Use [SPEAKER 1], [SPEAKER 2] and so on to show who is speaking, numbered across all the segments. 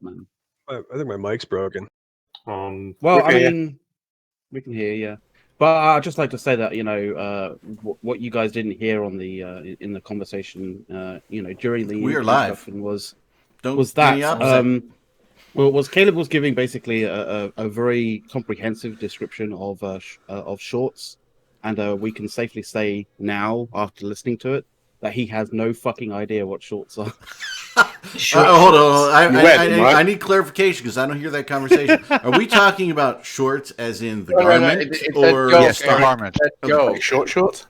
[SPEAKER 1] man.
[SPEAKER 2] I think my mic's broken.
[SPEAKER 1] Well, I mean, we can hear you, but I'd just like to say that what you guys didn't hear on the in the conversation, during the
[SPEAKER 3] We are live.
[SPEAKER 1] introduction was
[SPEAKER 3] Don't
[SPEAKER 1] that
[SPEAKER 3] any opposite.
[SPEAKER 1] was Caleb was giving basically a very comprehensive description of shorts, and we can safely say now after listening to it that he has no fucking idea what shorts are.
[SPEAKER 3] Hold on. I need clarification because I don't hear that conversation. Are we talking about shorts as in the garment or
[SPEAKER 4] yes, the garment?
[SPEAKER 5] Short.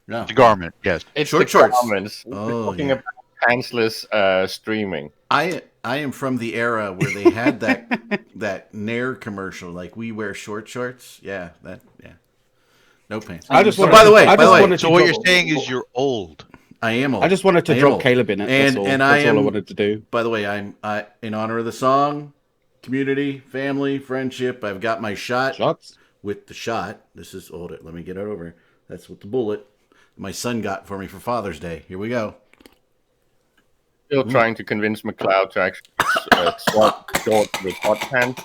[SPEAKER 3] No.
[SPEAKER 4] The garment, yes.
[SPEAKER 6] It's
[SPEAKER 3] Short
[SPEAKER 6] the
[SPEAKER 3] shorts.
[SPEAKER 6] garments. We're
[SPEAKER 3] Oh,
[SPEAKER 6] talking
[SPEAKER 3] yeah.
[SPEAKER 6] about pantsless streaming.
[SPEAKER 3] I am from the era where they had that Nair commercial, like we wear shorts. Yeah. No pants.
[SPEAKER 1] I just
[SPEAKER 3] So,
[SPEAKER 1] wanted
[SPEAKER 3] by the
[SPEAKER 1] to-
[SPEAKER 3] way,
[SPEAKER 1] I just wanted to
[SPEAKER 4] So what you're
[SPEAKER 1] drop-
[SPEAKER 4] saying is you're old.
[SPEAKER 3] I am old.
[SPEAKER 1] I just wanted to
[SPEAKER 3] I am
[SPEAKER 1] drop
[SPEAKER 3] old.
[SPEAKER 1] Caleb in it. That's all.
[SPEAKER 3] And
[SPEAKER 1] That's all I wanted to do.
[SPEAKER 3] By the way, I in honor of the song, community, family, friendship. I've got my shot
[SPEAKER 1] Shots.
[SPEAKER 3] with the shot. This is hold it. Let me get it over. That's with the bullet my son got for me for Father's Day. Here we go.
[SPEAKER 6] Still trying to convince McLeod to actually swap shorts with hot pants.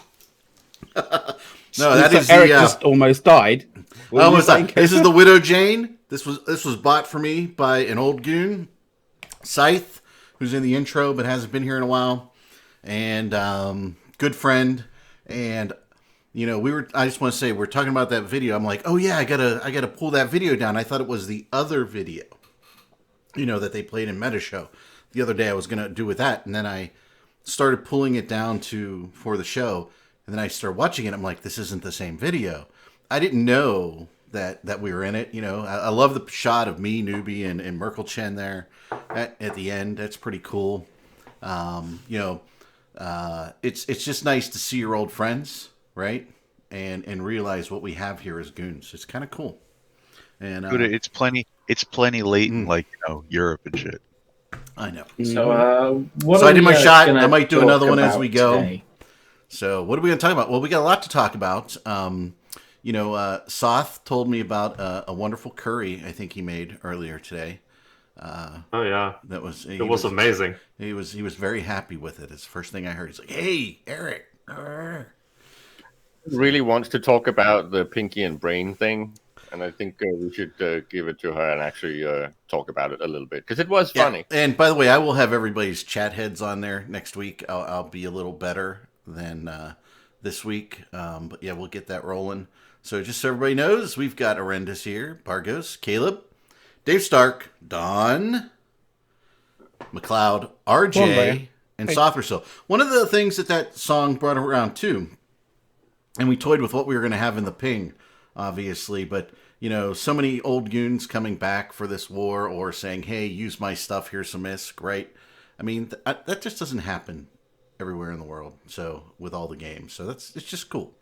[SPEAKER 3] No, that is
[SPEAKER 1] Eric
[SPEAKER 3] the.
[SPEAKER 1] just almost died. What were you
[SPEAKER 3] Almost
[SPEAKER 1] saying,
[SPEAKER 3] like, this is the Widow Jane. This was bought for me by an old goon, Scythe, who's in the intro but hasn't been here in a while, and good friend. And I just want to say we're talking about that video. I'm like, oh yeah, I gotta pull that video down. I thought it was the other video, that they played in Meta Show the other day. I was gonna do with that, and then I started pulling it down for the show, and then I started watching it. I'm like, this isn't the same video. I didn't know that we were in it. I love the shot of me, Newbie, and Merkel Chen there at the end. That's pretty cool. It's just nice to see your old friends, right? And realize what we have here as goons. It's kind of cool. And
[SPEAKER 4] It's plenty late in Europe and shit.
[SPEAKER 3] I know.
[SPEAKER 5] So,
[SPEAKER 3] So I did my shot. I might do another one as we go. Today? So what are we going to talk about? Well, we got a lot to talk about. Soth told me about a wonderful curry I think he made earlier today.
[SPEAKER 7] Oh yeah,
[SPEAKER 3] that was
[SPEAKER 7] amazing.
[SPEAKER 3] He was very happy with it. It's the first thing I heard. He's like, "Hey, Eric."
[SPEAKER 6] Really wants to talk about the Pinky and Brain thing, and I think we should give it to her and actually talk about it a little bit because it was funny.
[SPEAKER 3] And by the way, I will have everybody's chat heads on there next week. I'll be a little better than this week, but yeah, we'll get that rolling. So just so everybody knows, we've got Arendis here, Bargos, Caleb, Dave Stark, Don, McLeod, RJ, and Sothrisil. One of the things that song brought around too, and we toyed with what we were going to have in the ping, obviously, but so many old goons coming back for this war or saying, hey, use my stuff, here's some ISK, right? I mean, that just doesn't happen everywhere in the world. So with all the games, so it's just cool.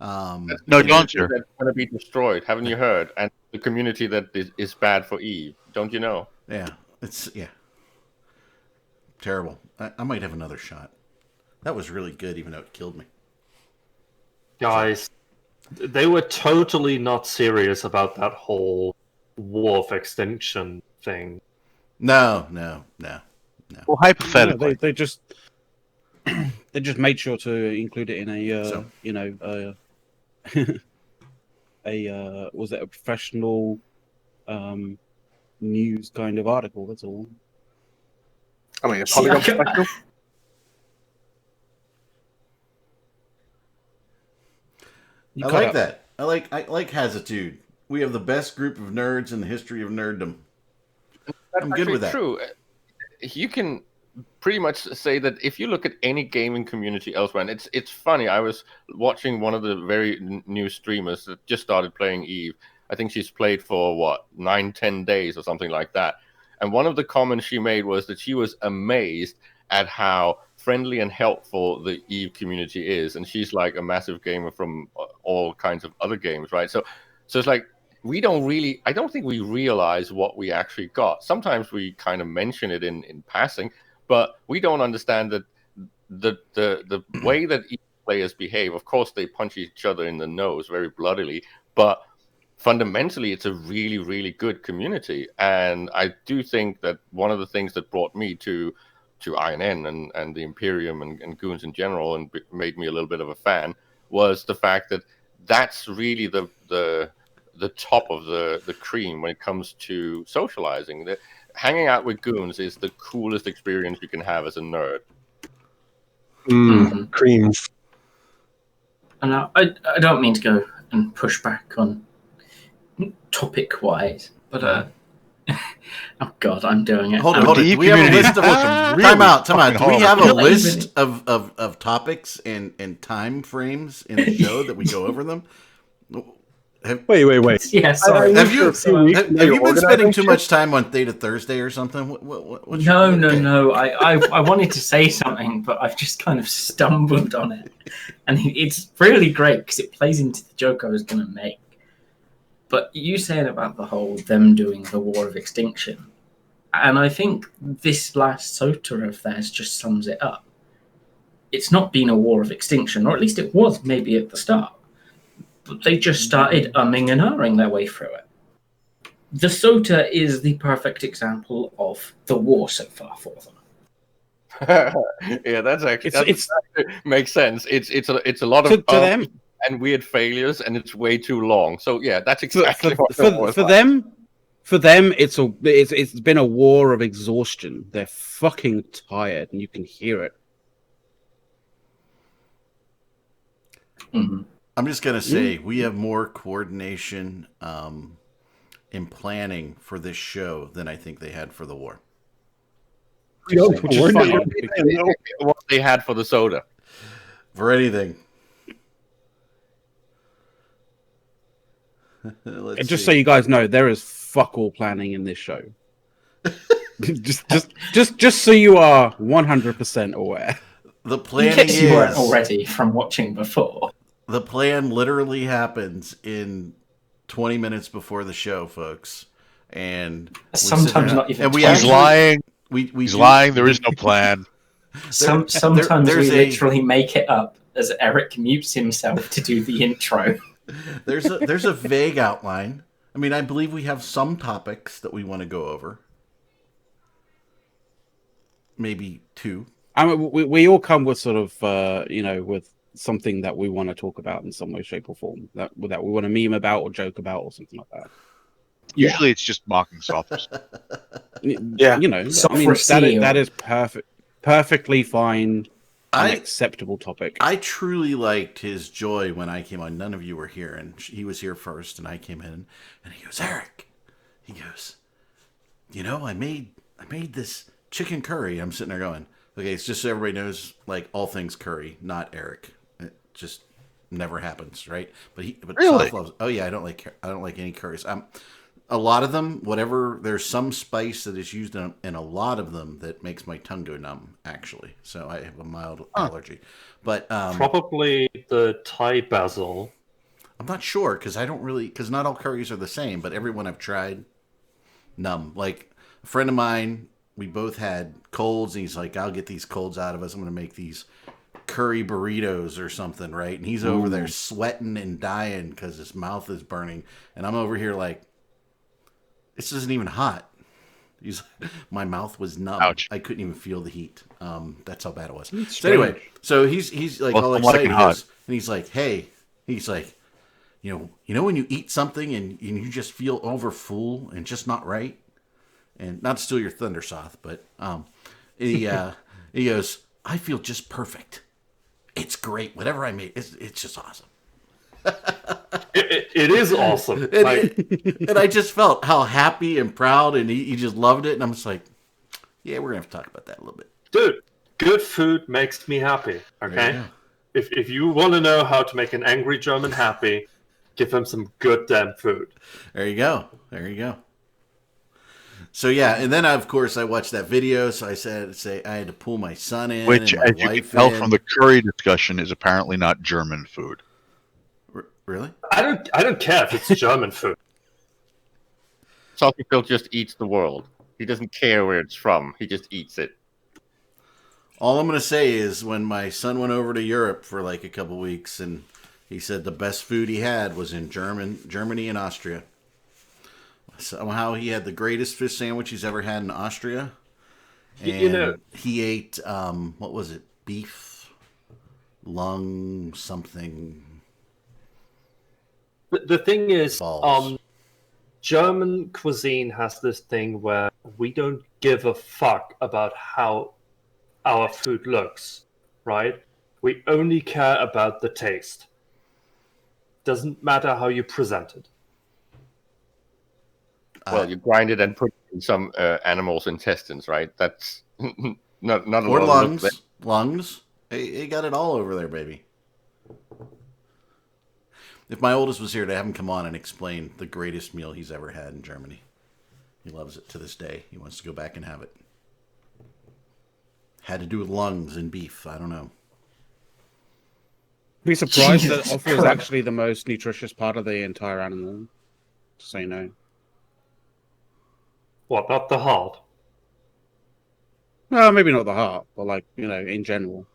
[SPEAKER 4] No, don't you?
[SPEAKER 6] That's going to be destroyed. Haven't you heard? And the community that is bad for Eve. Don't you know?
[SPEAKER 3] Yeah, it's terrible. I might have another shot. That was really good, even though it killed me.
[SPEAKER 7] Guys, they were totally not serious about that whole war of extinction thing.
[SPEAKER 3] No.
[SPEAKER 4] Well, hypothetically,
[SPEAKER 1] No, they just they just made sure to include it in was it a professional news kind of article? That's all.
[SPEAKER 5] I mean, a Polygon special.
[SPEAKER 3] I like that. I like Hazitude. We have the best group of nerds in the history of nerddom.
[SPEAKER 6] That's
[SPEAKER 3] I'm good with that.
[SPEAKER 6] True. You can pretty much say that if you look at any gaming community elsewhere, and it's funny. I was watching one of the very new streamers that just started playing Eve. I think she's played for 9-10 days or something like that. And one of the comments she made was that she was amazed at how friendly and helpful the Eve community is. And she's like a massive gamer from all kinds of other games, right? So it's like I don't think we realize what we actually got. Sometimes we kind of mention it in passing, but we don't understand that the way that Eve players behave. Of course, they punch each other in the nose very bloodily, but fundamentally, it's a really, really good community. And I do think that one of the things that brought me to INN and the Imperium and Goons in general, and made me a little bit of a fan, was the fact that that's really the top of the cream when it comes to socializing. Hanging out with Goons is the coolest experience you can have as a nerd.
[SPEAKER 2] Creams.
[SPEAKER 8] And I don't mean to go and push back on topic-wise, but oh god, I'm doing it.
[SPEAKER 3] Hold on. Do we have a list of time out? Do we have a list of topics and time frames in the show that we go over them?
[SPEAKER 2] Wait.
[SPEAKER 8] Yeah, sorry.
[SPEAKER 3] Have you been spending too much time on Theta Thursday or something?
[SPEAKER 8] No. I wanted to say something, but I've just kind of stumbled on it. And it's really great because it plays into the joke I was going to make. But you said about the whole them doing the War of Extinction. And I think this last SOTA of theirs just sums it up. It's not been a War of Extinction, or at least it was maybe at the start. But they just started umming and ahhing their way through it. The SOTA is the perfect example of the war so far for them.
[SPEAKER 6] Yeah, that's actually makes sense. It's a lot of
[SPEAKER 1] to them
[SPEAKER 6] and weird failures, and it's way too long. So yeah, that's exactly what
[SPEAKER 1] for them. For them, it's been a war of exhaustion. They're fucking tired, and you can hear it.
[SPEAKER 8] Mm-hmm.
[SPEAKER 3] I'm just gonna say we have more coordination in planning for this show than I think they had for the war.
[SPEAKER 1] Which is funny.
[SPEAKER 6] What they had for the soda.
[SPEAKER 3] For anything.
[SPEAKER 1] And just so you guys know, there is fuck all planning in this show. just so you are 100% aware.
[SPEAKER 3] The planning
[SPEAKER 8] In case you weren't already from watching before.
[SPEAKER 3] The plan literally happens in 20 minutes before the show, folks. And
[SPEAKER 8] sometimes not even.
[SPEAKER 3] And
[SPEAKER 4] he's lying. He's lying. There is no plan.
[SPEAKER 8] Sometimes we literally make it up as Eric mutes himself to do the intro.
[SPEAKER 3] There's a vague outline. I mean, I believe we have some topics that we want to go over. Maybe two.
[SPEAKER 1] I mean, we all come with sort of, with something that we want to talk about in some way, shape, or form. That we want to meme about or joke about or something like that.
[SPEAKER 4] Usually it's just mocking software.
[SPEAKER 1] Yeah. That is perfectly fine. An acceptable topic.
[SPEAKER 3] I truly liked his joy when I came on. None of you were here, and he was here first, and I came in, and he goes, Eric. He goes, I made this chicken curry. I'm sitting there going, okay, it's just so everybody knows, like, all things curry, not Eric. It just never happens, right? But
[SPEAKER 4] really?
[SPEAKER 3] Soft loves. Oh yeah, I don't like any curries. A lot of them, whatever, there's some spice that is used in a lot of them that makes my tongue go numb, actually. So I have a mild allergy. But
[SPEAKER 7] probably the Thai basil.
[SPEAKER 3] I'm not sure because not all curries are the same, but everyone I've tried, numb. Like a friend of mine, we both had colds, and he's like, I'll get these colds out of us. I'm going to make these curry burritos or something, right? And he's over there sweating and dying because his mouth is burning. And I'm over here like, this isn't even hot. My mouth was numb. Ouch. I couldn't even feel the heat. That's how bad it was. So anyway, so he's like all excited, and he's like, "Hey," he's like, you know when you eat something and you just feel over full and just not right, and not to steal your thunder, Soth, but he goes, "I feel just perfect. It's great. Whatever I made, it's just awesome."
[SPEAKER 7] It is awesome.
[SPEAKER 3] And I just felt how happy and proud, and he just loved it. And I'm just like, yeah, we're going to have to talk about that a little bit.
[SPEAKER 7] Dude, good food makes me happy, okay? If you want to know how to make an angry German happy, give him some good damn food.
[SPEAKER 3] There you go. So, yeah, and then, of course, I watched that video, so I say I had to pull my son in.
[SPEAKER 4] Which, as you can tell from the curry discussion, is apparently not German food.
[SPEAKER 3] Really?
[SPEAKER 7] I don't care if it's German food.
[SPEAKER 6] Salty Phil just eats the world. He doesn't care where it's from. He just eats it.
[SPEAKER 3] All I'm going to say is when my son went over to Europe for like a couple weeks, and he said the best food he had was in Germany and Austria. Somehow he had the greatest fish sandwich he's ever had in Austria. And
[SPEAKER 7] You know,
[SPEAKER 3] he ate what was it? Beef, lung, something.
[SPEAKER 7] the thing is,
[SPEAKER 3] Balls.
[SPEAKER 7] German cuisine has this thing where we don't give a fuck about how our food looks, right? We only care about the taste. Doesn't matter how you present it.
[SPEAKER 6] Well, you grind it and put it in some animal's intestines, right? That's not a
[SPEAKER 3] Or
[SPEAKER 6] lot of look there.
[SPEAKER 3] lungs. He got it all over there, baby. If my oldest was here to have him come on and explain the greatest meal he's ever had in Germany. He loves it to this day. He wants to go back and have it. Had to do with lungs and beef. I don't know.
[SPEAKER 1] Be surprised that
[SPEAKER 8] Jesus
[SPEAKER 1] offal is
[SPEAKER 8] Christ.
[SPEAKER 1] actually the most nutritious part of the entire animal. Say no.
[SPEAKER 7] What, not the heart?
[SPEAKER 1] Well, maybe not the heart, but like, you know, in general.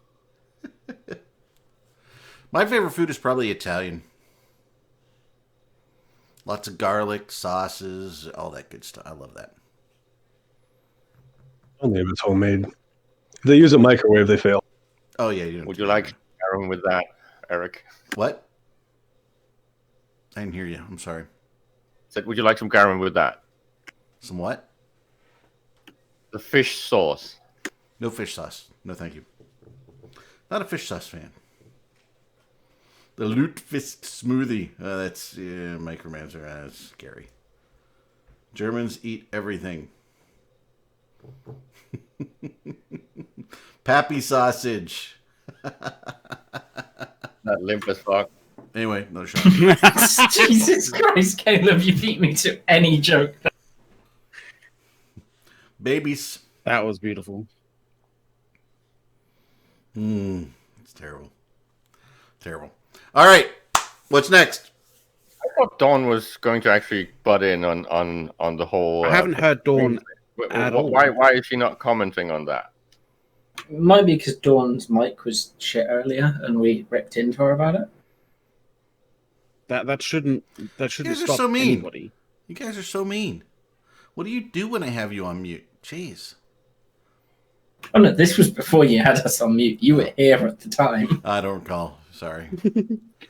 [SPEAKER 3] My favorite food is probably Italian. Lots of garlic, sauces, all that good stuff. I love that.
[SPEAKER 2] Only if it's homemade. If they use a microwave, they fail.
[SPEAKER 3] Oh yeah, you don't
[SPEAKER 6] Would
[SPEAKER 3] do
[SPEAKER 6] you
[SPEAKER 3] that.
[SPEAKER 6] like Aaron with that, Eric?
[SPEAKER 3] What? I didn't hear you. I'm sorry.
[SPEAKER 6] Said, would you like some garum with that?
[SPEAKER 3] Some what?
[SPEAKER 6] The fish sauce.
[SPEAKER 3] No fish sauce. No, thank you. Not a fish sauce fan. The Lutfist smoothie. That's Micromancer. That's scary. Germans eat everything. Pappy sausage.
[SPEAKER 6] That limp as fuck.
[SPEAKER 3] Anyway, no shot.
[SPEAKER 8] Jesus Christ, Caleb, you beat me to any joke.
[SPEAKER 3] Babies.
[SPEAKER 1] That was beautiful.
[SPEAKER 3] It's terrible. Terrible. All right. What's next?
[SPEAKER 6] I thought Dawn was going to actually butt in on the whole.
[SPEAKER 1] I haven't heard Dawn
[SPEAKER 6] Wh-
[SPEAKER 1] at
[SPEAKER 6] wh-
[SPEAKER 1] all.
[SPEAKER 6] Why is she not commenting on that?
[SPEAKER 8] Might be because Dawn's mic was shit earlier and we ripped into her about it.
[SPEAKER 1] That shouldn't
[SPEAKER 3] guys are
[SPEAKER 1] stop
[SPEAKER 3] so mean.
[SPEAKER 1] anybody.
[SPEAKER 3] You guys are so mean. What do you do when I have you on mute? Jeez.
[SPEAKER 8] Oh no, this was before you had us on mute. You were here at the time.
[SPEAKER 3] I don't recall. Sorry.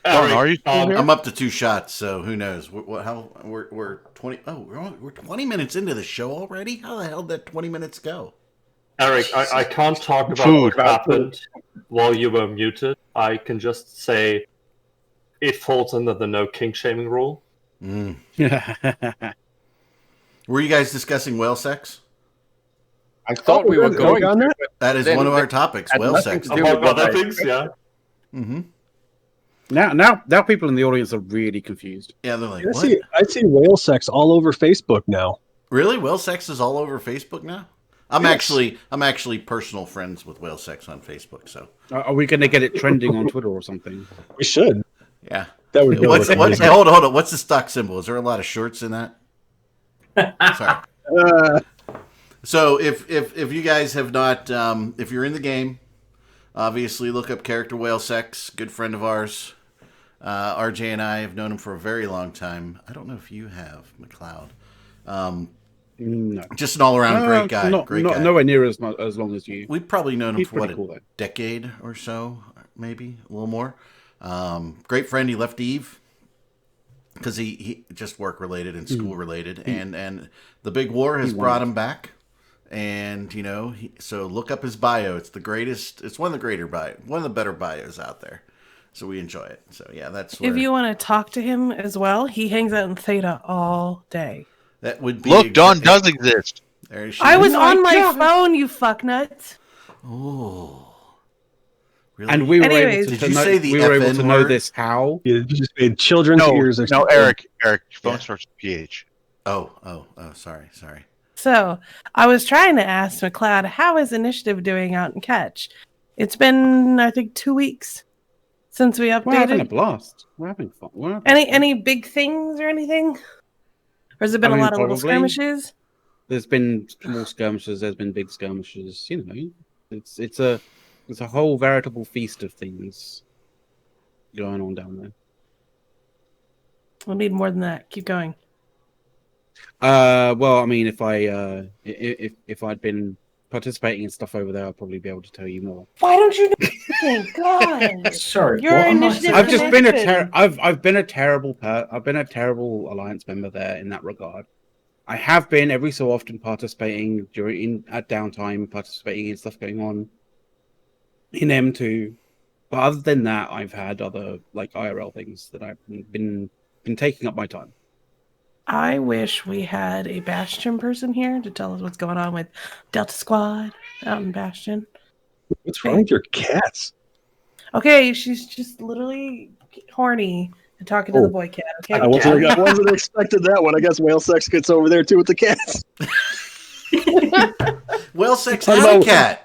[SPEAKER 4] Dawn, are you still here?
[SPEAKER 3] I'm up to 2 shots, so who knows? We're 20. Oh, we're 20 minutes into the show already. How the hell did 20 minutes go?
[SPEAKER 7] Eric, I can't talk about
[SPEAKER 4] Food.
[SPEAKER 7] what happened while you were muted. I can just say it falls under the no kink shaming rule.
[SPEAKER 3] Were you guys discussing whale sex?
[SPEAKER 6] I thought we were going
[SPEAKER 2] on
[SPEAKER 6] to,
[SPEAKER 2] that?
[SPEAKER 6] but
[SPEAKER 3] That is
[SPEAKER 6] Then
[SPEAKER 3] one of
[SPEAKER 6] it
[SPEAKER 3] our topics,
[SPEAKER 6] had
[SPEAKER 3] whale
[SPEAKER 6] nothing
[SPEAKER 3] sex.
[SPEAKER 6] to do
[SPEAKER 7] Among
[SPEAKER 6] with what
[SPEAKER 7] other
[SPEAKER 6] I
[SPEAKER 7] things, yeah.
[SPEAKER 3] Mm-hmm.
[SPEAKER 1] Now people in the audience are really confused.
[SPEAKER 3] Yeah, they're like,
[SPEAKER 2] I
[SPEAKER 3] what?
[SPEAKER 2] see whale sex all over Facebook now.
[SPEAKER 3] Really? Whale sex is all over Facebook now? I'm
[SPEAKER 2] Yes.
[SPEAKER 3] actually personal friends with whale sex on Facebook, so
[SPEAKER 1] Are we going to get it trending on Twitter or something?
[SPEAKER 2] We should.
[SPEAKER 3] yeah.
[SPEAKER 2] That would go
[SPEAKER 3] What's
[SPEAKER 2] with
[SPEAKER 3] hey, hold on. What's the stock symbol? Is there a lot of shorts in that? Sorry. So if you guys have not, if you're in the game, obviously look up Character Whale Sex. Good friend of ours. RJ and I have known him for a very long time. I don't know if you have, McLeod.
[SPEAKER 1] No.
[SPEAKER 3] Just an all-around great guy. Great guy.
[SPEAKER 1] Nowhere near as long as you.
[SPEAKER 3] We've probably known him
[SPEAKER 1] He's
[SPEAKER 3] for what,
[SPEAKER 1] pretty cool, though.
[SPEAKER 3] a decade or so, maybe a little more. Great friend. He left Eve because he just work related and school related, and the big war has brought him back. And you know, so look up his bio. It's the greatest. It's one of the better bios out there. So we enjoy it. So yeah, that's where
[SPEAKER 9] If you want to talk to him as well, he hangs out in Theta all day.
[SPEAKER 3] that would be.
[SPEAKER 4] Look, Dawn does exist.
[SPEAKER 3] There she
[SPEAKER 9] I
[SPEAKER 3] is.
[SPEAKER 9] was
[SPEAKER 1] my
[SPEAKER 9] on my
[SPEAKER 1] God.
[SPEAKER 9] phone, you fucknuts.
[SPEAKER 3] Oh, really?
[SPEAKER 1] And we were
[SPEAKER 9] Anyways.
[SPEAKER 1] able
[SPEAKER 3] Did
[SPEAKER 1] to
[SPEAKER 3] you
[SPEAKER 1] know,
[SPEAKER 3] say the
[SPEAKER 1] we were able to
[SPEAKER 3] FN
[SPEAKER 1] know
[SPEAKER 3] word?
[SPEAKER 1] this how.
[SPEAKER 2] You just made children's ears.
[SPEAKER 4] No, Eric, your phone
[SPEAKER 3] Yeah.
[SPEAKER 4] starts with PH.
[SPEAKER 3] Oh, sorry.
[SPEAKER 9] So I was trying to ask McLeod, how is Initiative doing out in Catch? It's been, I think, 2 weeks since we
[SPEAKER 1] We're having a
[SPEAKER 9] updated.
[SPEAKER 1] blast. We're having fun.
[SPEAKER 9] Any big things or anything? Or has it been
[SPEAKER 1] I
[SPEAKER 9] a
[SPEAKER 1] mean,
[SPEAKER 9] lot of little
[SPEAKER 1] probably.
[SPEAKER 9] skirmishes?
[SPEAKER 1] There's been small skirmishes. There's been big skirmishes. You know, it's a whole veritable feast of things going on down there.
[SPEAKER 9] We'll need more than that. Keep going.
[SPEAKER 1] Well, I mean, if I'd been participating in stuff over there, I'll probably be able to tell you more.
[SPEAKER 9] Why don't you know anything? God.
[SPEAKER 8] Sorry,
[SPEAKER 9] Your
[SPEAKER 8] what am I
[SPEAKER 9] initiative
[SPEAKER 8] saying?
[SPEAKER 1] I've just been a
[SPEAKER 9] connection.
[SPEAKER 1] I've been a terrible alliance member there in that regard. I have been every so often participating at downtime, participating in stuff going on in M2. But other than that, I've had other like IRL things that I've been taking up my time.
[SPEAKER 9] I wish we had a Bastion person here to tell us what's going on with Delta Squad out in Bastion.
[SPEAKER 2] What's wrong with your cats?
[SPEAKER 9] Okay, she's just literally horny and talking to the boy cat. Okay,
[SPEAKER 2] I wasn't expecting that one. I guess whale sex gets over there too with the cats.
[SPEAKER 3] Whale sex
[SPEAKER 2] Talk
[SPEAKER 3] had
[SPEAKER 2] about-
[SPEAKER 3] a cat.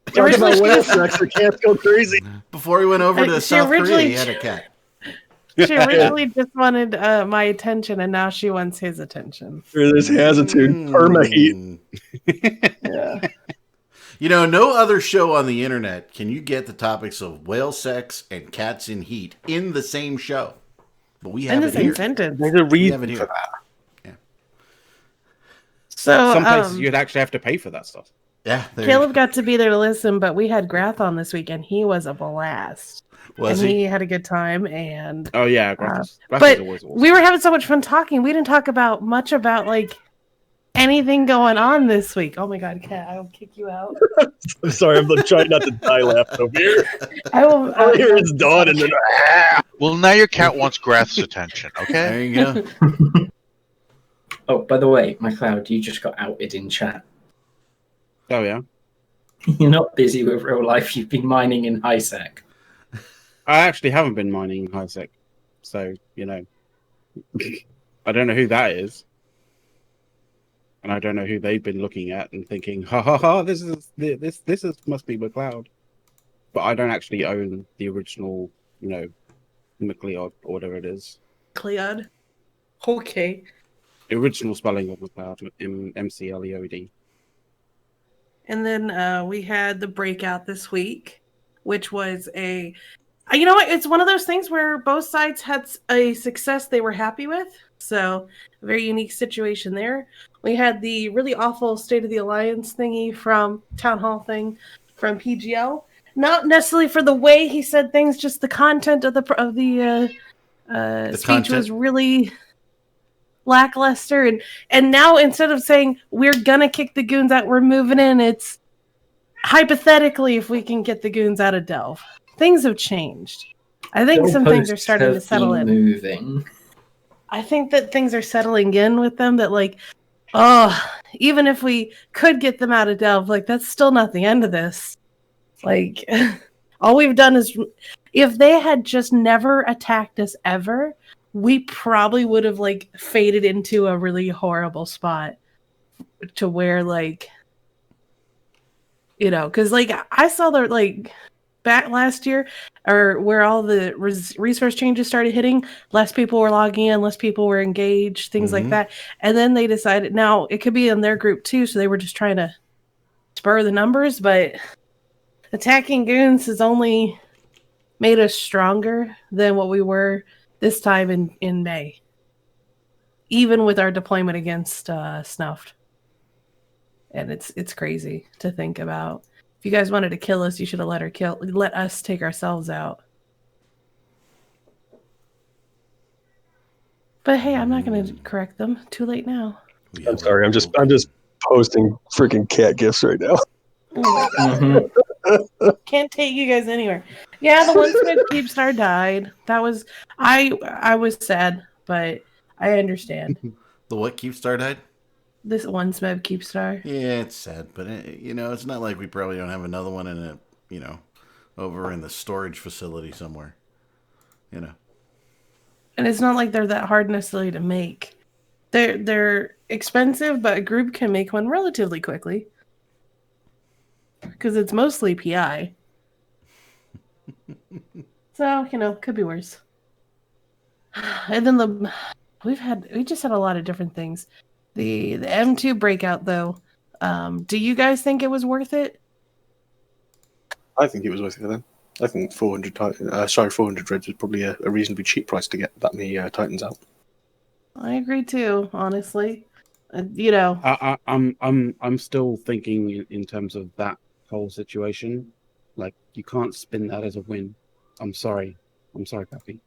[SPEAKER 2] Talk about whale sex, the cats go crazy.
[SPEAKER 3] Before he went over to
[SPEAKER 9] She
[SPEAKER 3] South Korea,
[SPEAKER 9] originally-
[SPEAKER 3] he had a cat.
[SPEAKER 9] She originally just wanted my attention, and now she wants his attention.
[SPEAKER 2] This Hazitude perma heat.
[SPEAKER 9] Yeah.
[SPEAKER 3] You know, no other show on the internet can you get the topics of whale sex and cats in heat in the same show. But we have
[SPEAKER 9] In the
[SPEAKER 3] it
[SPEAKER 9] same
[SPEAKER 3] here.
[SPEAKER 9] sentence.
[SPEAKER 5] There's a
[SPEAKER 3] We have
[SPEAKER 5] reason
[SPEAKER 3] it
[SPEAKER 5] for
[SPEAKER 3] here.
[SPEAKER 5] that.
[SPEAKER 9] So
[SPEAKER 1] Some places you'd actually have to pay for that stuff.
[SPEAKER 3] Yeah, there
[SPEAKER 9] Caleb got to be there to listen, but we had Grath on this week, and he was a blast.
[SPEAKER 3] was
[SPEAKER 9] and
[SPEAKER 3] he?
[SPEAKER 9] he had a good time, and
[SPEAKER 1] Oh yeah, Grath is
[SPEAKER 9] but
[SPEAKER 1] always awesome.
[SPEAKER 9] we were having so much fun talking. We didn't talk about much about like anything going on this week. Oh my god, Kat, I will kick you out.
[SPEAKER 2] I'm sorry, I'm trying not to die laughing over here.
[SPEAKER 9] I will.
[SPEAKER 2] Over here it's dawn and then
[SPEAKER 4] Well, now your cat wants Grath's attention, okay?
[SPEAKER 3] There you go.
[SPEAKER 8] Oh, by the way, McLeod, you just got outed in chat.
[SPEAKER 1] Oh yeah,
[SPEAKER 8] You're not busy with real life. You've been mining in HiSec.
[SPEAKER 1] I actually haven't been mining HiSec, so you know, I don't know who that is, and I don't know who they've been looking at and thinking, ha ha ha, this must be McLeod, but I don't actually own the original, you know, McLeod or whatever it is.
[SPEAKER 9] Cleod. Okay.
[SPEAKER 1] The original spelling of McLeod, MCLEOD.
[SPEAKER 9] And then we had the breakout this week, which was a. You know what? It's one of those things where both sides had a success they were happy with. So, a very unique situation there. We had the really awful State of the Alliance thingy from Town Hall thing from PGL. Not necessarily for the way he said things, just the content of the speech
[SPEAKER 3] content.
[SPEAKER 9] was really lackluster. And now instead of saying we're gonna kick the goons out, we're moving in, it's hypothetically if we can get the goons out of Delve. Things have changed. I think some things are starting to settle in.
[SPEAKER 8] Moving.
[SPEAKER 9] I think that things are settling in with them, that like, oh, even if we could get them out of Delve, like that's still not the end of this. Like all we've done is, if they had just never attacked us ever, we probably would have like faded into a really horrible spot to where like, you know, because like I saw the like back last year, or where all the resource changes started hitting, less people were logging in, less people were engaged, things like that. And then they decided, now it could be in their group too, so they were just trying to spur the numbers, but attacking goons has only made us stronger than what we were this time in May, even with our deployment against Snuffed. And it's crazy to think about. If you guys wanted to kill us, you should have let us take ourselves out. But hey, I'm not going to correct them. Too late now.
[SPEAKER 2] I'm sorry, I'm just posting freaking cat gifs right now.
[SPEAKER 9] Can't take you guys anywhere. Yeah, the one Smith Keepstar died. That was I was sad, but I understand.
[SPEAKER 3] The what Keepstar died?
[SPEAKER 9] This one Smith Keepstar.
[SPEAKER 3] Yeah, it's sad, but you know, it's not like we probably don't have another one in a, you know, over in the storage facility somewhere. You know.
[SPEAKER 9] And it's not like they're that hard necessarily to make. They're expensive, but a group can make one relatively quickly. Because it's mostly PI. So, you know, could be worse. And then we just had a lot of different things. The M2 breakout though, do you guys think it was worth it?
[SPEAKER 5] I think it was worth it then. I think 400 Reds was probably a reasonably cheap price to get that many Titans out.
[SPEAKER 9] I agree too, honestly. You know,
[SPEAKER 1] I'm still thinking in terms of that whole situation. Like, you can't spin that as a win. I'm sorry, Pappy.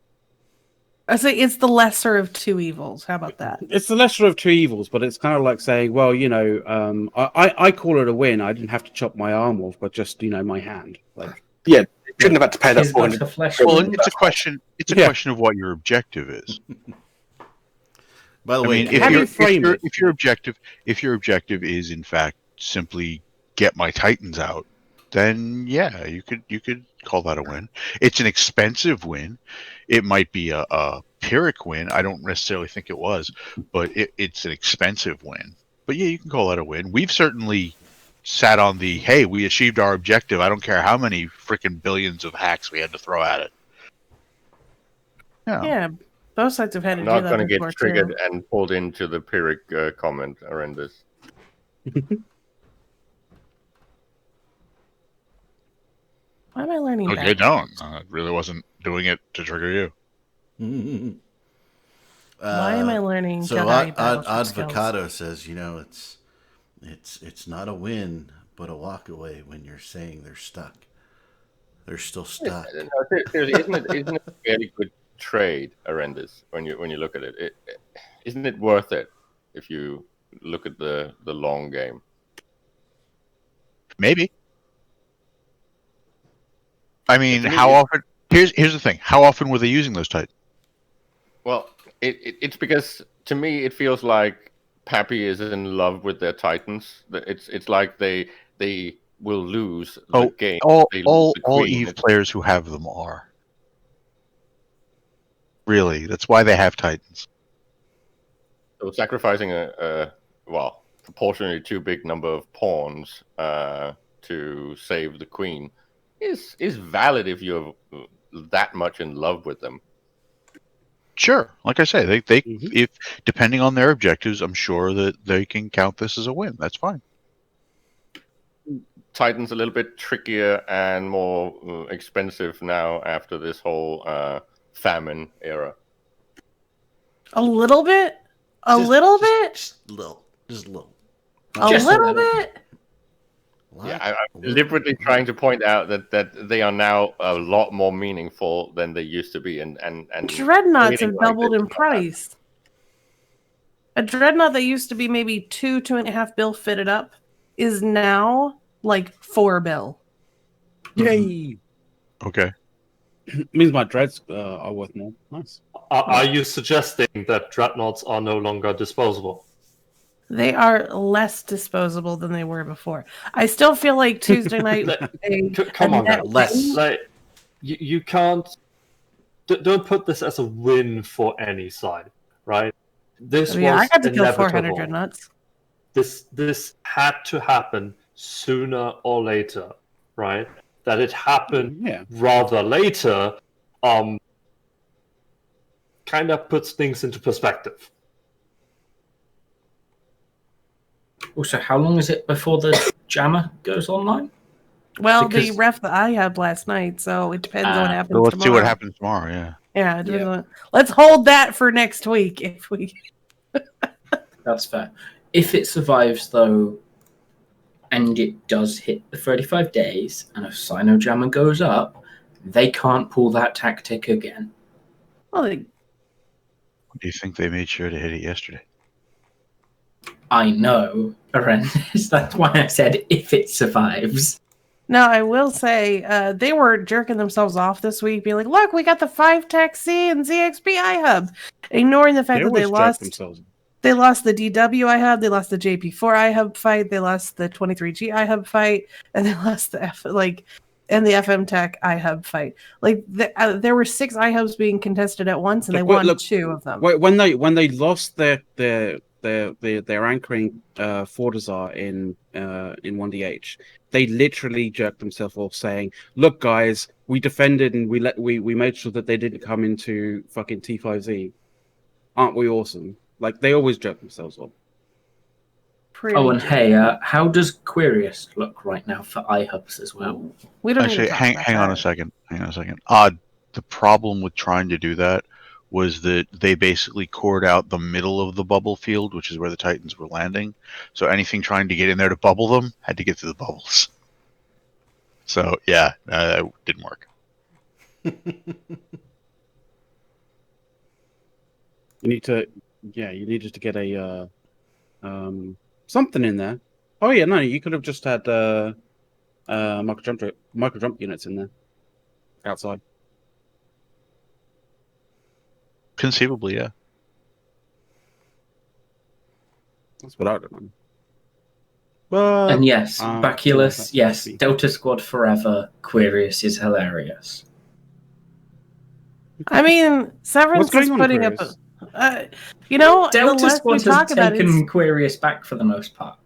[SPEAKER 9] I say it's the lesser of two evils. How about that?
[SPEAKER 1] It's the lesser of two evils, but it's kind of like saying, well, you know, I call it a win. I didn't have to chop my arm off, but just, you know, my hand. Like,
[SPEAKER 5] Yeah, shouldn't have had to pay that
[SPEAKER 8] He's got
[SPEAKER 5] 400.
[SPEAKER 8] a flesh
[SPEAKER 4] Well,
[SPEAKER 8] wound.
[SPEAKER 4] it's a question. It's a
[SPEAKER 1] Yeah.
[SPEAKER 4] question of what your objective is.
[SPEAKER 3] By the
[SPEAKER 4] I
[SPEAKER 3] way,
[SPEAKER 4] mean,
[SPEAKER 1] how do you frame it?
[SPEAKER 4] if your objective is in fact simply get my Titans out, then yeah, you could call that a win. It's an expensive win. It might be a Pyrrhic win. I don't necessarily think it was, but it's an expensive win. But yeah, you can call that a win. We've certainly sat on the, hey, we achieved our objective. I don't care how many freaking billions of hacks we had to throw at it. Yeah.
[SPEAKER 9] Yeah, both sides have had to
[SPEAKER 6] I'm
[SPEAKER 9] do
[SPEAKER 6] not
[SPEAKER 9] that
[SPEAKER 6] going to
[SPEAKER 9] before,
[SPEAKER 6] get triggered
[SPEAKER 9] too.
[SPEAKER 6] and pulled into the Pyrrhic comment, horrendous.
[SPEAKER 9] Why am I learning
[SPEAKER 4] Okay,
[SPEAKER 9] that?
[SPEAKER 4] don't. I really wasn't doing it to trigger you.
[SPEAKER 9] Why am I learning
[SPEAKER 3] So
[SPEAKER 9] Jedi battleship skills?
[SPEAKER 3] Advocado says, you know, it's not a win, but a walk away when you're saying they're stuck. They're still stuck.
[SPEAKER 6] No, seriously, isn't it a fairly good trade, horrendous, when you look at it? Isn't it worth it if you look at the long game?
[SPEAKER 4] Maybe. I mean,
[SPEAKER 6] To me,
[SPEAKER 4] how often? Here's the thing. How often were they using those Titans?
[SPEAKER 6] Well, it's because to me it feels like Pappy is in love with their Titans. It's like they will lose the game.
[SPEAKER 4] All
[SPEAKER 6] They lose
[SPEAKER 4] all
[SPEAKER 6] the
[SPEAKER 4] all
[SPEAKER 6] queen.
[SPEAKER 4] Eve players who have them are. Really, that's why they have Titans.
[SPEAKER 6] So sacrificing a proportionally too big number of pawns to save the queen is valid if you're that much in love with them.
[SPEAKER 4] Sure, like I say, they if depending on their objectives, I'm sure that they can count this as a win. That's fine.
[SPEAKER 6] Titan's a little bit trickier and more expensive now after this whole famine era.
[SPEAKER 9] A little bit? A little bit?
[SPEAKER 3] Just a little.
[SPEAKER 9] A
[SPEAKER 8] Just a
[SPEAKER 9] little
[SPEAKER 8] little.
[SPEAKER 9] bit?
[SPEAKER 3] What?
[SPEAKER 6] Yeah, I'm deliberately trying to point out that they are now a lot more meaningful than they used to be, and
[SPEAKER 9] Dreadnoughts
[SPEAKER 6] anything
[SPEAKER 9] have
[SPEAKER 6] like
[SPEAKER 9] doubled
[SPEAKER 6] this
[SPEAKER 9] in
[SPEAKER 6] is not happening.
[SPEAKER 9] price. A dreadnought that used to be maybe 2.5 bill fitted up is now like 4 bill.
[SPEAKER 1] Yay!
[SPEAKER 4] Okay.
[SPEAKER 1] Means my dreads are worth more. Nice.
[SPEAKER 7] Are you suggesting that dreadnoughts are no longer disposable?
[SPEAKER 9] They are less disposable than they were before. I still feel like Tuesday night.
[SPEAKER 7] Come on, guys.
[SPEAKER 3] Less.
[SPEAKER 7] Like, you can't. Don't put this as a win for any side, right? This was
[SPEAKER 9] I got to kill 400
[SPEAKER 7] inevitable.
[SPEAKER 9] dreadnoughts.
[SPEAKER 7] This had to happen sooner or later, right? That it happened
[SPEAKER 1] Yeah.
[SPEAKER 7] rather later, kind of puts things into perspective.
[SPEAKER 8] Also, how long is it before the jammer goes online?
[SPEAKER 9] Well,
[SPEAKER 8] Because-
[SPEAKER 9] the ref that I had last night, so it depends on what
[SPEAKER 8] Ah,
[SPEAKER 9] happens
[SPEAKER 4] So let's
[SPEAKER 9] tomorrow.
[SPEAKER 4] see what happens tomorrow. Yeah.
[SPEAKER 9] Yeah, it depends on- let's hold that for next week if we.
[SPEAKER 8] That's fair. If it survives, though, and it does hit the 35 days, and a Sino jammer goes up, they can't pull that tactic again.
[SPEAKER 9] Well,
[SPEAKER 4] Do you think they made sure to hit it yesterday?
[SPEAKER 8] I know, horrendous. That's why I said if it survives.
[SPEAKER 9] now I will say they were jerking themselves off this week, being like, "Look, we got the 5-Tech-C and ZXP iHub," ignoring the fact that they
[SPEAKER 1] always jerk
[SPEAKER 9] lost.
[SPEAKER 1] themselves.
[SPEAKER 9] They lost the DW iHub, they lost the JP4 iHub fight, they lost the 23G iHub fight, and they lost the and the FM Tech iHub fight. Like there were 6 iHubs being contested at once, and they won 2 of them.
[SPEAKER 1] When they lost their anchoring Fortizar in 1DH, they literally jerked themselves off, saying, "Look, guys, we defended and we made sure that they didn't come into fucking T5Z. Aren't we awesome?" Like, they always jerk themselves off.
[SPEAKER 9] Pretty
[SPEAKER 8] Oh, and hey, how does Quirius look right now for iHubs as well?
[SPEAKER 9] we don't need
[SPEAKER 4] Actually,
[SPEAKER 9] to talk
[SPEAKER 4] hang
[SPEAKER 9] about
[SPEAKER 4] on
[SPEAKER 9] that.
[SPEAKER 4] a second. The problem with trying to do that was that they basically cored out the middle of the bubble field, which is where the Titans were landing. So anything trying to get in there to bubble them had to get through the bubbles. So yeah, it didn't work.
[SPEAKER 1] You need to, you needed to get a something in there. Oh yeah, no, you could have just had micro jump units in there outside.
[SPEAKER 4] Conceivably, yeah.
[SPEAKER 1] That's what I don't know. But,
[SPEAKER 8] And yes, Baculus,
[SPEAKER 1] yeah,
[SPEAKER 8] yes, Delta Squad forever. Quirius is hilarious.
[SPEAKER 9] I mean, Severance
[SPEAKER 1] What's going
[SPEAKER 9] is
[SPEAKER 1] on,
[SPEAKER 9] putting up.
[SPEAKER 1] Quirius?
[SPEAKER 9] The
[SPEAKER 8] Delta
[SPEAKER 9] less we
[SPEAKER 8] Squad has
[SPEAKER 9] talk about it,
[SPEAKER 8] taken Quirius back for the most part.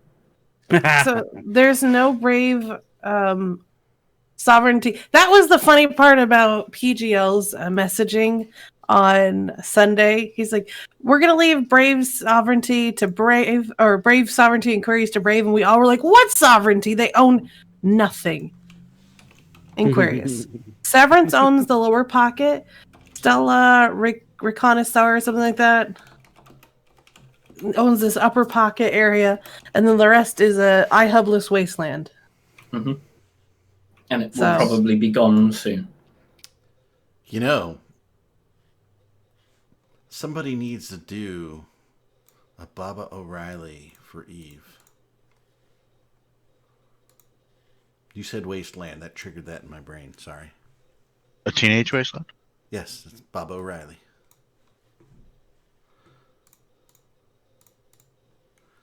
[SPEAKER 9] so there's no brave sovereignty. That was the funny part about PGL's messaging on Sunday. He's like, we're gonna leave brave sovereignty to brave, or brave sovereignty and queries to brave, and we all were like, what sovereignty? They own nothing in Quirius. Severance owns the lower pocket. Stella Reconnaissance or something like that owns this upper pocket area, and then the rest is a iHubless wasteland.
[SPEAKER 8] Mm-hmm. And it will probably be gone soon.
[SPEAKER 3] You know, somebody needs to do a Baba O'Reilly for Eve. You said Wasteland. That triggered that in my brain. Sorry.
[SPEAKER 4] A Teenage Wasteland?
[SPEAKER 3] Yes, it's Baba O'Reilly.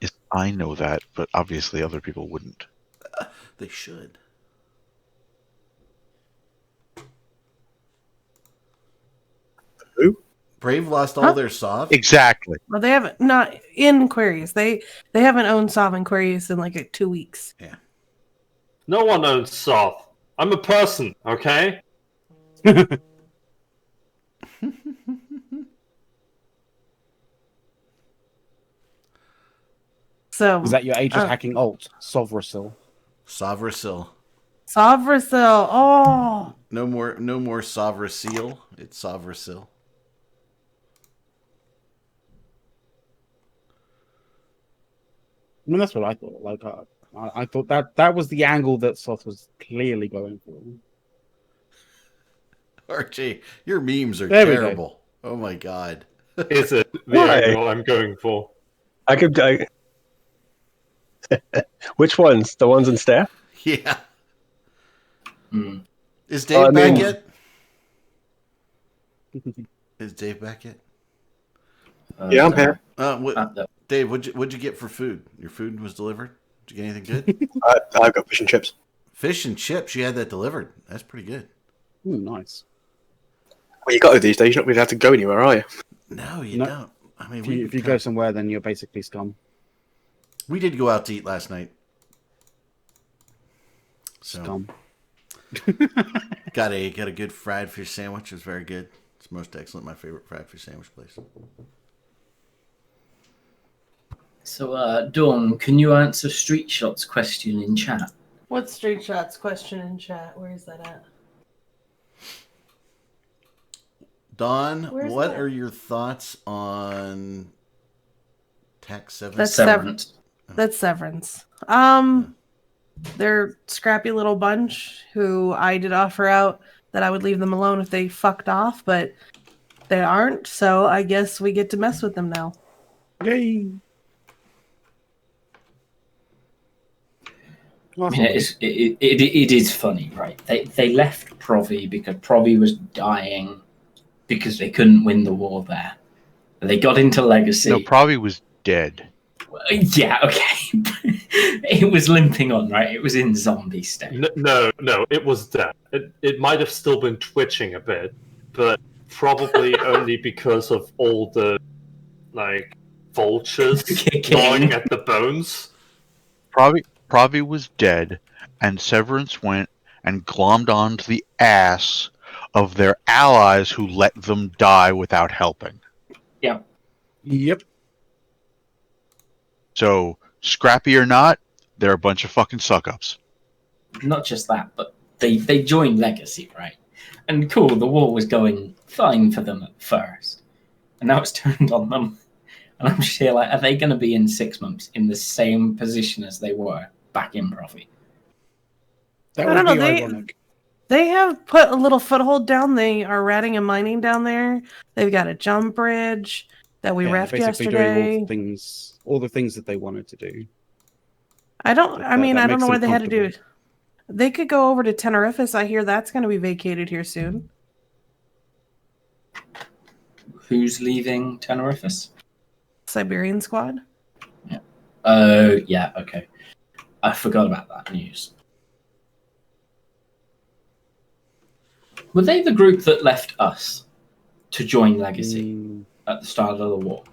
[SPEAKER 4] Yes, I know that, but obviously other people wouldn't.
[SPEAKER 3] They should.
[SPEAKER 5] Who?
[SPEAKER 3] Brave lost all their soft.
[SPEAKER 4] Exactly.
[SPEAKER 9] Well, they haven't, not in Quirius. They haven't owned Sov in Quirius in like 2 weeks.
[SPEAKER 3] Yeah.
[SPEAKER 7] No one owns Sov. I'm a person, okay?
[SPEAKER 9] So
[SPEAKER 1] is that your Age of Hacking alt, Sovrasil?
[SPEAKER 3] Sovrasil.
[SPEAKER 9] Sovrasil. Oh.
[SPEAKER 3] No more Sovrasil. It's Sovrasil.
[SPEAKER 1] I mean, that's what I thought. Like, I thought that was the angle that Soth was clearly going for.
[SPEAKER 3] RJ, your memes are
[SPEAKER 1] There we go.
[SPEAKER 3] terrible. Oh my god.
[SPEAKER 7] Is it the
[SPEAKER 2] Why?
[SPEAKER 7] angle I'm going for?
[SPEAKER 2] Which ones? The ones in staff?
[SPEAKER 3] Yeah.
[SPEAKER 8] Mm.
[SPEAKER 3] Is Dave
[SPEAKER 2] I
[SPEAKER 3] back
[SPEAKER 2] mean-
[SPEAKER 3] yet? Is Dave back yet?
[SPEAKER 5] Yeah, I'm here.
[SPEAKER 3] Dave, what'd you get for food? Your food was delivered? Did you get anything good?
[SPEAKER 5] I got fish and chips.
[SPEAKER 3] Fish and chips. You had that delivered. That's pretty good.
[SPEAKER 1] Ooh, nice.
[SPEAKER 5] Well, you got to these days. You're not really allowed to go anywhere, are you?
[SPEAKER 3] No, you
[SPEAKER 1] No.
[SPEAKER 3] don't. I mean,
[SPEAKER 1] If you go somewhere, then you're basically scum.
[SPEAKER 3] we did go out to eat last night. So
[SPEAKER 1] Scum.
[SPEAKER 3] got a good fried fish sandwich. It was very good. It's most excellent. My favorite fried fish sandwich place.
[SPEAKER 8] So, Dawn, can you answer Street Shot's question in chat?
[SPEAKER 9] What's Street Shot's question in chat? Where is that at?
[SPEAKER 3] Don,
[SPEAKER 9] Where's
[SPEAKER 3] what
[SPEAKER 9] that?
[SPEAKER 3] are your thoughts on Tax 7?
[SPEAKER 9] That's
[SPEAKER 8] Severance.
[SPEAKER 9] That's Severance. They're scrappy little bunch who I did offer out that I would leave them alone if they fucked off, but they aren't, so I guess we get to mess with them now.
[SPEAKER 1] Yay!
[SPEAKER 8] I mean, it is funny, right? They left Provi because Provi was dying because they couldn't win the war there. They got into Legacy.
[SPEAKER 4] No, Provi was dead.
[SPEAKER 8] Yeah, okay. It was limping on, right? It was in zombie state.
[SPEAKER 7] No, it was dead. It might have still been twitching a bit, but probably only because of all the, like, vultures gnawing at the bones.
[SPEAKER 4] Provi was dead, and Severance went and glommed onto the ass of their allies who let them die without helping.
[SPEAKER 8] Yeah.
[SPEAKER 1] Yep.
[SPEAKER 4] So, scrappy or not, they're a bunch of fucking suck-ups.
[SPEAKER 8] Not just that, but they joined Legacy, right? And cool, the war was going fine for them at first. and now it's turned on them. And I'm just here like, are they going to be in 6 months in the same position as they were back in Profit?
[SPEAKER 1] That
[SPEAKER 9] I
[SPEAKER 1] would
[SPEAKER 9] don't
[SPEAKER 1] be
[SPEAKER 9] know,
[SPEAKER 1] ironic.
[SPEAKER 9] They have put a little foothold down. They are ratting and mining down there. They've got a jump bridge that we refed
[SPEAKER 1] basically
[SPEAKER 9] yesterday.
[SPEAKER 1] doing all the things that they wanted to do.
[SPEAKER 9] I don't
[SPEAKER 1] That
[SPEAKER 9] know
[SPEAKER 1] makes
[SPEAKER 9] why
[SPEAKER 1] them
[SPEAKER 9] they had to do it.
[SPEAKER 1] comfortable.
[SPEAKER 9] They could go over to Tenerife. I hear that's going to be vacated here soon.
[SPEAKER 8] Who's leaving Tenerife?
[SPEAKER 9] Siberian squad.
[SPEAKER 8] Oh, yeah, okay. I forgot about that news. Were they the group that left us to join Legacy at the start of the war?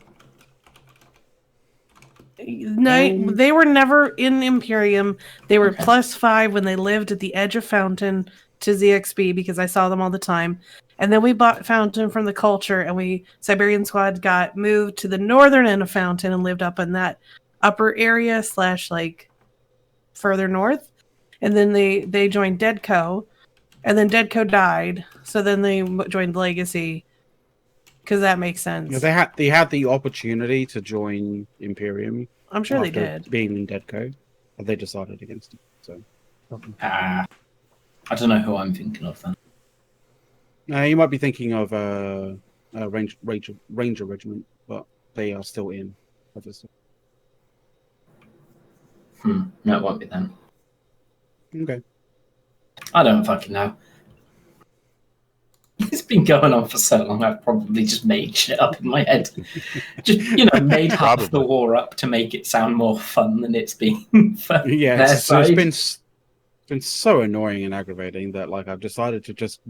[SPEAKER 9] No, they were never in Imperium. They were
[SPEAKER 8] Okay.
[SPEAKER 9] +5 when they lived at the edge of Fountain to ZXB because I saw them all the time. And then we bought Fountain from the Culture, and Siberian Squad got moved to the northern end of Fountain and lived up in that upper area / like further north. And then they joined Deadco, and then Deadco died. So then they joined Legacy because that makes sense.
[SPEAKER 1] Yeah, they had the opportunity to join Imperium.
[SPEAKER 9] I'm sure they
[SPEAKER 1] after
[SPEAKER 9] did.
[SPEAKER 1] being in Deadco, but they decided against it. So
[SPEAKER 8] I don't know who I'm thinking of then.
[SPEAKER 1] you might be thinking of Ranger Regiment, but they are still in. Obviously.
[SPEAKER 8] No, it won't be then.
[SPEAKER 1] Okay.
[SPEAKER 8] I don't fucking know. It's been going on for so long, I've probably just made shit up in my head. Just, made half the war up to make it sound more fun than it's been for
[SPEAKER 1] Yeah,
[SPEAKER 8] their
[SPEAKER 1] so
[SPEAKER 8] side.
[SPEAKER 1] it's been so annoying and aggravating that I've decided to just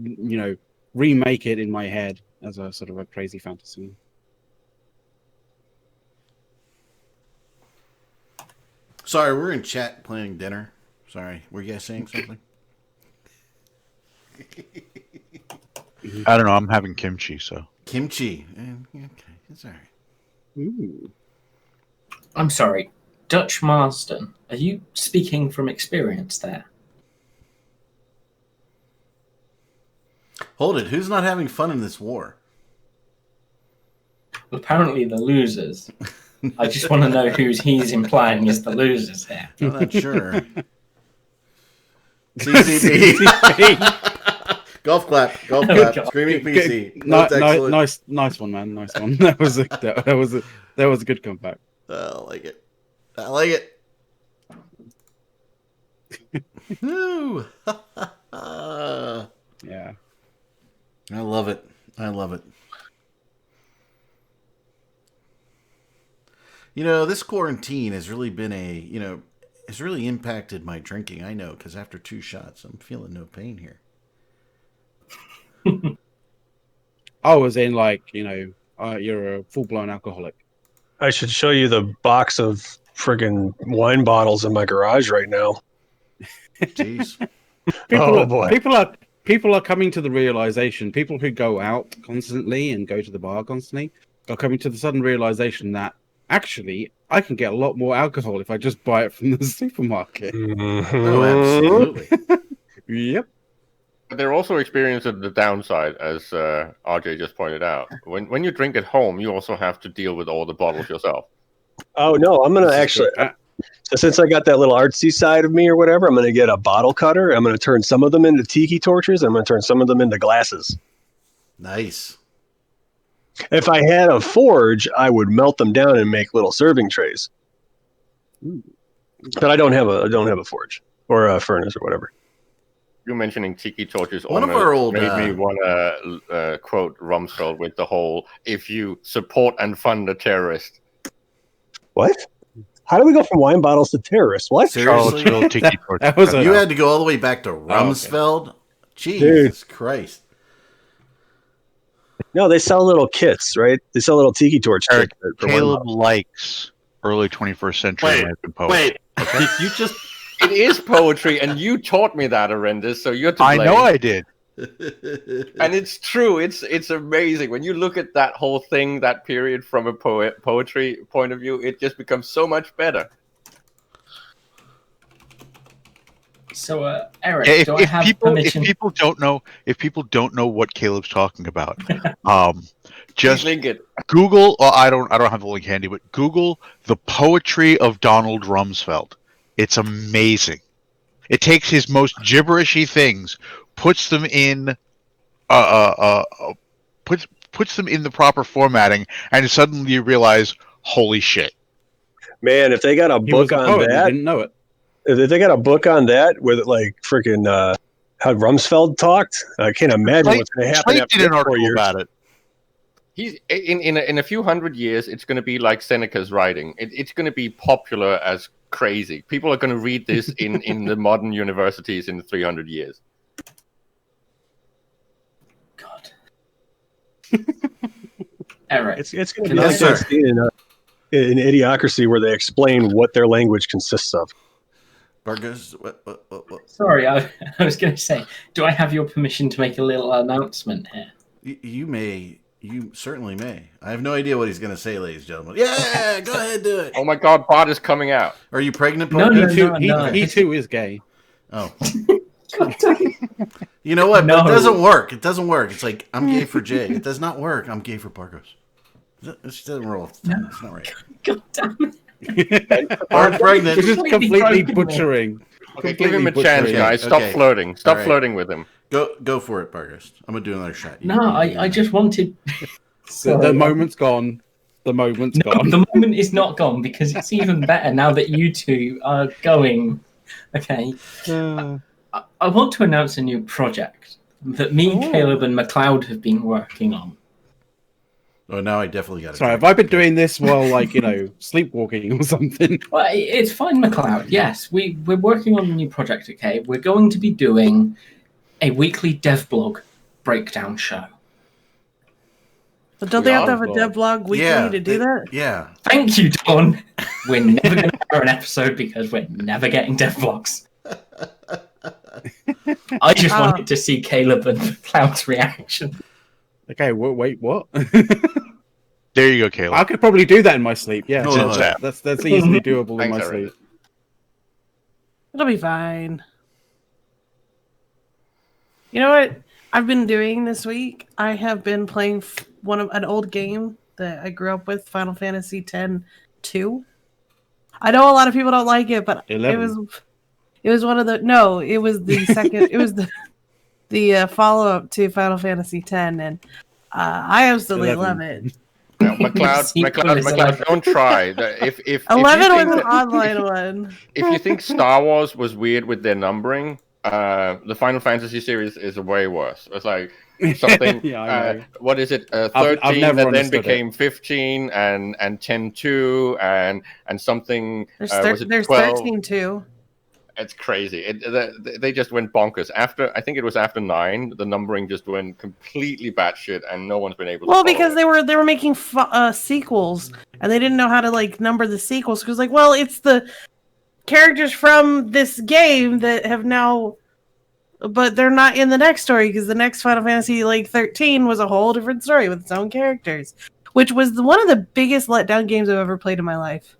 [SPEAKER 1] remake it in my head as a sort of a crazy fantasy.
[SPEAKER 3] Sorry, we're in chat planning dinner. Sorry, were you guys saying something?
[SPEAKER 4] I don't know. I'm having kimchi, so.
[SPEAKER 3] Kimchi. Okay, it's all right.
[SPEAKER 1] Ooh.
[SPEAKER 8] I'm sorry, Dutch Marsden, are you speaking from experience there?
[SPEAKER 3] Hold it. Who's not having fun in this war?
[SPEAKER 8] Apparently the losers. I just want to know he's implying is the losers here.
[SPEAKER 3] I'm not sure. CCP. Golf clap. Screaming PC.
[SPEAKER 1] Nice one, man. Nice one. That was a good comeback.
[SPEAKER 3] I like it. Woo.
[SPEAKER 1] Yeah.
[SPEAKER 3] I love it. This quarantine has really been it's really impacted my drinking. I know, because after 2 shots, I'm feeling no pain here.
[SPEAKER 1] I was in you're a full-blown alcoholic.
[SPEAKER 2] I should show you the box of friggin' wine bottles in my garage right now.
[SPEAKER 3] Jeez.
[SPEAKER 1] People are coming to the realization. People who go out constantly and go to the bar constantly are coming to the sudden realization that actually I can get a lot more alcohol if I just buy it from the supermarket.
[SPEAKER 3] Oh, absolutely.
[SPEAKER 1] Yep.
[SPEAKER 6] But they're also experiencing the downside, as RJ just pointed out. When you drink at home, you also have to deal with all the bottles yourself.
[SPEAKER 2] Oh no, I'm gonna actually. So since I got that little artsy side of me or whatever, I'm gonna get a bottle cutter. I'm gonna turn some of them into tiki torches. I'm gonna turn some of them into glasses.
[SPEAKER 3] Nice.
[SPEAKER 2] If I had a forge, I would melt them down and make little serving trays. But I don't have a forge or a furnace or whatever.
[SPEAKER 6] You mentioning tiki torches
[SPEAKER 3] One of our old
[SPEAKER 6] made me want to quote Rumsfeld with the whole, if you support and fund a terrorist.
[SPEAKER 2] What? How do we go from wine bottles to terrorists? What?
[SPEAKER 3] Seriously? You had to go all the way back to Rumsfeld? Okay. Jesus Christ.
[SPEAKER 2] No, they sell little kits, right? They sell little tiki torch kits.
[SPEAKER 4] Caleb likes early 21st century American poetry.
[SPEAKER 7] Wait, did you just...
[SPEAKER 6] It is poetry, and you taught me that, Arendis, so you're to blame.
[SPEAKER 4] I know I did.
[SPEAKER 6] And it's true. It's amazing. When you look at that whole thing, that period from a poetry point of view, it just becomes so much better.
[SPEAKER 8] So, Eric,
[SPEAKER 4] If,
[SPEAKER 8] do I have
[SPEAKER 4] if
[SPEAKER 8] permission?
[SPEAKER 4] people don't know what Caleb's talking about, just
[SPEAKER 6] Link it.
[SPEAKER 4] Google. Well, I don't have the link handy, but Google the poetry of Donald Rumsfeld. It's amazing. It takes his most gibberishy things, puts them in, puts them in the proper formatting, and suddenly you realize, holy shit!
[SPEAKER 2] Man, if they got a
[SPEAKER 1] He was
[SPEAKER 2] book
[SPEAKER 1] a
[SPEAKER 2] on
[SPEAKER 1] poet and
[SPEAKER 2] that,
[SPEAKER 1] didn't know it.
[SPEAKER 2] if they got a book on that with like freaking how Rumsfeld talked, I can't imagine what's going to happen
[SPEAKER 4] Slate
[SPEAKER 2] after
[SPEAKER 4] did an
[SPEAKER 2] 4
[SPEAKER 4] article
[SPEAKER 2] years.
[SPEAKER 4] about it.
[SPEAKER 6] He's in a few hundred years. It's going to be like Seneca's writing. It's going to be popular as crazy. People are going to read this in the modern universities in 300 years.
[SPEAKER 8] God. Eric,
[SPEAKER 2] It's going to
[SPEAKER 8] Can
[SPEAKER 2] be
[SPEAKER 8] I-
[SPEAKER 2] like
[SPEAKER 3] Yes,
[SPEAKER 2] that scene in Idiocracy where they explain what their language consists of.
[SPEAKER 3] Burgers. What?
[SPEAKER 8] sorry, I was going to say, do I have your permission to make a little announcement here?
[SPEAKER 3] You may. You certainly may. I have no idea what he's going to say, ladies and gentlemen. Yeah, go ahead, do it.
[SPEAKER 6] Oh my God, Bart is coming out.
[SPEAKER 3] Are you pregnant,
[SPEAKER 8] No,
[SPEAKER 3] Bart?
[SPEAKER 8] no,
[SPEAKER 1] He too is gay.
[SPEAKER 3] Oh.
[SPEAKER 8] God damn it.
[SPEAKER 3] You know what?
[SPEAKER 8] No.
[SPEAKER 3] But it doesn't work. It doesn't work. It's like, I'm gay for Jay. It does not work. I'm gay for Bargos. It just doesn't roll. It's not right.
[SPEAKER 8] God damn it.
[SPEAKER 3] Bart's pregnant.
[SPEAKER 1] This is completely
[SPEAKER 8] broken me.
[SPEAKER 1] butchering.
[SPEAKER 6] Okay, give him a
[SPEAKER 1] Completely
[SPEAKER 6] chance,
[SPEAKER 1] butchering.
[SPEAKER 6] guys. Stop
[SPEAKER 3] Okay.
[SPEAKER 6] flirting. Stop
[SPEAKER 3] All right.
[SPEAKER 6] flirting with him.
[SPEAKER 3] Go for it, Bargos. I'm going to do another shot.
[SPEAKER 8] No, I just wanted...
[SPEAKER 1] The moment's gone. The moment's
[SPEAKER 8] No,
[SPEAKER 1] gone.
[SPEAKER 8] the moment is not gone because it's even better now that you two are going. Okay. I want to announce a new project that me, Caleb, and McLeod have been working on.
[SPEAKER 3] Oh, now I definitely got it.
[SPEAKER 1] Sorry, have I been doing this while, like, sleepwalking or something?
[SPEAKER 8] Well, it's fine, McLeod. Yes, we're working on a new project, okay? We're going to be doing a weekly dev blog breakdown show.
[SPEAKER 9] But don't they have to have a dev blog weekly to do that?
[SPEAKER 3] Yeah.
[SPEAKER 8] Thank you, Don. We're never going to air an episode because we're never getting dev blogs. I just wanted to see Caleb and McLeod's reaction.
[SPEAKER 1] Okay, wait, what?
[SPEAKER 4] There you go, Caleb.
[SPEAKER 1] I could probably do that in my sleep. Yeah,
[SPEAKER 3] No, no, no.
[SPEAKER 1] that's easily doable in
[SPEAKER 6] Thanks,
[SPEAKER 1] my
[SPEAKER 6] Eric.
[SPEAKER 1] sleep.
[SPEAKER 9] It'll be fine. You know what I've been doing this week? I have been playing an old game that I grew up with, Final Fantasy X-2. I know a lot of people don't like it, but
[SPEAKER 1] 11.
[SPEAKER 9] it was one of the it was the second it was the follow up to Final Fantasy X, and I absolutely
[SPEAKER 1] 11.
[SPEAKER 9] love it.
[SPEAKER 6] No, McLeod, don't try. If
[SPEAKER 9] 11 was
[SPEAKER 6] think
[SPEAKER 9] an
[SPEAKER 6] that-
[SPEAKER 9] online one.
[SPEAKER 6] If you think Star Wars was weird with their numbering, the Final Fantasy series is way worse. It's like something.
[SPEAKER 1] Yeah, I know.
[SPEAKER 6] What is it? 13
[SPEAKER 1] I've never
[SPEAKER 6] that then
[SPEAKER 1] understood
[SPEAKER 6] became 15 and 10-2 and something.
[SPEAKER 9] There's
[SPEAKER 6] was it 12?
[SPEAKER 9] 13 too.
[SPEAKER 6] It's crazy. They just went bonkers. I think it was after 9, the numbering just went completely batshit, and no one's been able to.
[SPEAKER 9] Well,
[SPEAKER 6] follow
[SPEAKER 9] because
[SPEAKER 6] it.
[SPEAKER 9] they were making sequels, and they didn't know how to number the sequels. Because it's the characters from this game that have now, but they're not in the next story because the next Final Fantasy 13 was a whole different story with its own characters, which was one of the biggest letdown games I've ever played in my life.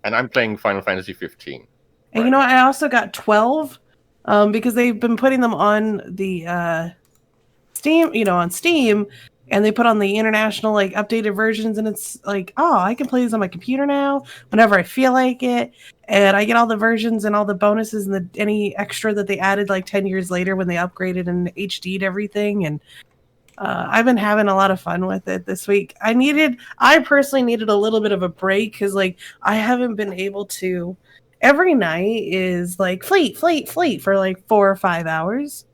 [SPEAKER 6] And I'm playing Final Fantasy 15.
[SPEAKER 9] And you know what? I also got 12 because they've been putting them on the Steam, on Steam, and they put on the international updated versions, and it's like, oh, I can play this on my computer now whenever I feel like it, and I get all the versions and all the bonuses and any extra that they added 10 years later when they upgraded and HD'd everything, and I've been having a lot of fun with it this week. I personally needed a little bit of a break because I haven't been able to. Every night is fleet for 4 or 5 hours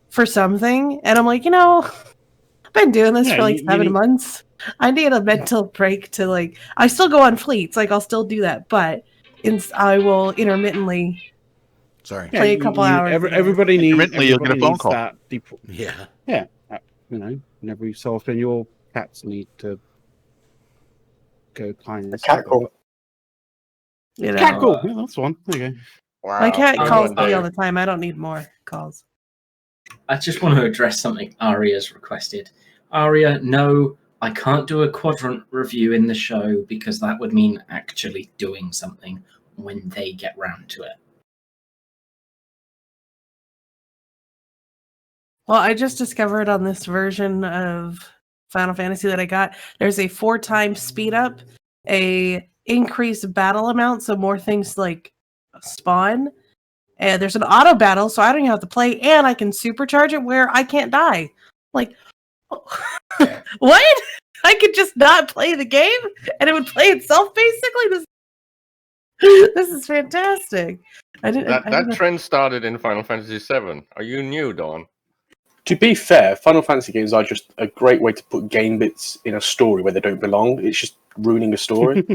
[SPEAKER 9] for something. And I'm like, I've been doing this for 7 months. I need a mental break to I still go on fleets. I'll still do that, but I will intermittently play a couple hours.
[SPEAKER 1] Everybody needs.
[SPEAKER 4] Intermittently, you'll get a phone call.
[SPEAKER 1] That
[SPEAKER 3] Yeah.
[SPEAKER 1] Yeah. Every so often your cats need to go kind of.
[SPEAKER 5] Cat call.
[SPEAKER 1] Cat call. Yeah, that's one. There you go.
[SPEAKER 6] Wow.
[SPEAKER 9] My cat
[SPEAKER 6] Good
[SPEAKER 9] calls
[SPEAKER 6] one,
[SPEAKER 9] me all
[SPEAKER 6] Dave.
[SPEAKER 9] the time. I don't need more calls.
[SPEAKER 8] I just want to address something Aria's requested. Aria, no, I can't do a quadrant review in the show because that would mean actually doing something when they get round to it.
[SPEAKER 9] Well, I just discovered on this version of Final Fantasy that I got, there's a 4-time speed up, a increased battle amount, so more things like spawn. And there's an auto battle, so I don't even have to play, and I can supercharge it where I can't die. Like, what? I could just not play the game, and it would play itself. Basically, this is fantastic.
[SPEAKER 6] That trend started in Final Fantasy VII. Are you new, Dawn?
[SPEAKER 5] To be fair, Final Fantasy games are just a great way to put game bits in a story where they don't belong. It's just ruining a story.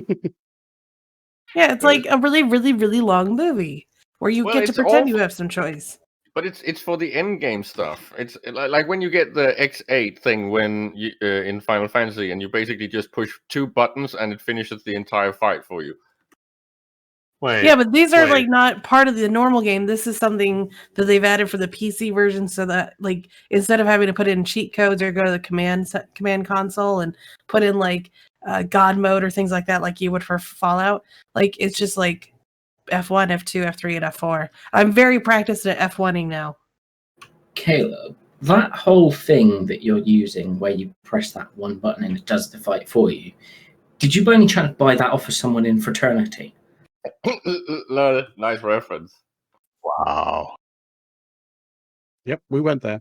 [SPEAKER 9] Yeah, it's like a really, really, really long movie where you get to pretend you have some choice.
[SPEAKER 6] But it's for the end game stuff. It's like when you get the X8 thing when you in Final Fantasy, and you basically just push 2 buttons and it finishes the entire fight for you.
[SPEAKER 9] Yeah, but these are like not part of the normal game. This is something that they've added for the PC version, so that like instead of having to put in cheat codes or go to the command console and put in like God mode or things like that, like you would for Fallout, like it's just like F1, F2, F3, and F4. I'm very practiced at F1ing now.
[SPEAKER 8] Caleb, that whole thing that you're using where you press that one button and it does the fight for you, did you by any chance buy that off of someone in fraternity?
[SPEAKER 6] No, nice reference.
[SPEAKER 4] Wow.
[SPEAKER 1] Yep, we went there.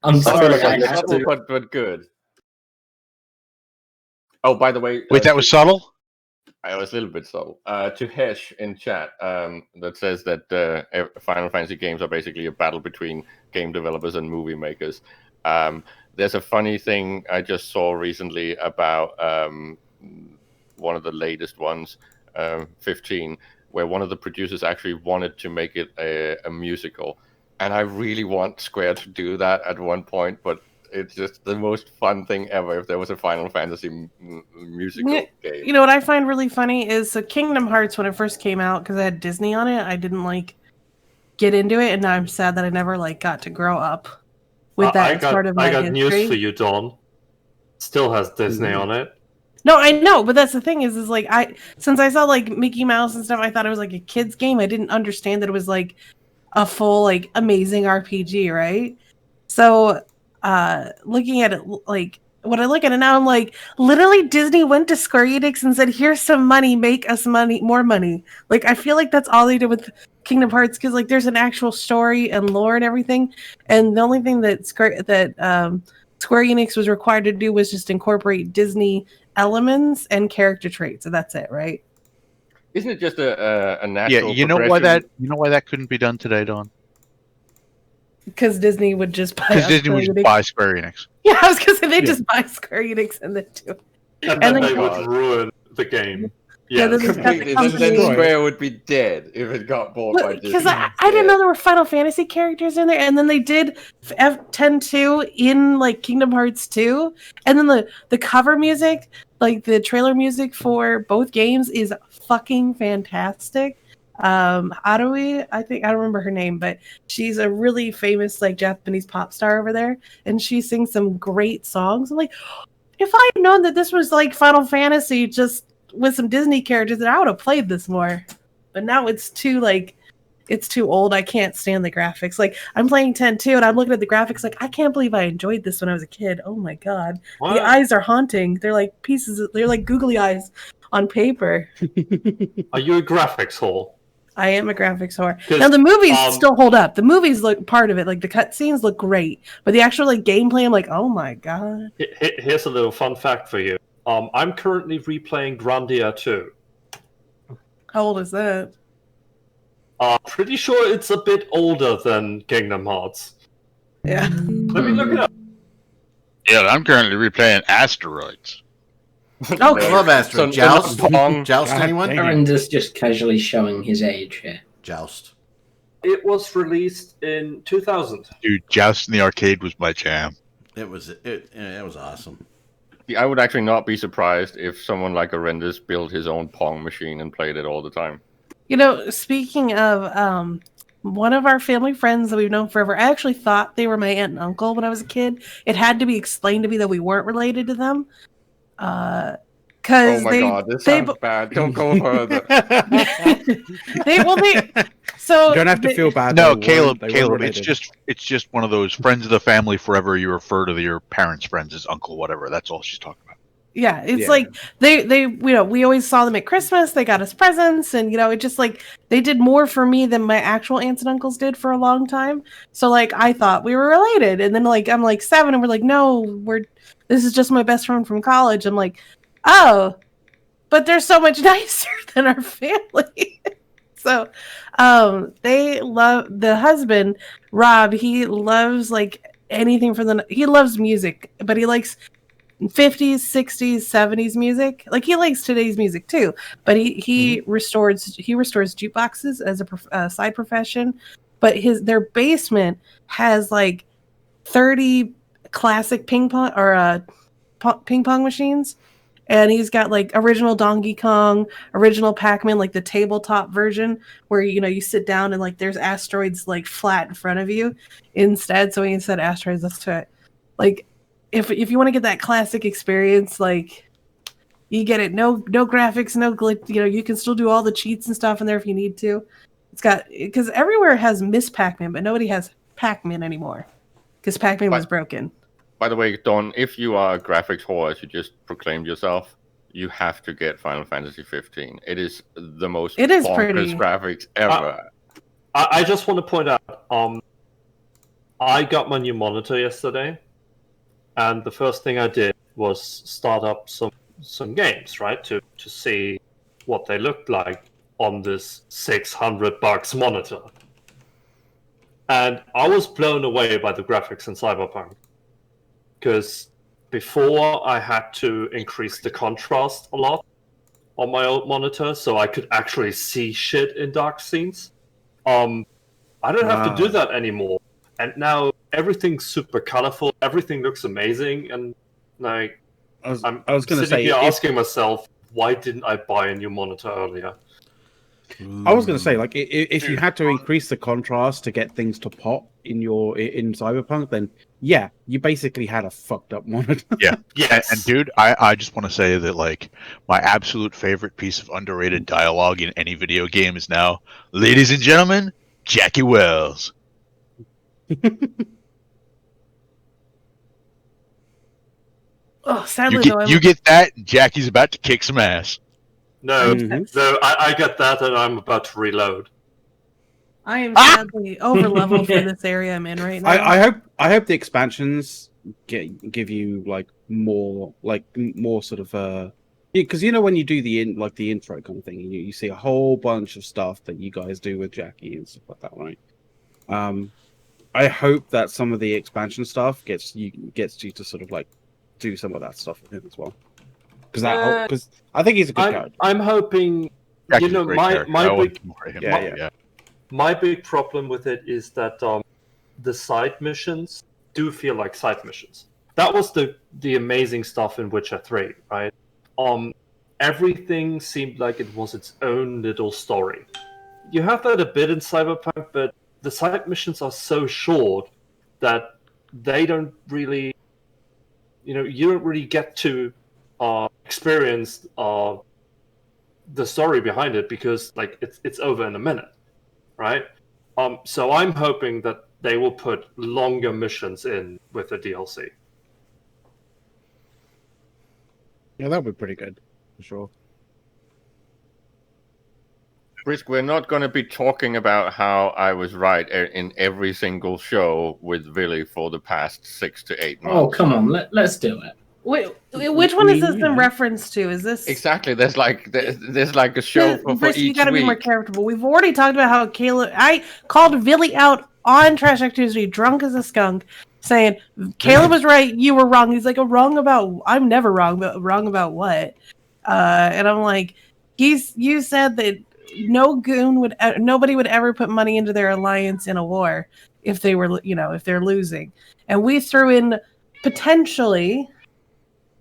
[SPEAKER 8] I'm sorry,
[SPEAKER 6] but good. Oh, by the way,
[SPEAKER 4] wait, that was subtle.
[SPEAKER 6] I was a little bit subtle. To Hesh in chat, that says that Final Fantasy games are basically a battle between game developers and movie makers. There's a funny thing I just saw recently about one of the latest ones, 15, where one of the producers actually wanted to make it a musical. And I really want Square to do that at one point, but it's just the most fun thing ever if there was a Final Fantasy musical game.
[SPEAKER 9] You know what I find really funny is Kingdom Hearts, when it first came out, because I had Disney on it, I didn't like get into it, and now I'm sad that I never like got to grow up with that part of my history.
[SPEAKER 7] I got news for you, Dawn. Still has Disney on it.
[SPEAKER 9] No, I know, but that's the thing is like since I saw like Mickey Mouse and stuff, I thought it was like a kid's game. I didn't understand that it was like a full like amazing RPG, right? So looking at it, like when I look at it now, I'm like, literally Disney went to Square Enix and said, here's some money, make us more money. Like I feel like that's all they did with Kingdom Hearts, because like there's an actual story and lore and everything, and the only thing that Square Enix was required to do was just incorporate Disney elements and character traits, and that's it, right?
[SPEAKER 6] Isn't it just a natural?
[SPEAKER 4] Yeah, you know why that couldn't be done today, Dawn?
[SPEAKER 9] Because Disney would just buy.
[SPEAKER 4] Because Disney would just buy Square Enix.
[SPEAKER 9] Yeah, I was gonna say they just buy Square Enix and then do.
[SPEAKER 7] And then they would ruin the game.
[SPEAKER 9] Yeah,
[SPEAKER 6] then Square would be dead if it got bought by Disney.
[SPEAKER 9] Because I didn't know there were Final Fantasy characters in there, and then they did F10-2 in like Kingdom Hearts 2, and then the cover music, like the trailer music for both games, is fucking fantastic. Haruhi, I don't remember her name, but she's a really famous like Japanese pop star over there, and she sings some great songs. I'm like, if I had known that this was like Final Fantasy just with some Disney characters, then I would have played this more. But now it's too old. I can't stand the graphics. Like I'm playing 10-2 and I'm looking at the graphics like I can't believe I enjoyed this when I was a kid. Oh my god. What? The eyes are haunting. They're like they're like googly eyes on paper.
[SPEAKER 7] Are you a graphics whore?
[SPEAKER 9] I am a graphics whore. Now the movies still hold up. The movies look part of it. Like the cutscenes look great, but the actual like gameplay, I'm like, oh my god.
[SPEAKER 7] Here's a little fun fact for you. I'm currently replaying Grandia 2.
[SPEAKER 9] How old is that?
[SPEAKER 7] Pretty sure it's a bit older than Kingdom Hearts.
[SPEAKER 9] Yeah.
[SPEAKER 7] Let me look it up.
[SPEAKER 4] Yeah, I'm currently replaying Asteroids.
[SPEAKER 6] Oh,
[SPEAKER 3] I love Asteroids. Joust? Joust, anyone?
[SPEAKER 8] Arenda's just casually showing his age here.
[SPEAKER 3] Joust.
[SPEAKER 7] It was released in 2000.
[SPEAKER 4] Dude, Joust in the arcade was my jam.
[SPEAKER 3] It was awesome.
[SPEAKER 6] I would actually not be surprised if someone like Arendis built his own Pong machine and played it all the time.
[SPEAKER 9] You know, speaking of one of our family friends that we've known forever, I actually thought they were my aunt and uncle when I was a kid. It had to be explained to me that we weren't related to them. Oh
[SPEAKER 6] my god, this sounds bad. Don't go further.
[SPEAKER 9] So
[SPEAKER 1] You don't have to feel bad.
[SPEAKER 4] No,
[SPEAKER 1] they weren't
[SPEAKER 4] Caleb,
[SPEAKER 1] related.
[SPEAKER 4] it's just one of those friends of the family forever. You refer to your parents' friends as uncle, whatever. That's all she's talking about.
[SPEAKER 9] Yeah, it's
[SPEAKER 1] Yeah.
[SPEAKER 9] like they we always saw them at Christmas. They got us presents, and it just like they did more for me than my actual aunts and uncles did for a long time. So like I thought we were related, and then like I'm like 7, and we're like, no, this is just my best friend from college. I'm like, oh, but they're so much nicer than our family. So, they love the husband, Rob. He loves like anything he loves music, but he likes 50s, 60s, 70s music. Like he likes today's music too, but he restores jukeboxes as a side profession. But their basement has like 30 classic ping pong machines. And he's got like original Donkey Kong, original Pac-Man, like the tabletop version where you sit down and like there's asteroids like flat in front of you instead. So instead of asteroids, let's try it. Like if you want to get that classic experience, like you get it. No graphics, no glitch. You can still do all the cheats and stuff in there if you need to. Because everywhere has Miss Pac-Man, but nobody has Pac-Man anymore because Pac-Man was broken.
[SPEAKER 6] By the way, Don, if you are a graphics whore, as you just proclaimed yourself, you have to get Final Fantasy 15. It is the most bonkers graphics ever.
[SPEAKER 7] I just want to point out, I got my new monitor yesterday, and the first thing I did was start up some games, right, to see what they looked like on this $600 monitor. And I was blown away by the graphics in Cyberpunk. Because before I had to increase the contrast a lot on my old monitor so I could actually see shit in dark scenes. I don't have to do that anymore. And now everything's super colorful, everything looks amazing, and like
[SPEAKER 1] I was going to say,
[SPEAKER 7] here asking myself, why didn't I buy a new monitor earlier?
[SPEAKER 1] I was going to say, like, if you had to increase the contrast to get things to pop in Cyberpunk, then yeah, you basically had a fucked up monitor.
[SPEAKER 4] Yeah.
[SPEAKER 7] Yes.
[SPEAKER 4] And dude, I just want to say that like my absolute favorite piece of underrated dialogue in any video game is now, ladies and gentlemen, Jackie Wells.
[SPEAKER 9] Oh, sadly,
[SPEAKER 4] you get that, and Jackie's about to kick some ass.
[SPEAKER 7] No, I get that, and I'm about to reload.
[SPEAKER 9] I am sadly over leveled for this area I'm in right now.
[SPEAKER 1] I hope the expansions give you like more sort of because when you do the intro kind of thing, you see a whole bunch of stuff that you guys do with Jackie and stuff like that, right? I hope that some of the expansion stuff gets you to sort of like do some of that stuff with him as well. Because I think he's a good character.
[SPEAKER 7] I'm hoping,
[SPEAKER 4] Jackie's
[SPEAKER 7] my big problem with it is that the side missions do feel like side missions. That was the amazing stuff in Witcher 3, right? Everything seemed like it was its own little story. You have that a bit in Cyberpunk, but the side missions are so short that they don't really, you don't really get to experience the story behind it because like it's over in a minute, right? So I'm hoping that they will put longer missions in with the DLC.
[SPEAKER 1] Yeah, that would be pretty good for sure.
[SPEAKER 6] Brisk, we're not going to be talking about how I was right in every single show with Billy for the past 6 to 8 months.
[SPEAKER 8] Oh, come on, let's do it.
[SPEAKER 9] Wait, which one is this in reference to? Is this
[SPEAKER 6] exactly? There's like a show for
[SPEAKER 9] Brisk,
[SPEAKER 6] each
[SPEAKER 9] you gotta
[SPEAKER 6] week.
[SPEAKER 9] be more careful. We've already talked about how I called Billy out on Trash Activity, drunk as a skunk, saying Caleb was right, you were wrong. He's like, wrong about? I'm never wrong, but wrong about what? And I'm like, you said that nobody would ever put money into their alliance in a war if they were, if they're losing, and we threw in potentially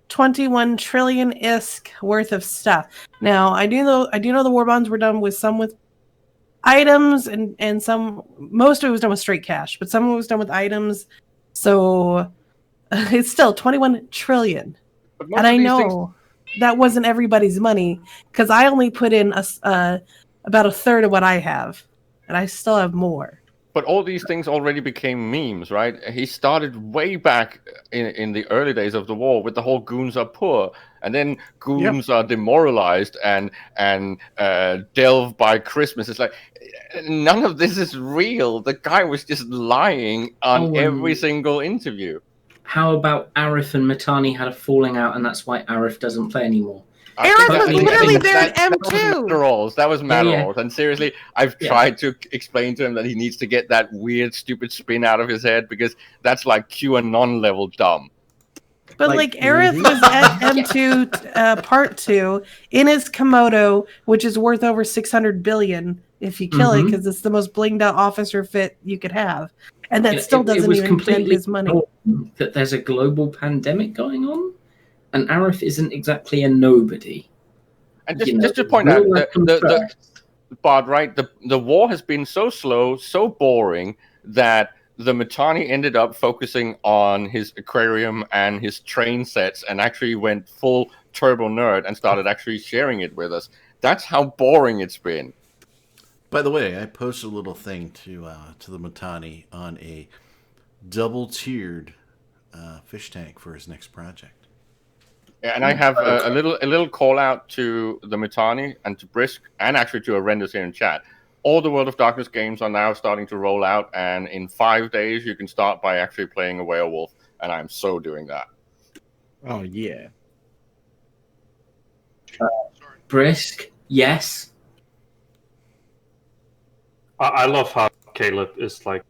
[SPEAKER 9] 21 trillion-isk worth of stuff. Now, I do know the war bonds were done with some with items and some, most of it was done with straight cash, but some of it was done with items. So it's still 21 trillion. And I know that wasn't everybody's money because I only put in about a third of what I have. and I still have more.
[SPEAKER 6] But all these things already became memes, right? He started way back in the early days of the war with the whole goons are poor, and then goons are demoralized and delve by Christmas. It's like none of this is real. The guy was just lying on every single interview.
[SPEAKER 8] How about Arif and Matani had a falling out, and that's why Arif doesn't play anymore?
[SPEAKER 9] Arif was literally there at M2.
[SPEAKER 6] That was Matarolls. And seriously, I've tried to explain to him that he needs to get that weird, stupid spin out of his head because that's like QAnon level dumb.
[SPEAKER 9] But like Arif was at M2 Part 2 in his Komodo, which is worth over 600 billion if you kill it, because it's the most blinged out officer fit you could have, and that still doesn't even spend his money.
[SPEAKER 8] That there's a global pandemic going on. And Arif isn't exactly a nobody.
[SPEAKER 6] And just to point out, Bard, right? The war has been so slow, so boring that the Matani ended up focusing on his aquarium and his train sets, and actually went full turbo nerd and started actually sharing it with us. That's how boring it's been.
[SPEAKER 3] By the way, I posted a little thing to the Matani on a double-tiered fish tank for his next project.
[SPEAKER 6] Yeah, and I have a little call out to the Matani and to Brisk, and actually to Arendus here in chat. All the World of Darkness games are now starting to roll out, and in 5 days you can start by actually playing a werewolf, and I'm so doing that.
[SPEAKER 1] Oh yeah.
[SPEAKER 8] Brisk, yes.
[SPEAKER 7] I love how Caleb is like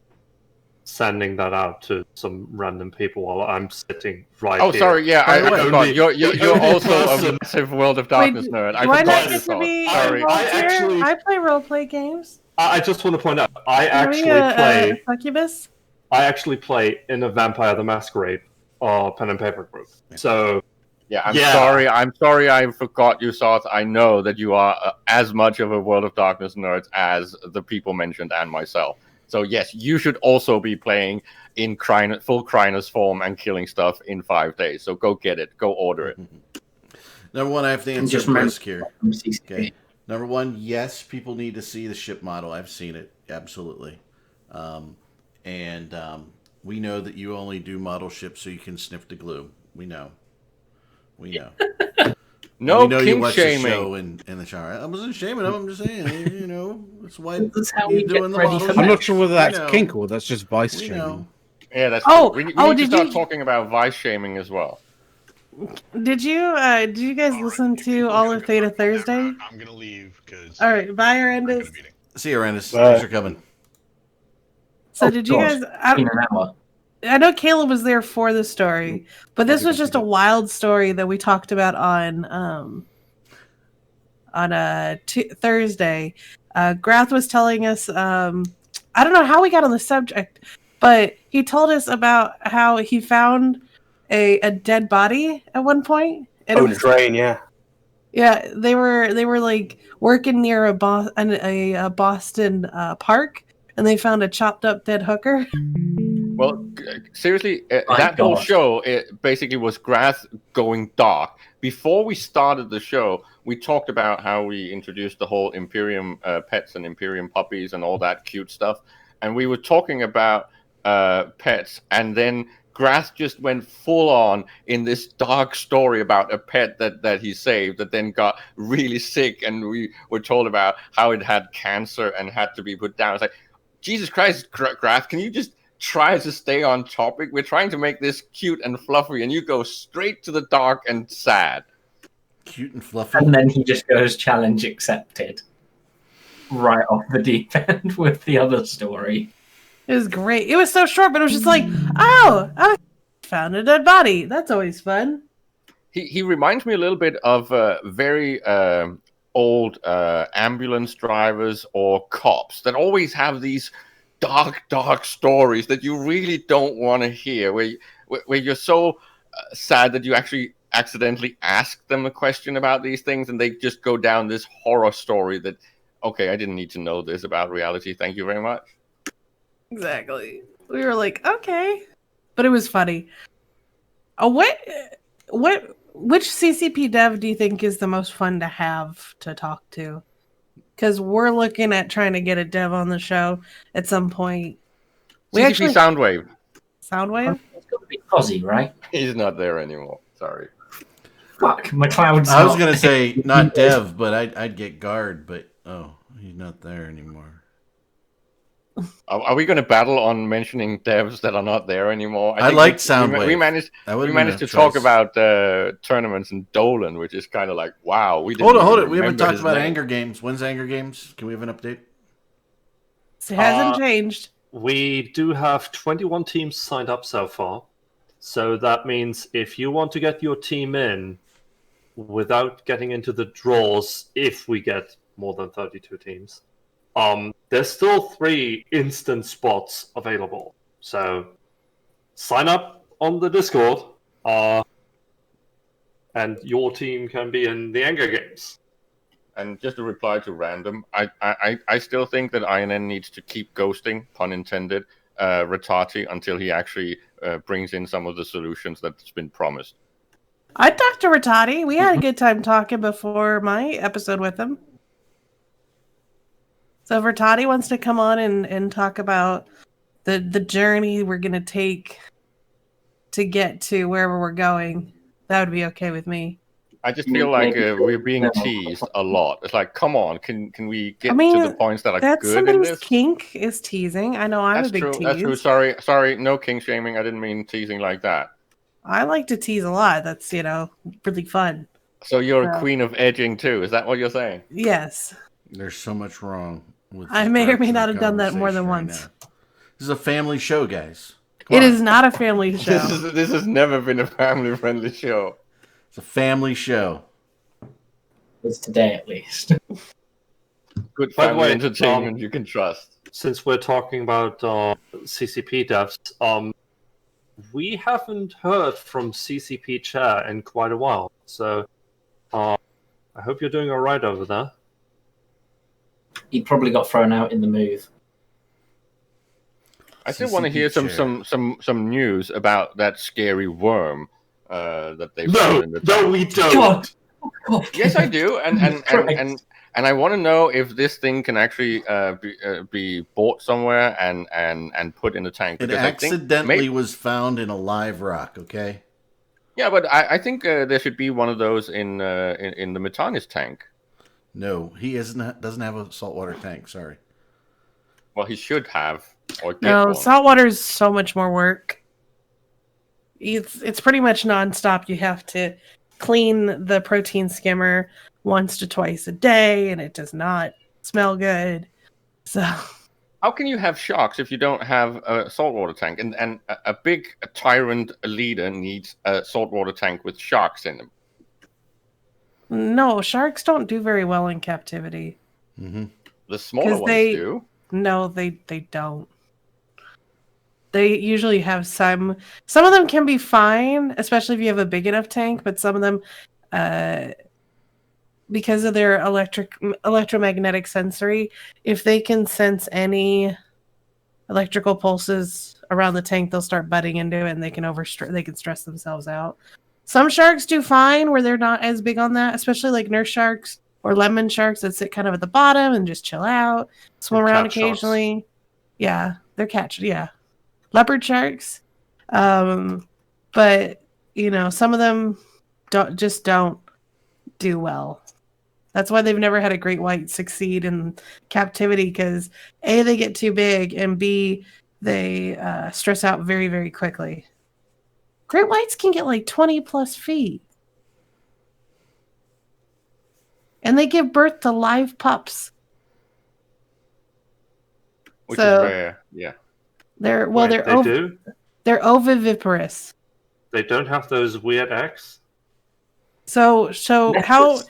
[SPEAKER 7] sending that out to some random people while I'm sitting right here.
[SPEAKER 6] Oh, sorry, yeah, I forgot. You're also a massive World of Darkness nerd. I
[SPEAKER 9] not get to be I play roleplay games.
[SPEAKER 7] I just want to point out, I actually play
[SPEAKER 9] Succubus.
[SPEAKER 7] I actually play in a Vampire the Masquerade pen and paper group. So
[SPEAKER 6] yeah, I'm sorry I forgot you, Soth. I know that you are as much of a World of Darkness nerd as the people mentioned and myself. So yes, you should also be playing in full Crinus form and killing stuff in 5 days. So go get it. Go order it.
[SPEAKER 3] Number one, I have to answer Brisk here. Okay. Number one, yes, people need to see the ship model. I've seen it. Absolutely. We know that you only do model ships so you can sniff the glue. We know.
[SPEAKER 6] No,
[SPEAKER 3] we know you
[SPEAKER 6] kink
[SPEAKER 3] watch
[SPEAKER 6] shaming.
[SPEAKER 3] the show in the shower. I wasn't shaming them. I'm just saying, that's why
[SPEAKER 8] That's how
[SPEAKER 3] you're
[SPEAKER 8] we
[SPEAKER 3] doing
[SPEAKER 8] get
[SPEAKER 3] the
[SPEAKER 8] ready
[SPEAKER 3] model.
[SPEAKER 8] for
[SPEAKER 1] I'm not sure whether that's
[SPEAKER 3] know.
[SPEAKER 1] kink or that's just vice
[SPEAKER 3] We
[SPEAKER 1] shaming.
[SPEAKER 3] know.
[SPEAKER 6] Yeah, that's
[SPEAKER 9] Oh,
[SPEAKER 6] true. We
[SPEAKER 9] oh,
[SPEAKER 6] need to
[SPEAKER 9] did
[SPEAKER 6] start
[SPEAKER 9] you-
[SPEAKER 6] talking about vice shaming as well.
[SPEAKER 9] Did you guys listen to all of Theta Thursday?
[SPEAKER 4] I'm gonna leave because.
[SPEAKER 9] All right, bye, Arendus.
[SPEAKER 3] See you, Arendus. Thanks for coming.
[SPEAKER 9] So did you guys?
[SPEAKER 8] In an hour.
[SPEAKER 9] I know Caleb was there for the story, but this was just a wild story that we talked about on Thursday. Grath was telling us. I don't know how we got on the subject, but he told us about how he found a dead body at one point. And
[SPEAKER 5] the drain, yeah.
[SPEAKER 9] Yeah, they were like working near a Boston park, and they found a chopped up dead hooker.
[SPEAKER 6] Well, seriously, that whole show it basically was Grath going dark. Before we started the show, we talked about how we introduced the whole Imperium pets and Imperium puppies and all that cute stuff. And we were talking about pets, and then Grath just went full on in this dark story about a pet that he saved that then got really sick, and we were told about how it had cancer and had to be put down. It's like, Jesus Christ, Grath, can you just try to stay on topic? We're trying to make this cute and fluffy, and you go straight to the dark and sad.
[SPEAKER 3] Cute and fluffy.
[SPEAKER 8] And then he just goes, challenge accepted. Right off the deep end with the other story.
[SPEAKER 9] It was great. It was so short, but it was just like, oh, I found a dead body. That's always fun.
[SPEAKER 6] He reminds me a little bit of very old ambulance drivers or cops that always have these dark stories that you really don't want to hear, where you're so sad that you actually accidentally ask them a question about these things, and they just go down this horror story that, okay, I didn't need to know this about reality. Thank you very much.
[SPEAKER 9] Exactly. We were like, okay, but it was funny. Which CCP dev do you think is the most fun to have to talk to? because we're looking at trying to get a dev on the show at some point.
[SPEAKER 6] CCP Soundwave.
[SPEAKER 9] Soundwave?
[SPEAKER 8] It's got to be Fuzzy, right?
[SPEAKER 6] He's not there anymore. Sorry.
[SPEAKER 8] Fuck, McLeod's
[SPEAKER 3] I was
[SPEAKER 8] not-
[SPEAKER 3] gonna say not Dev, but I'd get Guard, but he's not there anymore.
[SPEAKER 6] Are we going to battle on mentioning devs that are not there anymore?
[SPEAKER 3] I
[SPEAKER 6] think
[SPEAKER 3] liked Soundwave.
[SPEAKER 6] We managed to talk about tournaments in Dolan, which is kind of like, wow. We didn't
[SPEAKER 3] Hold it. We haven't
[SPEAKER 6] remember
[SPEAKER 3] talked
[SPEAKER 6] his
[SPEAKER 3] about
[SPEAKER 6] name.
[SPEAKER 3] Anger Games. When's Anger Games? Can we have an update?
[SPEAKER 9] It hasn't changed.
[SPEAKER 7] We do have 21 teams signed up so far. So that means if you want to get your team in without getting into the draws, if we get more than 32 teams, there's still 3 instant spots available. So sign up on the Discord, and your team can be in the Anger Games.
[SPEAKER 6] And just to reply to Random, I still think that INN needs to keep ghosting, pun intended, Ratati until he actually brings in some of the solutions that's been promised.
[SPEAKER 9] I talked to Ratati. We had a good time talking before my episode with him. So if Ratati wants to come on and talk about the journey we're going to take to get to wherever we're going, that would be okay with me.
[SPEAKER 6] I just feel like we're being teased a lot. It's like, come on, can we get to the points that are
[SPEAKER 9] that's
[SPEAKER 6] good in
[SPEAKER 9] somebody's
[SPEAKER 6] this?
[SPEAKER 9] kink is teasing. I know I'm
[SPEAKER 6] That's
[SPEAKER 9] a big
[SPEAKER 6] true.
[SPEAKER 9] tease.
[SPEAKER 6] That's true. Sorry, no king shaming. I didn't mean teasing like that.
[SPEAKER 9] I like to tease a lot. That's, really fun.
[SPEAKER 6] So you're a queen of edging too. Is that what you're saying?
[SPEAKER 9] Yes.
[SPEAKER 3] There's so much wrong with
[SPEAKER 9] I may or may not have done that more than once.
[SPEAKER 3] This is a family show, guys.
[SPEAKER 9] It is not a family show.
[SPEAKER 6] This has never been a family-friendly show.
[SPEAKER 3] It's a family show.
[SPEAKER 8] It's today, at least.
[SPEAKER 6] Good
[SPEAKER 7] By the
[SPEAKER 6] family
[SPEAKER 7] way,
[SPEAKER 6] entertainment you can trust.
[SPEAKER 7] Since we're talking about CCP devs, we haven't heard from CCP Chair in quite a while. So I hope you're doing all right over there.
[SPEAKER 8] He probably got thrown out in the move.
[SPEAKER 6] I still want to hear some news about that scary worm that they found in the
[SPEAKER 7] No, we don't.
[SPEAKER 8] God.
[SPEAKER 6] Yes, I do, and I want to know if this thing can actually be bought somewhere and put in a tank.
[SPEAKER 3] It
[SPEAKER 6] Because
[SPEAKER 3] accidentally was found in a live rock. Okay.
[SPEAKER 6] Yeah, but I think there should be one of those in the Metanis tank.
[SPEAKER 3] No, he doesn't have a saltwater tank. Sorry.
[SPEAKER 6] Well, he should have. Or get
[SPEAKER 9] No,
[SPEAKER 6] one.
[SPEAKER 9] saltwater is so much more work. It's pretty much nonstop. You have to clean the protein skimmer once to twice a day, and it does not smell good. So
[SPEAKER 6] how can you have sharks if you don't have a saltwater tank? And a big tyrant leader needs a saltwater tank with sharks in them.
[SPEAKER 9] no, sharks don't do very well in captivity.
[SPEAKER 3] Mm-hmm.
[SPEAKER 6] The smaller
[SPEAKER 9] 'Cause
[SPEAKER 6] ones do.
[SPEAKER 9] No, they don't. They usually have some of them can be fine, especially if you have a big enough tank, but some of them, because of their electromagnetic sensory, if they can sense any electrical pulses around the tank, they'll start butting into it and they can stress themselves out. Some sharks do fine where they're not as big on that, especially like nurse sharks or lemon sharks that sit kind of at the bottom and just chill out, swim around occasionally. Sharks. Yeah, they're leopard sharks. But some of them don't do well. That's why they've never had a great white succeed in captivity, because A, they get too big, and B, they stress out very, very quickly. Great whites can get like 20 plus feet. And they give birth to live pups.
[SPEAKER 6] Which is rare, yeah.
[SPEAKER 9] They're oviviparous.
[SPEAKER 7] They don't have those weird eggs?
[SPEAKER 9] So how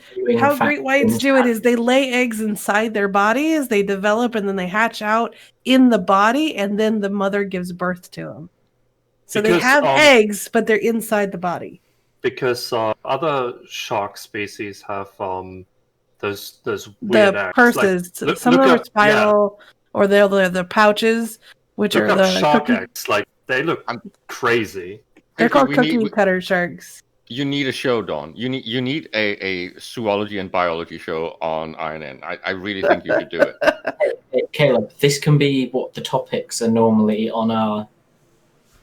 [SPEAKER 9] great whites do it is they lay eggs inside their bodies, they develop, and then they hatch out in the body, and then the mother gives birth to them. So they have eggs, but they're inside the body.
[SPEAKER 7] Because other shark species have those weird eggs.
[SPEAKER 9] Purses.
[SPEAKER 7] Like,
[SPEAKER 9] some of them are spiral, or they're the pouches, which are the
[SPEAKER 7] shark eggs. Like, they look crazy.
[SPEAKER 9] They're called cookie cutter sharks.
[SPEAKER 6] You need a show, Dawn. You need a zoology and biology show on INN. I really think you should do it.
[SPEAKER 8] Hey, Caleb, this can be what the topics are normally on our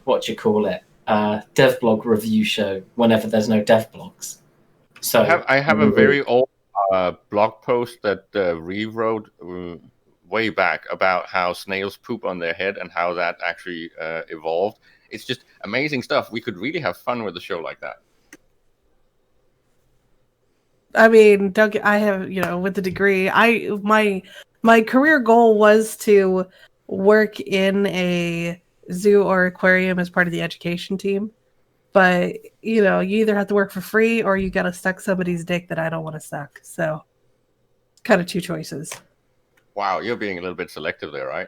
[SPEAKER 8] devblog review show whenever there's no devblogs. So
[SPEAKER 6] I have a very old blog post that Reeve wrote way back about how snails poop on their head and how that actually evolved. It's just amazing stuff. We could really have fun with a show like that.
[SPEAKER 9] I mean, Doug, I have, with the degree, my career goal was to work in a zoo or aquarium as part of the education team. But, you either have to work for free or you got to suck somebody's dick that I don't want to suck. So, kind of two choices.
[SPEAKER 6] Wow, you're being a little bit selective there, right?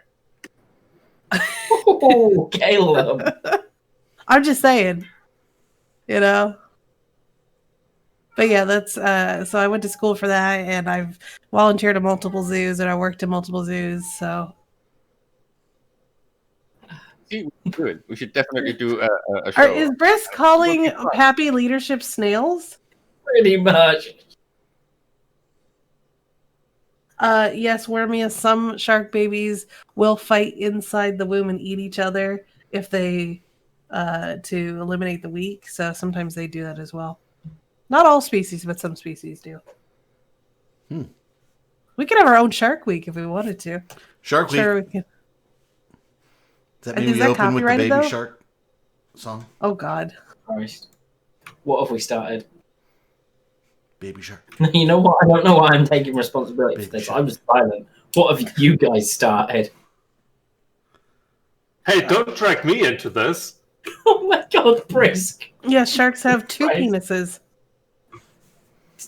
[SPEAKER 8] Oh, Caleb.
[SPEAKER 9] I'm just saying, But yeah, that's so I went to school for that, and I've volunteered at multiple zoos, and I worked at multiple zoos. So,
[SPEAKER 6] good. We should definitely do a show.
[SPEAKER 9] Is Briss calling Happy Leadership snails?
[SPEAKER 8] Pretty much.
[SPEAKER 9] Yes, Wormia, some shark babies will fight inside the womb and eat each other if they to eliminate the weak. So sometimes they do that as well. Not all species, but some species do. We could have our own Shark Week if we wanted to.
[SPEAKER 3] Shark Week.
[SPEAKER 9] Sure, we can.
[SPEAKER 3] Does that mean we open with the Baby Shark song?
[SPEAKER 9] Oh, God.
[SPEAKER 8] Christ. What have we started?
[SPEAKER 3] Baby Shark.
[SPEAKER 8] You know what? I don't know why I'm taking responsibility for this. I was silent. What have you guys started?
[SPEAKER 7] Hey, don't drag me into this.
[SPEAKER 8] Oh my God, Brisk.
[SPEAKER 9] Yeah, sharks have two penises.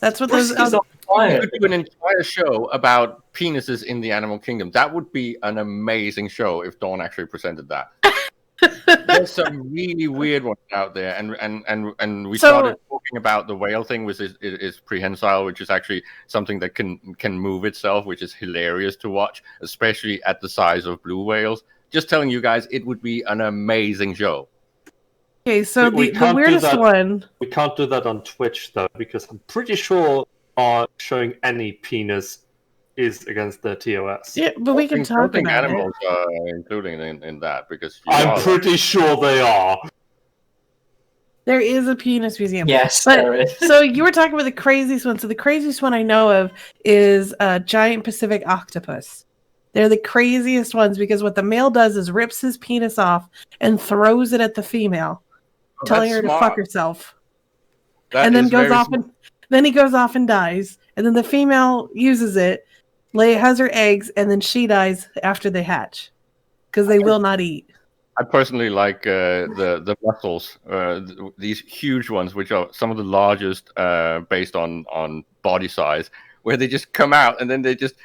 [SPEAKER 9] That's what those.
[SPEAKER 6] We could do an entire show about penises in the animal kingdom. That would be an amazing show if Dawn actually presented that. There's some really weird ones out there, and we started talking about the whale thing, which is prehensile, which is actually something that can move itself, which is hilarious to watch, especially at the size of blue whales. Just telling you guys, it would be an amazing show.
[SPEAKER 9] Okay, so the weirdest one.
[SPEAKER 7] We can't do that on Twitch though, because I'm pretty sure showing any penis is against the TOS.
[SPEAKER 9] Yeah, but we can talk about
[SPEAKER 6] animals are including in that because
[SPEAKER 7] I'm pretty sure they are.
[SPEAKER 9] There is a penis museum.
[SPEAKER 8] Yes,
[SPEAKER 9] but,
[SPEAKER 8] there is.
[SPEAKER 9] So you were talking about the craziest one. So the craziest one I know of is a giant Pacific octopus. They're the craziest ones because what the male does is rips his penis off and throws it at the female, telling her to fuck herself. And then goes off and then he goes off and dies. And then the female uses it, has her eggs, and then she dies after they hatch because they will not eat.
[SPEAKER 6] I personally like the mussels, these huge ones, which are some of the largest based on body size, where they just come out and then they just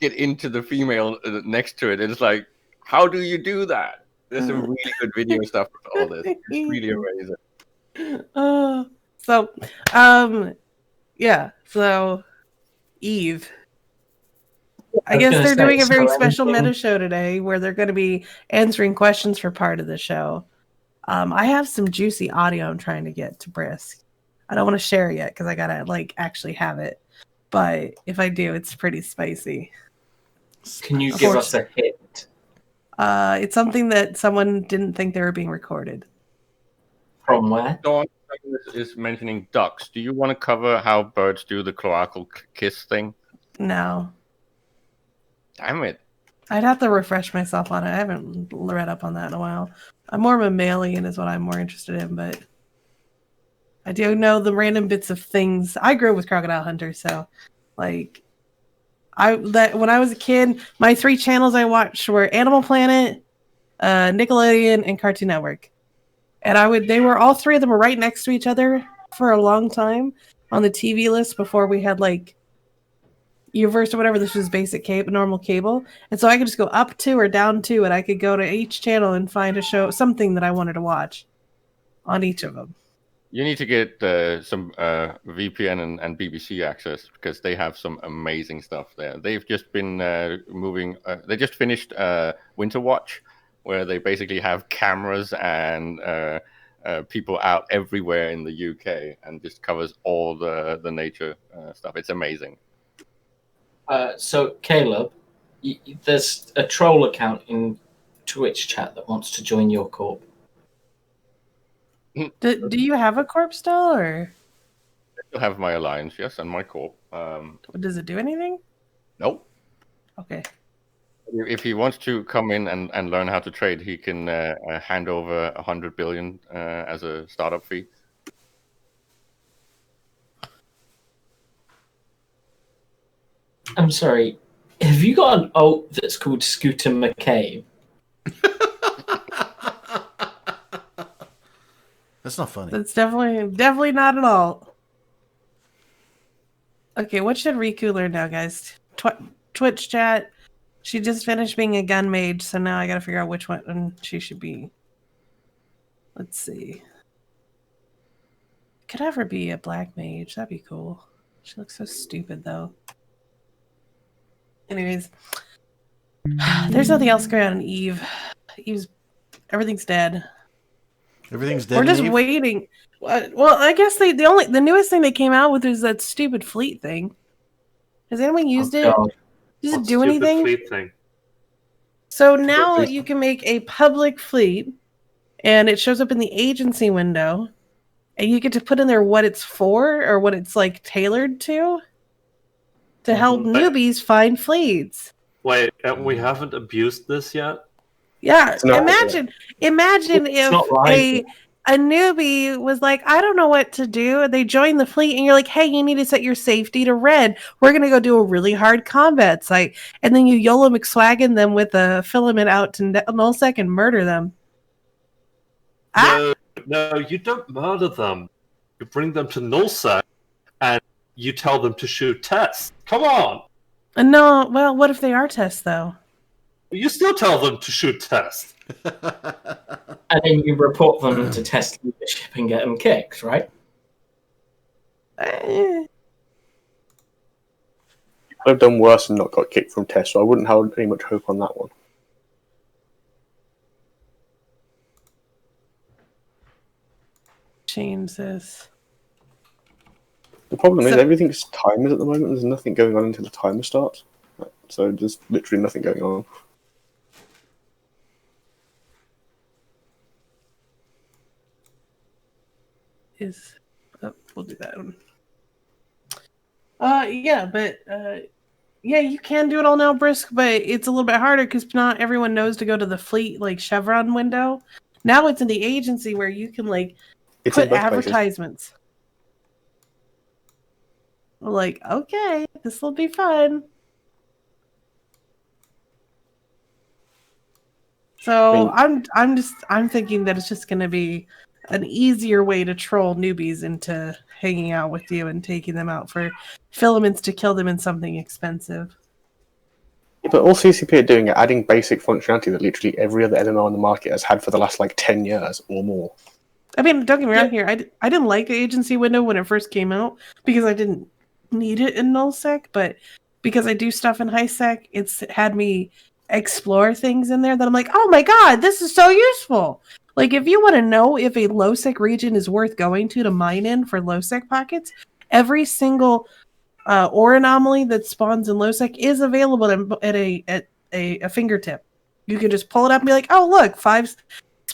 [SPEAKER 6] get into the female next to it. And it's like, how do you do that? There's some really good video stuff with all this. It's really amazing.
[SPEAKER 9] So Eve. I guess they're doing a very special meta show today where they're going to be answering questions for part of the show. I have some juicy audio I'm trying to get to Brisk. I don't want to share it yet because I got to actually have it. But if I do, it's pretty spicy.
[SPEAKER 8] Can you give us a hint?
[SPEAKER 9] It's something that someone didn't think they were being recorded.
[SPEAKER 8] From where?
[SPEAKER 6] Dawn is mentioning ducks. Do you want to cover how birds do the cloacal kiss thing?
[SPEAKER 9] No.
[SPEAKER 6] Damn it.
[SPEAKER 9] I'd have to refresh myself on it. I haven't read up on that in a while. I'm more mammalian is what I'm more interested in, but I do know the random bits of things. I grew up with Crocodile Hunter, so when I was a kid, my 3 channels I watched were Animal Planet, Nickelodeon, and Cartoon Network. And they were all 3 of them were right next to each other for a long time on the TV list before we had Uverse or whatever. This was basic normal cable, and so I could just go up 2 or down 2, and I could go to each channel and find a show, something that I wanted to watch on each of them.
[SPEAKER 6] You need to get some VPN and BBC access because they have some amazing stuff there. They've just been moving. They just finished Winter Watch, where they basically have cameras and people out everywhere in the UK and just covers all the nature stuff. It's amazing.
[SPEAKER 8] So Caleb, there's a troll account in Twitch chat that wants to join your corp.
[SPEAKER 9] Do you have a corp still, or
[SPEAKER 6] I still have my alliance, yes, and my corp.
[SPEAKER 9] does it do anything?
[SPEAKER 6] Nope.
[SPEAKER 9] Okay.
[SPEAKER 6] If he wants to come in and learn how to trade, he can hand over 100 billion as a startup fee.
[SPEAKER 8] I'm sorry. Have you got an alt that's called Scooter McCabe?
[SPEAKER 3] That's not funny.
[SPEAKER 9] That's definitely not at all. Okay, what should Riku learn now, guys? Twitch chat. She just finished being a gun mage, so now I gotta figure out which one she should be. Let's see. Could have her be a black mage. That'd be cool. She looks so stupid, though. Anyways. There's nothing else going on in Eve. Everything's dead.
[SPEAKER 3] Everything's dead.
[SPEAKER 9] We're just waiting. Well, I guess the newest thing they came out with is that stupid fleet thing. Has anyone used it?
[SPEAKER 8] God.
[SPEAKER 9] Does it
[SPEAKER 7] What
[SPEAKER 9] do
[SPEAKER 7] stupid
[SPEAKER 9] anything?
[SPEAKER 7] fleet thing?
[SPEAKER 9] So now
[SPEAKER 7] fleet.
[SPEAKER 9] you can make a public fleet, and it shows up in the agency window, and you get to put in there what it's for or what it's like tailored to help
[SPEAKER 7] Mhm.
[SPEAKER 9] newbies find fleets.
[SPEAKER 7] Wait, we haven't abused this yet?
[SPEAKER 9] Yeah,
[SPEAKER 2] It's not-
[SPEAKER 9] imagine
[SPEAKER 8] It's
[SPEAKER 9] if
[SPEAKER 8] not right.
[SPEAKER 9] a newbie was like, I don't know what to do. And they join the fleet, and you're like, hey, you need to set your safety to red. We're going to go do a really hard combat site. And then you YOLO McSwaggin them with a filament out to nullsec and murder them.
[SPEAKER 7] No, you don't murder them. You bring them to nullsec, and you tell them to shoot tests. Come on!
[SPEAKER 9] No, well, what if they are tests, though?
[SPEAKER 7] You still tell them to shoot tests.
[SPEAKER 8] And then you report them to test leadership and get them kicked, right?
[SPEAKER 9] Eh,
[SPEAKER 5] I've done worse and not got kicked from tests, so I wouldn't have any much hope on that one.
[SPEAKER 9] change this.
[SPEAKER 5] The problem is
[SPEAKER 9] So-
[SPEAKER 5] everything's timers at the moment. There's nothing going on until the timer starts. So there's literally nothing going on.
[SPEAKER 9] We'll do that one. Yeah, you can do it all now, Brisk, but it's a little bit harder because not everyone knows to go to the fleet like Chevron window. Now it's in the agency where you can like
[SPEAKER 5] It's in
[SPEAKER 9] put
[SPEAKER 5] both places.
[SPEAKER 9] advertisements. Like, okay, this will be fun. So I'm thinking that it's just gonna be an easier way to troll newbies into hanging out with you and taking them out for filaments to kill them in something expensive.
[SPEAKER 5] Yeah, but all CCP are doing are adding basic functionality that literally every other MMO on the market has had for the last like 10 years or more.
[SPEAKER 9] I mean, don't get me wrong here. I didn't like the agency window when it first came out because I didn't need it in nullsec, but because I do stuff in highsec, it's had me explore things in there that I'm like, oh my god, this is so useful. Like, if you want to know if a low-sec region is worth going to mine in for low-sec pockets, every single ore anomaly that spawns in low-sec is available at a fingertip. You can just pull it up and be like, oh, look, 5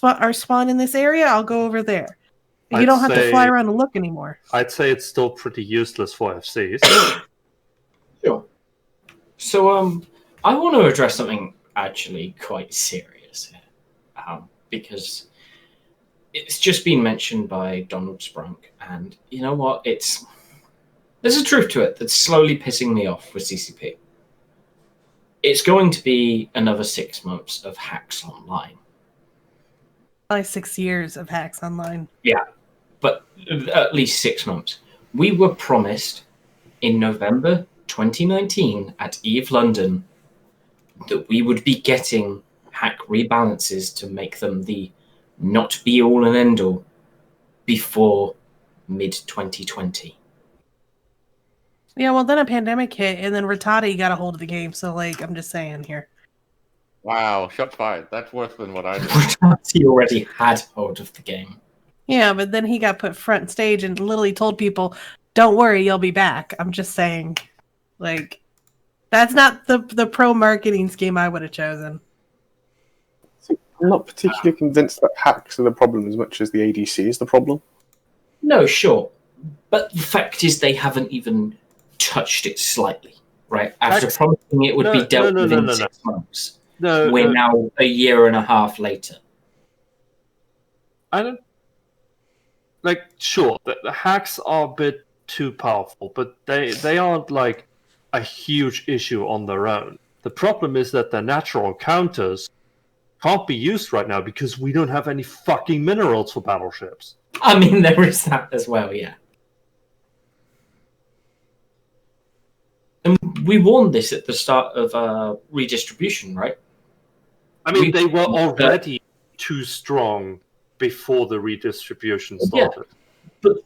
[SPEAKER 9] are spawned in this area, I'll go over there. You
[SPEAKER 7] I'd
[SPEAKER 9] don't have to
[SPEAKER 7] say-
[SPEAKER 9] fly around and look anymore.
[SPEAKER 7] I'd say it's still pretty useless for FCs.
[SPEAKER 8] Sure. So, I want to address something actually quite serious here, because it's just been mentioned by Donald Sprunk, and you know what? There's a truth to it that's slowly pissing me off with CCP. It's going to be another 6 months of hacks online.
[SPEAKER 9] Probably 6 years of hacks online.
[SPEAKER 8] But at least 6 months. We were promised in November 2019 at EVE London that we would be getting hack rebalances to make them the not be all and end all before mid 2020.
[SPEAKER 9] Yeah, well, then a pandemic hit, and then Rattata got a hold of the game. So, like, I'm just saying here.
[SPEAKER 6] Wow, shots fired. That's worse than what I did.
[SPEAKER 8] He already had hold of the game.
[SPEAKER 9] Yeah, but then he got put front stage and literally told people, "Don't worry, you'll be back." I'm just saying, like, that's not the pro marketing scheme I would have chosen.
[SPEAKER 5] I'm not particularly convinced that hacks are the problem as much as the ADC is the problem.
[SPEAKER 8] No, sure. But the fact is they haven't even touched it slightly, right? After promising it would be dealt with in 6 months. We're now a year and a half later.
[SPEAKER 7] I don't... Like, sure, the hacks are a bit too powerful, but they aren't, like, a huge issue on their own. The problem is that the natural counters can't be used right now because we don't have any fucking minerals for battleships.
[SPEAKER 8] I mean, there is that as well, yeah. And we warned this at the start of redistribution, right?
[SPEAKER 7] I mean, they were already too strong before the redistribution started.
[SPEAKER 8] Yeah. But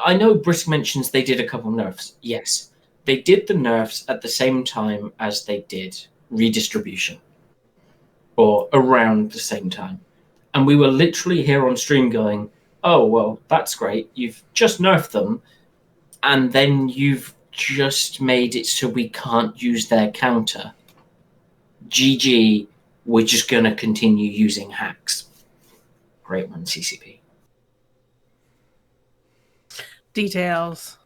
[SPEAKER 8] I know Brisk mentions they did a couple nerfs. Yes, they did the nerfs at the same time as they did redistribution. Or around the same time. And we were literally here on stream going, oh, well, that's great. You've just nerfed them, and then you've just made it so we can't use their counter. GG, we're just going to continue using hacks. Great one, CCP.
[SPEAKER 9] Details.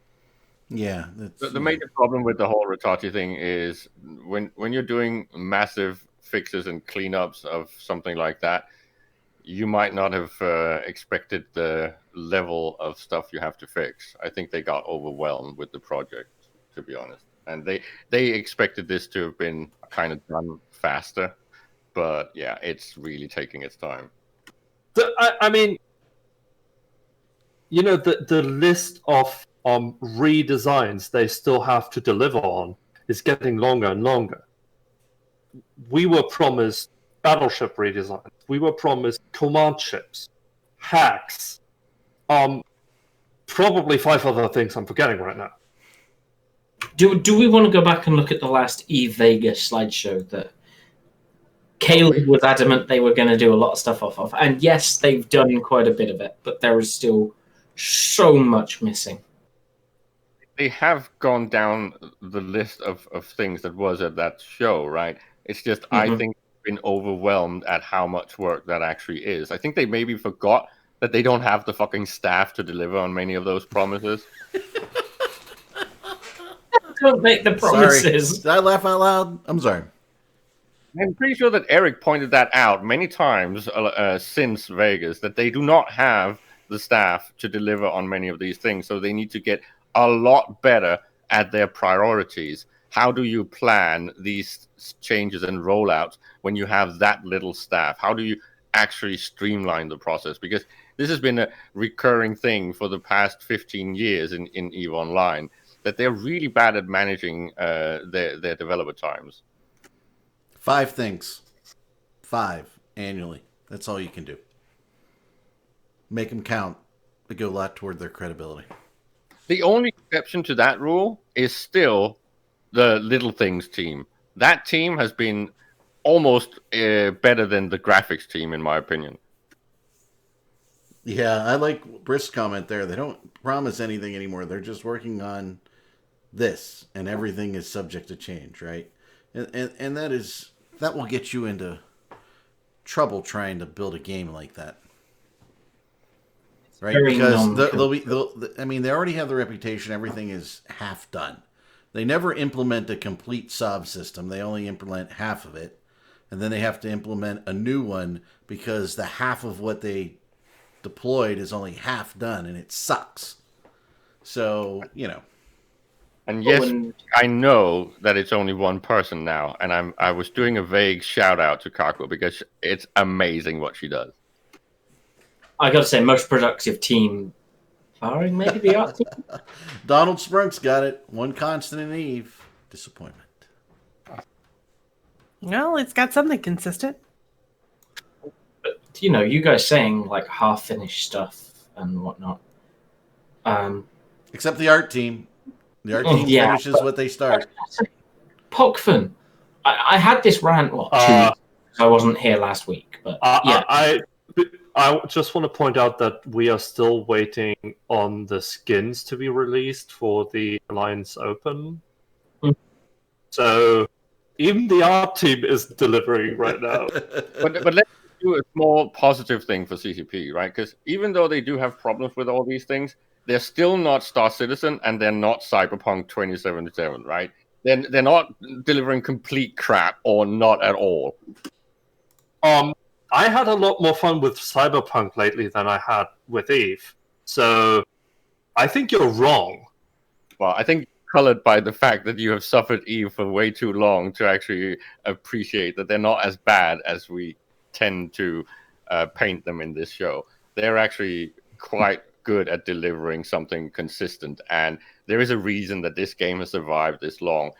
[SPEAKER 3] Yeah.
[SPEAKER 6] The major problem with the whole Rattati thing is when you're doing massive fixes and cleanups of something like that, you might not have expected the level of stuff you have to fix. I think they got overwhelmed with the project, to be honest. And they expected this to have been kind of done faster. But yeah, it's really taking its time.
[SPEAKER 7] I mean, you know, the list of redesigns they still have to deliver on is getting longer and longer. We were promised battleship redesigns. We were promised command ships, hacks, probably 5 other things I'm forgetting right now.
[SPEAKER 8] Do we want to go back and look at the last Eve Vegas slideshow that Caleb was adamant they were going to do a lot of stuff off of? And yes, they've done quite a bit of it, but there is still so much missing.
[SPEAKER 6] They have gone down the list of things that was at that show, right? It's just, I think, been overwhelmed at how much work that actually is. I think they maybe forgot that they don't have the fucking staff to deliver on many of those promises.
[SPEAKER 8] Don't make the promises.
[SPEAKER 3] Sorry. Did I laugh out loud? I'm sorry.
[SPEAKER 6] I'm pretty sure that Eric pointed that out many times since Vegas, that they do not have the staff to deliver on many of these things. So they need to get a lot better at their priorities. How do you plan these changes and rollouts when you have that little staff? How do you actually streamline the process? Because this has been a recurring thing for the past 15 years in EVE Online, that they're really bad at managing their developer times.
[SPEAKER 3] 5 things. 5 annually. That's all you can do. Make them count. They go a lot toward their credibility.
[SPEAKER 6] The only exception to that rule is still the Little Things team. That team has been almost better than the graphics team, in my opinion.
[SPEAKER 3] Yeah, I like Brisk's comment there. They don't promise anything anymore. They're just working on this, and everything is subject to change, right? And that will get you into trouble trying to build a game like that. Right? Because they already have the reputation. Everything is half done. They never implement a complete sob system. They only implement half of it. And then they have to implement a new one because the half of what they deployed is only half done, and it sucks. So, you know.
[SPEAKER 6] And yes, I know that it's only one person now, and I was doing a vague shout out to Kako because it's amazing what she does.
[SPEAKER 8] I got to say, most productive team, barring maybe the art team.
[SPEAKER 3] Donald Sprunk's got it. One constant in Eve. Disappointment.
[SPEAKER 9] Well, it's got something consistent.
[SPEAKER 8] But, you know, you guys saying like half-finished stuff and whatnot.
[SPEAKER 3] Except the art team. The art team finishes what they start.
[SPEAKER 8] Pokfin. I had this rant, 2 weeks. I wasn't here last week, but
[SPEAKER 7] I just want to point out that we are still waiting on the skins to be released for the Alliance Open. So even the art team is delivering right now.
[SPEAKER 6] But let's do a small positive thing for CCP, right? Because even though they do have problems with all these things, they're still not Star Citizen and they're not Cyberpunk 2077, right? They're not delivering complete crap or not at all.
[SPEAKER 7] I had a lot more fun with Cyberpunk lately than I had with Eve. So I think you're wrong.
[SPEAKER 6] Well, I think colored by the fact that you have suffered Eve for way too long to actually appreciate that they're not as bad as we tend to paint them in this show. They're actually quite good at delivering something consistent, and there is a reason that this game has survived this long.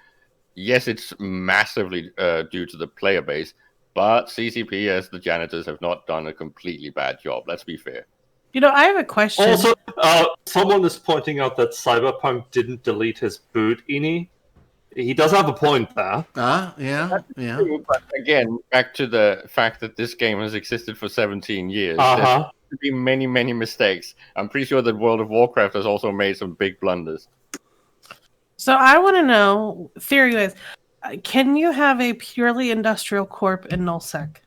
[SPEAKER 6] Yes, it's massively due to the player base, but CCP as the janitors have not done a completely bad job. Let's be fair.
[SPEAKER 9] You know, I have a question.
[SPEAKER 7] Also, someone is pointing out that Cyberpunk didn't delete his boot, Ini. He does have a point there.
[SPEAKER 3] Yeah.
[SPEAKER 6] True, but again, back to the fact that this game has existed for 17 years.
[SPEAKER 7] Uh-huh.
[SPEAKER 6] There's been many, many mistakes. I'm pretty sure that World of Warcraft has also made some big blunders.
[SPEAKER 9] So I want to know, theory-wise, can you have a purely industrial corp in nullsec?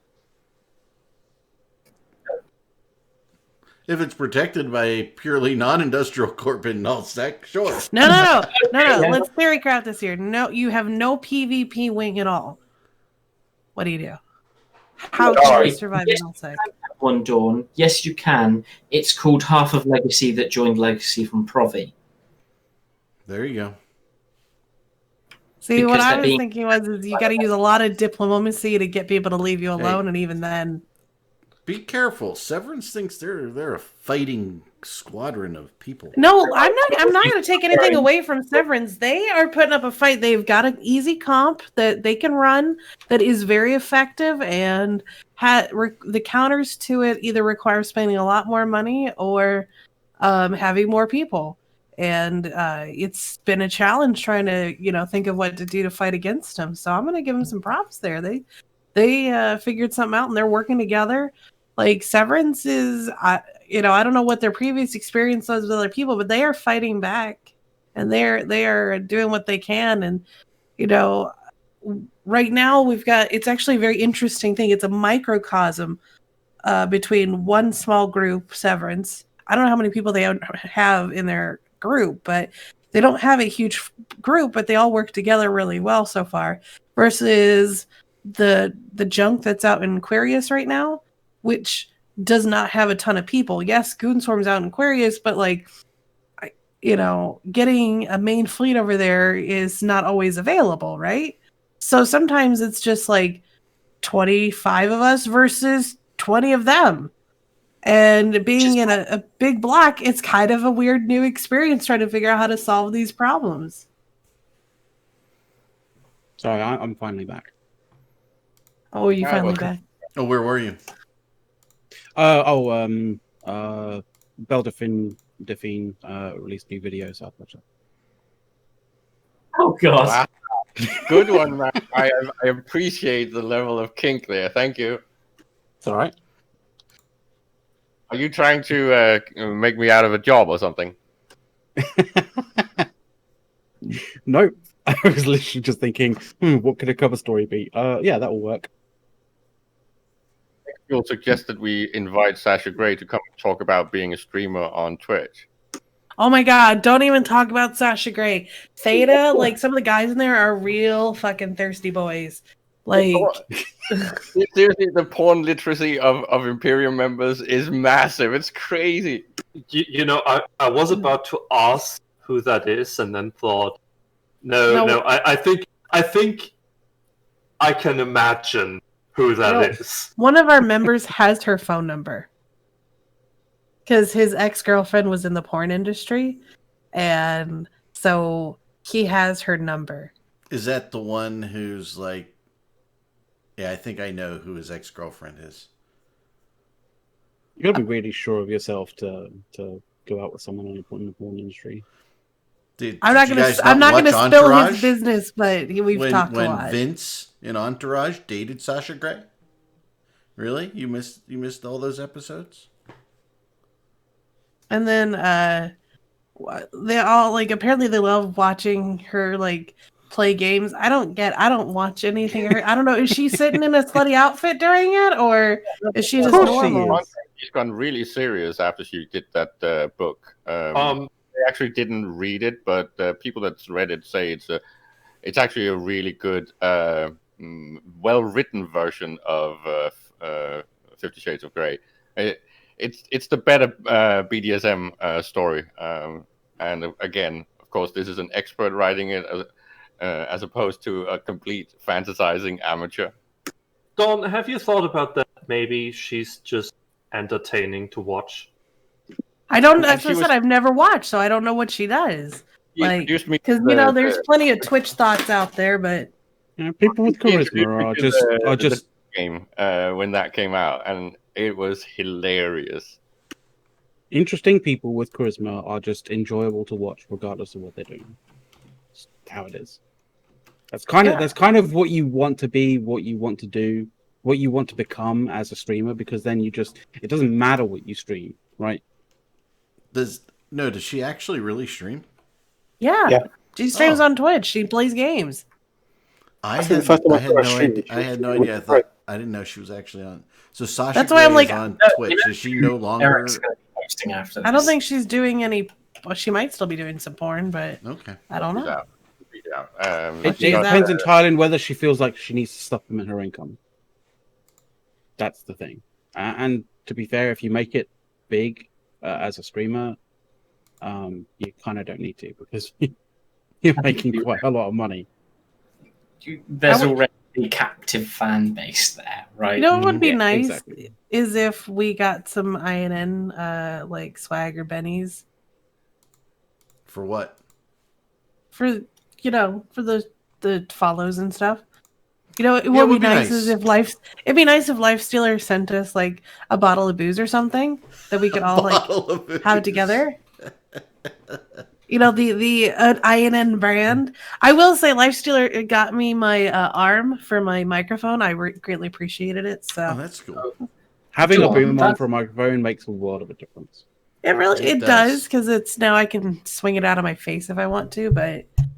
[SPEAKER 3] If it's protected by a purely non-industrial corp in nullsec, sure.
[SPEAKER 9] No. Let's theory craft this here. No, you have no PvP wing at all. What do you do? How can you survive in nullsec?
[SPEAKER 8] One Dawn. Yes, you can. It's called Half of Legacy that joined Legacy from Provi.
[SPEAKER 3] There you go.
[SPEAKER 9] See,
[SPEAKER 8] Because
[SPEAKER 9] what I
[SPEAKER 8] they're
[SPEAKER 9] was thinking was is you got to use a lot of diplomacy to get people to leave you alone, and even then,
[SPEAKER 3] Be careful. Severance thinks they're a fighting squadron of people.
[SPEAKER 9] no, I'm not going to take anything away from Severance. They are putting up a fight. They've got an easy comp that they can run that is very effective, and the counters to it either require spending a lot more money or having more people. And it's been a challenge trying to, think of what to do to fight against them. So I'm going to give them some props there. They figured something out and they're working together. Like Severance is, I don't know what their previous experience was with other people, but they are fighting back and they are doing what they can. And, right now it's actually a very interesting thing. It's a microcosm between one small group, Severance. I don't know how many people they have in their group, but they don't have a huge group, but they all work together really well so far, versus the junk that's out in Aquarius right now, which does not have a ton of people. Yes, Goonswarm's out in Aquarius, but getting a main fleet over there is not always available, right? So sometimes it's just 25 of us versus 20 of them. And being in a big block, it's kind of a weird new experience trying to figure out how to solve these problems.
[SPEAKER 1] Sorry, I'm finally back.
[SPEAKER 9] Oh, you finally
[SPEAKER 6] welcome.
[SPEAKER 9] back?
[SPEAKER 3] Oh, where were you?
[SPEAKER 1] Belle Delphine released new videos. I'll watch that.
[SPEAKER 8] Oh God!
[SPEAKER 6] Wow. Good one, man. I appreciate the level of kink there. Thank you.
[SPEAKER 1] It's all right.
[SPEAKER 6] Are you trying to make me out of a job or something?
[SPEAKER 1] Nope. I was literally just thinking, what could a cover story be? Yeah, that will work.
[SPEAKER 6] You'll suggest that we invite Sasha Grey to come and talk about being a streamer on Twitch.
[SPEAKER 9] Oh my God, don't even talk about Sasha Grey. Theta, some of the guys in there are real fucking thirsty boys.
[SPEAKER 6] Seriously, the porn literacy of Imperium members is massive. It's crazy.
[SPEAKER 7] I was about to ask who that is, and then thought, no. I think I can imagine who that is.
[SPEAKER 9] One of our members has her phone number because his ex-girlfriend was in the porn industry, and so he has her number.
[SPEAKER 3] Is that the one who's yeah, I think I know who his ex-girlfriend is.
[SPEAKER 1] You gotta be really sure of yourself to go out with someone in the porn industry.
[SPEAKER 9] I'm not gonna spill his business, but we've talked a lot.
[SPEAKER 3] When Vince in Entourage dated Sasha Grey, Really? You missed all those episodes?
[SPEAKER 9] And then they all like apparently they love watching her like play games. I don't watch anything. I don't know. Is she sitting in a slutty outfit during it, or is she just
[SPEAKER 1] course she
[SPEAKER 9] normal?
[SPEAKER 1] is.
[SPEAKER 6] She's gone really serious after she did that book. I actually didn't read it, but people that's read it say it's actually a really good, well-written version of 50 Shades of Grey. It's the better BDSM story, and again, of course, this is an expert writing it as opposed to a complete fantasizing amateur.
[SPEAKER 7] Dawn, have you thought about that? Maybe she's just entertaining to watch.
[SPEAKER 9] I don't.
[SPEAKER 6] And
[SPEAKER 9] That's
[SPEAKER 6] she
[SPEAKER 9] what I said.
[SPEAKER 6] was-
[SPEAKER 9] I've never watched, so I don't know what she does.
[SPEAKER 6] He
[SPEAKER 9] Like,
[SPEAKER 6] introduced me
[SPEAKER 9] because
[SPEAKER 6] to
[SPEAKER 9] there's plenty of Twitch thoughts out there, but
[SPEAKER 1] People with
[SPEAKER 6] he introduced
[SPEAKER 1] charisma
[SPEAKER 6] me
[SPEAKER 1] are
[SPEAKER 6] to
[SPEAKER 1] just
[SPEAKER 6] the game when that came out, and it was hilarious.
[SPEAKER 1] interesting. People with charisma are just enjoyable to watch, regardless of what they're doing. That's how it is. That's kind of what you want to be, what you want to do, what you want to become as a streamer. Because then it doesn't matter what you stream, right?
[SPEAKER 3] Does she actually really stream?
[SPEAKER 9] yeah. She streams
[SPEAKER 3] Oh.
[SPEAKER 9] on Twitch. She plays games.
[SPEAKER 3] I
[SPEAKER 5] think the
[SPEAKER 3] had,
[SPEAKER 5] first time
[SPEAKER 3] I
[SPEAKER 5] I
[SPEAKER 3] had
[SPEAKER 5] saw her
[SPEAKER 3] no
[SPEAKER 5] stream,
[SPEAKER 3] idea.
[SPEAKER 5] she
[SPEAKER 3] I
[SPEAKER 5] was
[SPEAKER 3] had no
[SPEAKER 5] really
[SPEAKER 3] idea. I didn't know she was actually on. So Sasha
[SPEAKER 9] That's
[SPEAKER 3] Grey
[SPEAKER 9] why I'm like,
[SPEAKER 3] is on
[SPEAKER 8] no,
[SPEAKER 3] Twitch.
[SPEAKER 8] you know,
[SPEAKER 3] Is she no longer?
[SPEAKER 8] Eric's going to be posting after this.
[SPEAKER 9] I don't think she's doing any. Well, she might still be doing some porn, but
[SPEAKER 3] Okay.
[SPEAKER 9] I don't
[SPEAKER 6] She's
[SPEAKER 9] know.
[SPEAKER 6] out. She's out.
[SPEAKER 1] It
[SPEAKER 9] she's out.
[SPEAKER 1] depends entirely on whether she feels like she needs to supplement her income. That's the thing. And to be fair, if you make it big as a streamer, you kind of don't need to because you're making quite a lot of money.
[SPEAKER 8] There's
[SPEAKER 9] I would-
[SPEAKER 8] already a captive fan base there, right?
[SPEAKER 9] You know what would be
[SPEAKER 1] Yeah,
[SPEAKER 9] nice
[SPEAKER 1] exactly.
[SPEAKER 9] is if we got some INN like swag or bennies
[SPEAKER 3] For what?
[SPEAKER 9] for for the follows and stuff. You know,
[SPEAKER 3] Yeah,
[SPEAKER 9] what
[SPEAKER 3] it
[SPEAKER 9] would be nice is if it'd be nice if Lifestealer sent us like a bottle of booze or something that we could all like
[SPEAKER 3] Bottle of booze.
[SPEAKER 9] have together. You know, the INN brand. I will say, Lifestealer got me my arm for my microphone. I greatly appreciated it. So
[SPEAKER 3] Oh, that's cool.
[SPEAKER 1] Having a
[SPEAKER 8] Sure,
[SPEAKER 1] boom on
[SPEAKER 8] that's-
[SPEAKER 1] for a microphone makes a world of a difference.
[SPEAKER 9] it really
[SPEAKER 3] It
[SPEAKER 9] it does because it's now I can swing it out of my face if I want to, but
[SPEAKER 3] I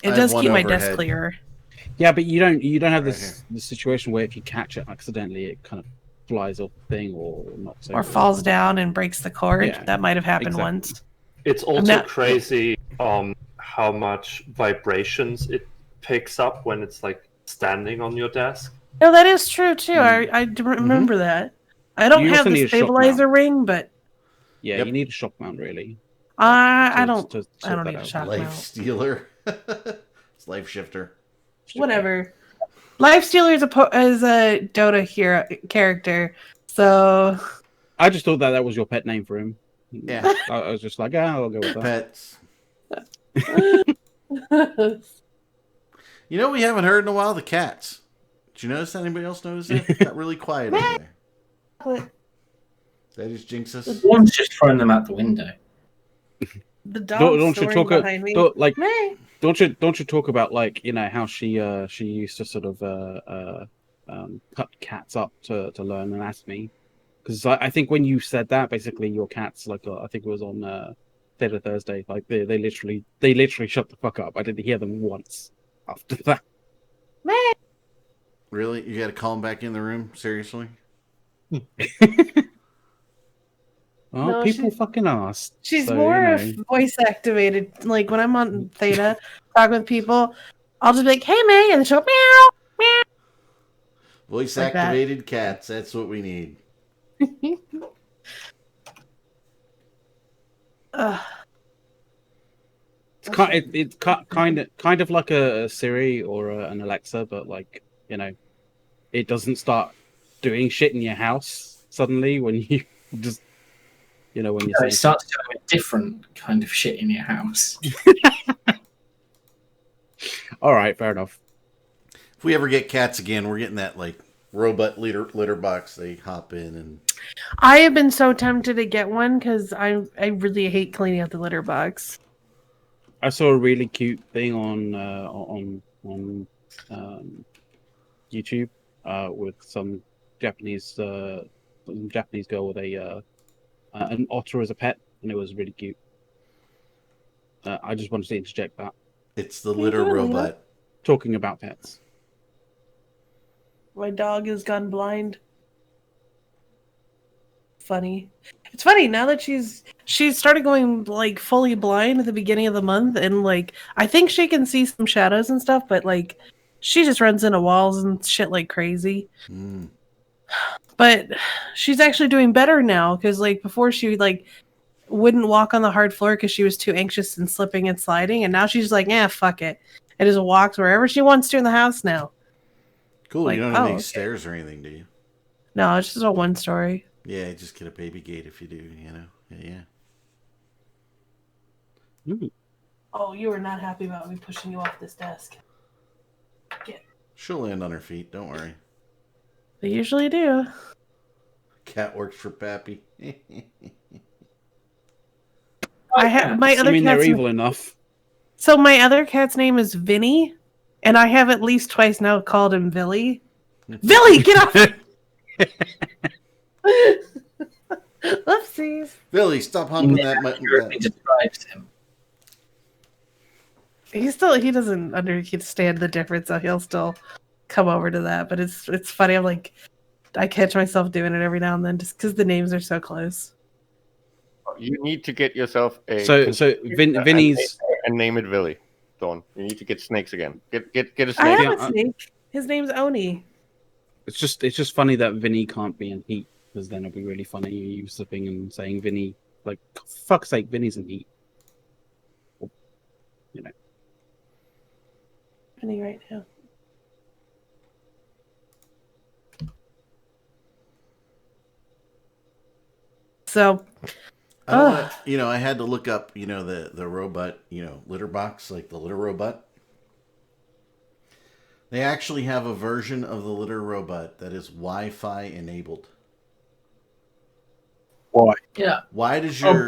[SPEAKER 9] it
[SPEAKER 3] have
[SPEAKER 9] does
[SPEAKER 3] one
[SPEAKER 9] keep my desk
[SPEAKER 3] overhead.
[SPEAKER 9] clearer.
[SPEAKER 1] Yeah, but you don't have
[SPEAKER 3] Right
[SPEAKER 1] the situation where if you catch it accidentally, it kind of flies off the thing or not. So
[SPEAKER 9] Or falls down and breaks the cord.
[SPEAKER 1] Yeah,
[SPEAKER 9] That might have happened
[SPEAKER 1] exactly.
[SPEAKER 9] once.
[SPEAKER 7] It's also
[SPEAKER 9] not-
[SPEAKER 7] crazy how much vibrations it picks up when it's like standing on your desk.
[SPEAKER 9] No, that is true too. I do remember that. I don't
[SPEAKER 1] You
[SPEAKER 9] have
[SPEAKER 1] also
[SPEAKER 9] the
[SPEAKER 1] need a shock
[SPEAKER 9] stabilizer ring, but
[SPEAKER 1] Yeah,
[SPEAKER 3] Yep.
[SPEAKER 1] you need a shock mount really.
[SPEAKER 9] I
[SPEAKER 1] to-
[SPEAKER 9] don't.
[SPEAKER 1] to
[SPEAKER 9] I
[SPEAKER 1] sort
[SPEAKER 9] don't
[SPEAKER 1] that
[SPEAKER 9] need a
[SPEAKER 1] out.
[SPEAKER 9] shock
[SPEAKER 3] Life
[SPEAKER 9] mount.
[SPEAKER 3] Stealer. It's Life Shifter.
[SPEAKER 9] Whatever. Lifestealer is a Dota hero character, so
[SPEAKER 1] I just thought that was your pet name for him.
[SPEAKER 3] Yeah.
[SPEAKER 1] I was just like, I'll go with that.
[SPEAKER 3] Pets. You know, we haven't heard in a while, the cats. Did you notice anybody else notice it? It got really quiet over there. That just jinx us.
[SPEAKER 8] One's just throwing them out the window.
[SPEAKER 9] the dog
[SPEAKER 1] Don't you talk
[SPEAKER 9] behind me. Meh.
[SPEAKER 1] don't you talk about like how she used to sort of cut cats up to learn anatomy because I think when you said that basically your cats like I think it was on Theta Thursday like they literally shut the fuck up. I didn't hear them once after that.
[SPEAKER 3] Really? You got to call him back in the room? Seriously?
[SPEAKER 1] Oh,
[SPEAKER 9] No,
[SPEAKER 1] people
[SPEAKER 9] she's-
[SPEAKER 1] fucking asked.
[SPEAKER 9] She's
[SPEAKER 1] so,
[SPEAKER 9] more
[SPEAKER 1] you know.
[SPEAKER 9] voice activated. Like when I'm on Theta talking with people, I'll just be like, "Hey, May," and she'll meow, meow.
[SPEAKER 3] Voice
[SPEAKER 9] Like that.
[SPEAKER 3] activated cats. That's what we need.
[SPEAKER 9] Ugh.
[SPEAKER 1] It's kind of like a Siri or an Alexa, but like it doesn't start doing shit in your house suddenly when you just when you're
[SPEAKER 8] It
[SPEAKER 1] saying
[SPEAKER 8] starts doing a different kind of shit in your house.
[SPEAKER 1] all right, fair enough.
[SPEAKER 3] If we ever get cats again, we're getting that like robot litter box. They hop in and
[SPEAKER 9] I have been so tempted to get one because I really hate cleaning out the litter box.
[SPEAKER 1] I saw a really cute thing on YouTube with some Japanese girl with an otter as a pet, and it was really cute. I just wanted to interject that.
[SPEAKER 3] It's the litter robot.
[SPEAKER 1] Talking about pets.
[SPEAKER 9] My dog has gone blind. Funny. It's funny now that she started going like fully blind at the beginning of the month, and like I think she can see some shadows and stuff, but like she just runs into walls and shit like crazy. But she's actually doing better now, because like before she like wouldn't walk on the hard floor because she was too anxious and slipping and sliding, and now she's like, fuck it. It just walks wherever she wants to in the house now.
[SPEAKER 3] Cool.
[SPEAKER 9] Like,
[SPEAKER 3] You don't have any stairs or anything, do you?
[SPEAKER 9] No, it's just a one story.
[SPEAKER 3] Yeah, just get a baby gate if you do, you know? Yeah.
[SPEAKER 9] Oh, you were not happy about me pushing you off this desk.
[SPEAKER 3] She'll land on her feet, don't worry.
[SPEAKER 9] They usually do.
[SPEAKER 3] Cat works for Pappy.
[SPEAKER 9] I have my other
[SPEAKER 1] they're
[SPEAKER 9] cat's
[SPEAKER 1] evil enough.
[SPEAKER 9] So my other cat's name is Vinny, and I have at least twice now called him Billy. Billy, get off! Oopsies.
[SPEAKER 3] Billy, stop humping that mutton.
[SPEAKER 8] Describes him.
[SPEAKER 9] He doesn't understand the difference, so he'll still come over to that. But it's funny. I'm like, I catch myself doing it every now and then just because the names are so close.
[SPEAKER 6] You need to get yourself a
[SPEAKER 1] Vinny's
[SPEAKER 6] and name it Billy. Dawn. You need to get snakes again. Get a snake.
[SPEAKER 9] I have a snake. His name's Oni.
[SPEAKER 1] It's just funny that Vinny can't be in heat, because then it'll be really funny you slipping and saying Vinny, like, fuck's sake, Vinny's in heat. You know.
[SPEAKER 9] Vinny right now. So,
[SPEAKER 3] I had to look up, the robot, litter box, like the litter robot. They actually have a version of the litter robot that is Wi-Fi enabled.
[SPEAKER 5] Why?
[SPEAKER 8] Yeah.
[SPEAKER 3] Why does your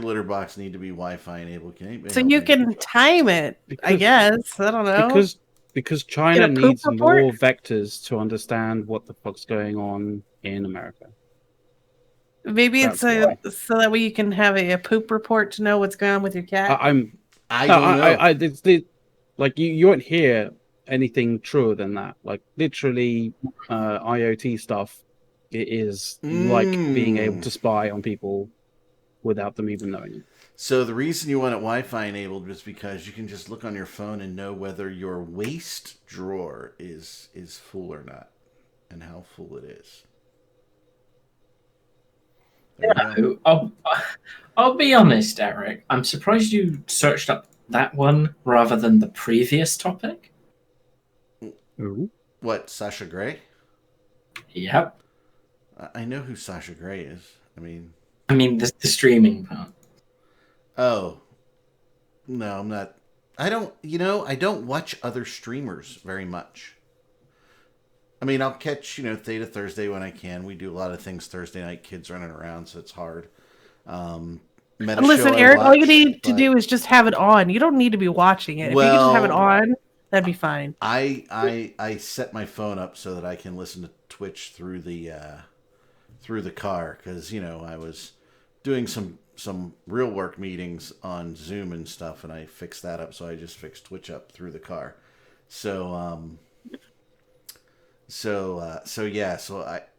[SPEAKER 3] litter box need to be Wi-Fi enabled?
[SPEAKER 9] So you can time it, I guess. I don't know.
[SPEAKER 1] Because China needs more vectors to understand what the fuck's going on in America.
[SPEAKER 9] Maybe it's so that way you can have a poop report to know what's going on with your cat.
[SPEAKER 3] I don't know.
[SPEAKER 1] You won't hear anything truer than that. Like literally, IoT stuff. It is like being able to spy on people without them even knowing it.
[SPEAKER 3] So the reason you want it Wi-Fi enabled is because you can just look on your phone and know whether your waste drawer is full or not, and how full it is.
[SPEAKER 8] I'll be honest, Eric. I'm surprised you searched up that one rather than the previous topic.
[SPEAKER 1] Ooh.
[SPEAKER 3] What, Sasha Grey?
[SPEAKER 8] Yep.
[SPEAKER 3] I know who Sasha Grey is. I mean
[SPEAKER 8] the streaming part.
[SPEAKER 3] Oh. No, I'm not. I don't watch other streamers very much. I mean, I'll catch, Theta Thursday when I can. We do a lot of things Thursday night, kids running around, so it's hard.
[SPEAKER 9] Listen, Eric, all you need to do is just have it on. You don't need to be watching it. If you can just have it on, that'd be fine.
[SPEAKER 3] I set my phone up so that I can listen to Twitch through the car, because, I was doing some real work meetings on Zoom and stuff, and I fixed that up, so I just fixed Twitch up through the car.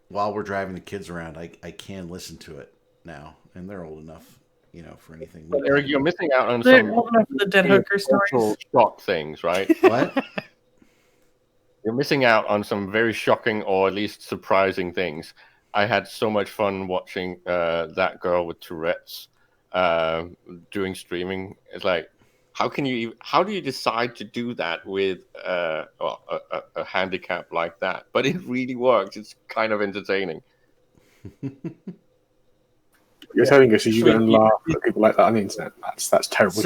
[SPEAKER 3] While we're driving the kids around, I can listen to it now, and they're old enough, for anything.
[SPEAKER 6] But Eric, you're missing out on
[SPEAKER 9] They're
[SPEAKER 6] some
[SPEAKER 9] old enough for the dead hooker stories.
[SPEAKER 6] shock things, right?
[SPEAKER 3] What?
[SPEAKER 6] You're missing out on some very shocking or at least surprising things. I had so much fun watching that girl with Tourette's doing streaming. It's like, how do you decide to do that with a handicap like that? But it really works. It's kind of entertaining.
[SPEAKER 5] You're telling us you can laugh at people like that on the internet. That's terrible.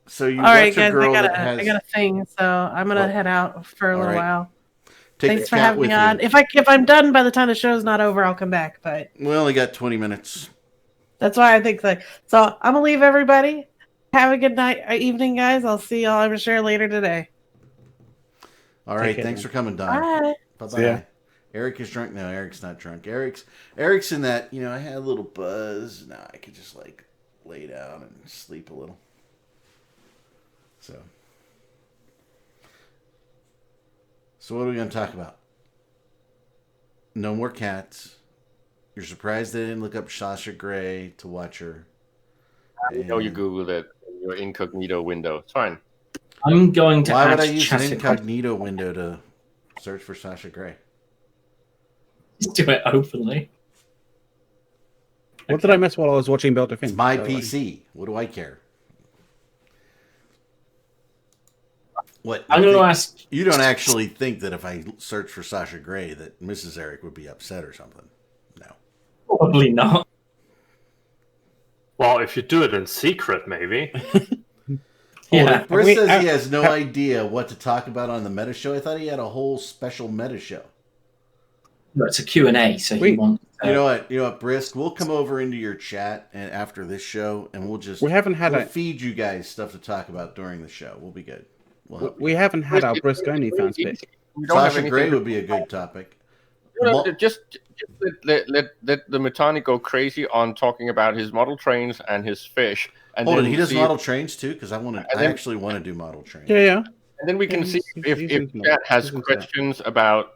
[SPEAKER 3] So you
[SPEAKER 9] all right, guys,
[SPEAKER 3] girl
[SPEAKER 9] I got a thing, so I'm gonna head out for a little while. Thanks for having me on. If I'm done by the time the show's not over, I'll come back. But
[SPEAKER 3] we only got 20 minutes.
[SPEAKER 9] That's why I think so. I'm gonna leave everybody. Have a good night, evening, guys. I'll see y'all, I'm sure, later today.
[SPEAKER 3] All right. Thanks for coming, Don.
[SPEAKER 9] Bye.
[SPEAKER 3] Bye-bye. Eric is drunk. No, Eric's not drunk. Eric's in that, I had a little buzz. Now I could just like lay down and sleep a little. So what are we going to talk about? No more cats. You're surprised they didn't look up Sasha Grey to watch her.
[SPEAKER 6] I know you Googled it in your incognito window. It's fine.
[SPEAKER 8] I'm going to
[SPEAKER 3] Why would I
[SPEAKER 8] ask
[SPEAKER 3] use
[SPEAKER 8] chat
[SPEAKER 3] an
[SPEAKER 8] a question.
[SPEAKER 3] incognito window to search for Sasha Grey?
[SPEAKER 8] Just do it openly.
[SPEAKER 1] What did I miss while I was watching Belt Defense?
[SPEAKER 3] It's my PC. What do I care? What?
[SPEAKER 8] I'm going to ask.
[SPEAKER 3] You don't actually think that if I search for Sasha Grey that Mrs. Eric would be upset or something? No.
[SPEAKER 8] Probably not.
[SPEAKER 7] Well, if you do it in secret, maybe.
[SPEAKER 8] Yeah.
[SPEAKER 3] Briss says he has no idea what to talk about on the meta show. I thought he had a whole special meta show.
[SPEAKER 8] No, it's a Q&A, so he wants.
[SPEAKER 3] You know what, Brisk? We'll come over into your chat and after this show, and we'll feed you guys stuff to talk about during the show. We'll be good.
[SPEAKER 1] We haven't had our Brisk OnlyFans bit.
[SPEAKER 3] Sasha Grey would be a good topic.
[SPEAKER 6] Just let the Mitani go crazy on talking about his model trains and his fish. And
[SPEAKER 3] Hold
[SPEAKER 6] then
[SPEAKER 3] on, he does model trains too? Because I actually want to do model trains.
[SPEAKER 1] Yeah.
[SPEAKER 6] And then we can see if Chat has questions about,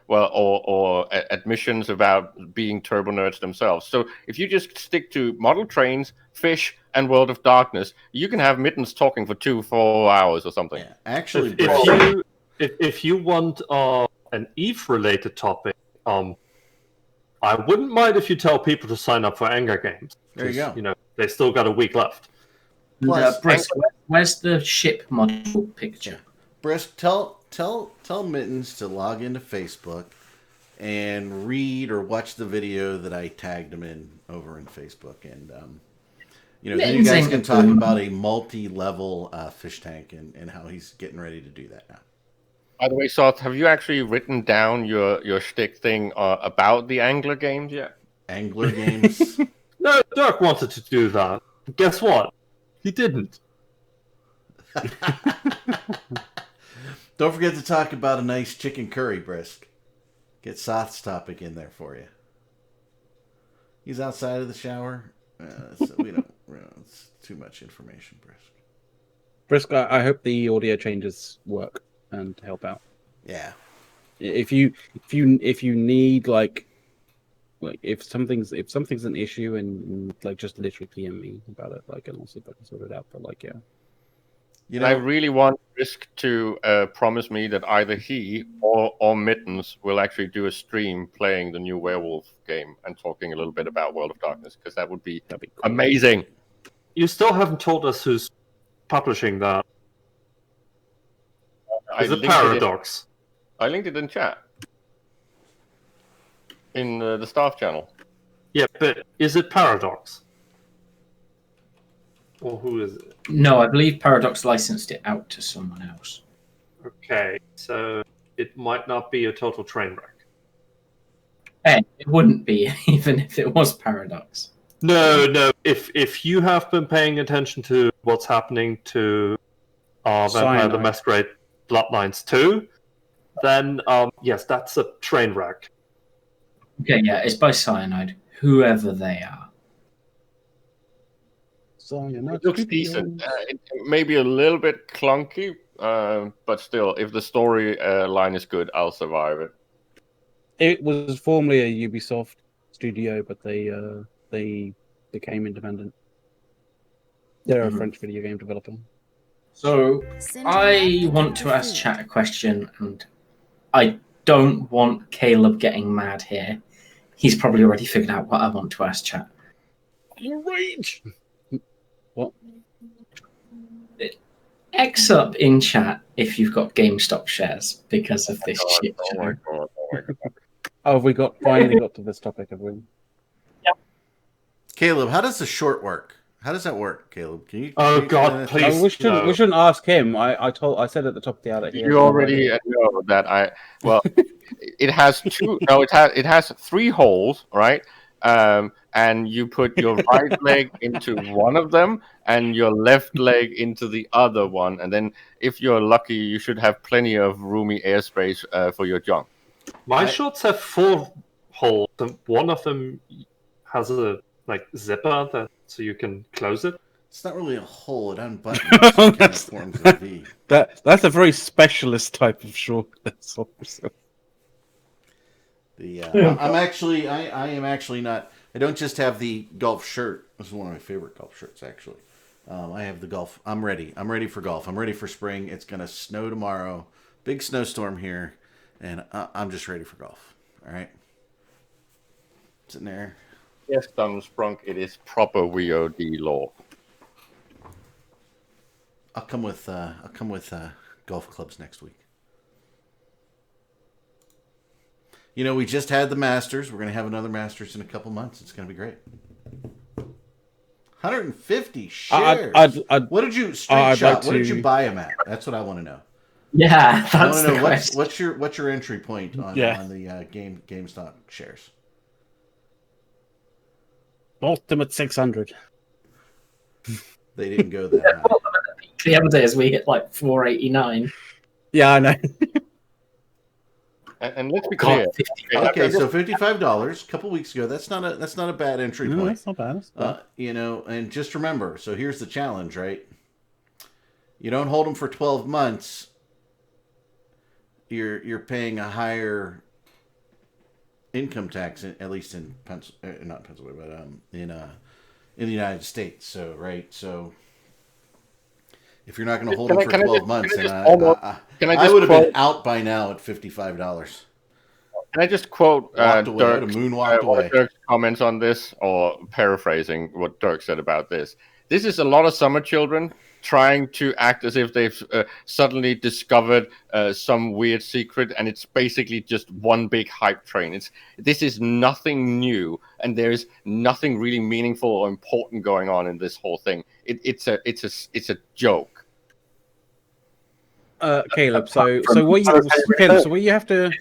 [SPEAKER 6] or admissions about being turbo nerds themselves. So if you just stick to model trains, fish, and World of Darkness, you can have Mittens talking for 4 hours or something.
[SPEAKER 3] Yeah, actually,
[SPEAKER 7] if you want an EVE-related topic, I wouldn't mind if you tell people to sign up for Anger Games.
[SPEAKER 3] There you go.
[SPEAKER 7] They still got a week left.
[SPEAKER 3] Plus,
[SPEAKER 8] Brisk, where's the ship model picture?
[SPEAKER 3] Brisk, tell Mittens to log into Facebook and read or watch the video that I tagged him in over in Facebook, and then you guys can talk about a multi-level fish tank and how he's getting ready to do that now.
[SPEAKER 6] By the way, Soth, have you actually written down your shtick thing about the Angler games yet?
[SPEAKER 3] Angler games?
[SPEAKER 7] No, Dirk wanted to do that. Guess what? He didn't.
[SPEAKER 3] Don't forget to talk about a nice chicken curry, Brisk. Get Soth's topic in there for you. He's outside of the shower. So it's too much information, Brisk.
[SPEAKER 1] Brisk, I hope the audio changes work and help out.
[SPEAKER 3] Yeah.
[SPEAKER 1] If you need if something's an issue and just literally PM me about it, and I'll see if I can sort it out. But
[SPEAKER 6] I really want Risk to promise me that either he or Mittens will actually do a stream playing the new Werewolf game and talking a little bit about World of Darkness, because that'd be cool. Amazing.
[SPEAKER 7] You still haven't told us who's publishing that. Is it Paradox?
[SPEAKER 6] I linked it in chat. In the staff channel.
[SPEAKER 7] Yeah, but is it Paradox? Or who is it?
[SPEAKER 8] No, I believe Paradox licensed it out to someone else.
[SPEAKER 7] Okay, so it might not be a total train wreck.
[SPEAKER 8] Hey, it wouldn't be, even if it was Paradox.
[SPEAKER 7] No. If you have been paying attention to what's happening to Vampire the Masquerade Bloodlines 2, then yes, that's a train wreck.
[SPEAKER 8] Okay, yeah, it's by Cyanide, whoever they are.
[SPEAKER 6] It looks decent. It may be a little bit clunky, but still, if the story line is good, I'll survive it.
[SPEAKER 1] It was formerly a Ubisoft studio, but they became independent. They're a French video game developer.
[SPEAKER 8] So I want to ask Chat a question, and I don't want Caleb getting mad here. He's probably already figured out what I want to ask Chat.
[SPEAKER 1] Rage! What?
[SPEAKER 8] X up in chat if you've got GameStop shares because of this shit show.
[SPEAKER 6] Oh my God.
[SPEAKER 1] Oh, have we finally got to this topic, have we?
[SPEAKER 8] Yeah.
[SPEAKER 3] Caleb, how does the short work? How does that work, Caleb? Can you?
[SPEAKER 7] Oh God, please!
[SPEAKER 1] No, we shouldn't ask him. I said at the top of the hour.
[SPEAKER 6] You already know that it has two. No, it has 3 holes, right? And you put your right leg into one of them and your left leg into the other one, and then if you're lucky, you should have plenty of roomy airspace for your junk.
[SPEAKER 7] My shorts have 4 holes, and one of them has a zipper so you can close it.
[SPEAKER 3] It's not really a hole; it unbuttons. So it kind of forms a V.
[SPEAKER 1] That's a very specialist type of short. That's also.
[SPEAKER 3] I'm actually I am actually not. I don't just have the golf shirt. This is one of my favorite golf shirts, actually. I have the golf. I'm ready. I'm ready for golf. I'm ready for spring. It's gonna snow tomorrow. Big snowstorm here, and I'm just ready for golf. All right, sitting there.
[SPEAKER 6] Yes, Sprunk, it is proper WOD law.
[SPEAKER 3] I'll come with golf clubs next week. You know, we just had the Masters. We're going to have another Masters in a couple months. It's going to be great. 150 shares. What did you what did you buy them at? That's what I want to know.
[SPEAKER 8] Yeah, that's
[SPEAKER 3] I want to know
[SPEAKER 8] question.
[SPEAKER 3] what's your entry point on the GameStop shares.
[SPEAKER 1] Ultimate 600.
[SPEAKER 3] They didn't go that high.
[SPEAKER 8] The other day, as we hit like 489.
[SPEAKER 1] Yeah, I know.
[SPEAKER 6] And let's be clear.
[SPEAKER 3] Okay, so $55 a couple weeks ago. That's not a bad entry point.
[SPEAKER 1] No, that's not bad. That's bad.
[SPEAKER 3] You know, and just remember. So here's the challenge, right? You don't hold them for 12 months. You're paying a higher income tax, at least in not Pennsylvania, but in the United States. So right, so. If you're not going to hold them for 12 months, then I would have been out by now at $55.
[SPEAKER 6] Can I just quote
[SPEAKER 3] Dirk's
[SPEAKER 6] comments on this, or paraphrasing what Dirk said about this? This is a lot of summer children trying to act as if they've suddenly discovered some weird secret, and it's basically just one big hype train. This is nothing new, and there's nothing really meaningful or important going on in this whole thing. It's a joke.
[SPEAKER 1] Caleb, so what you have to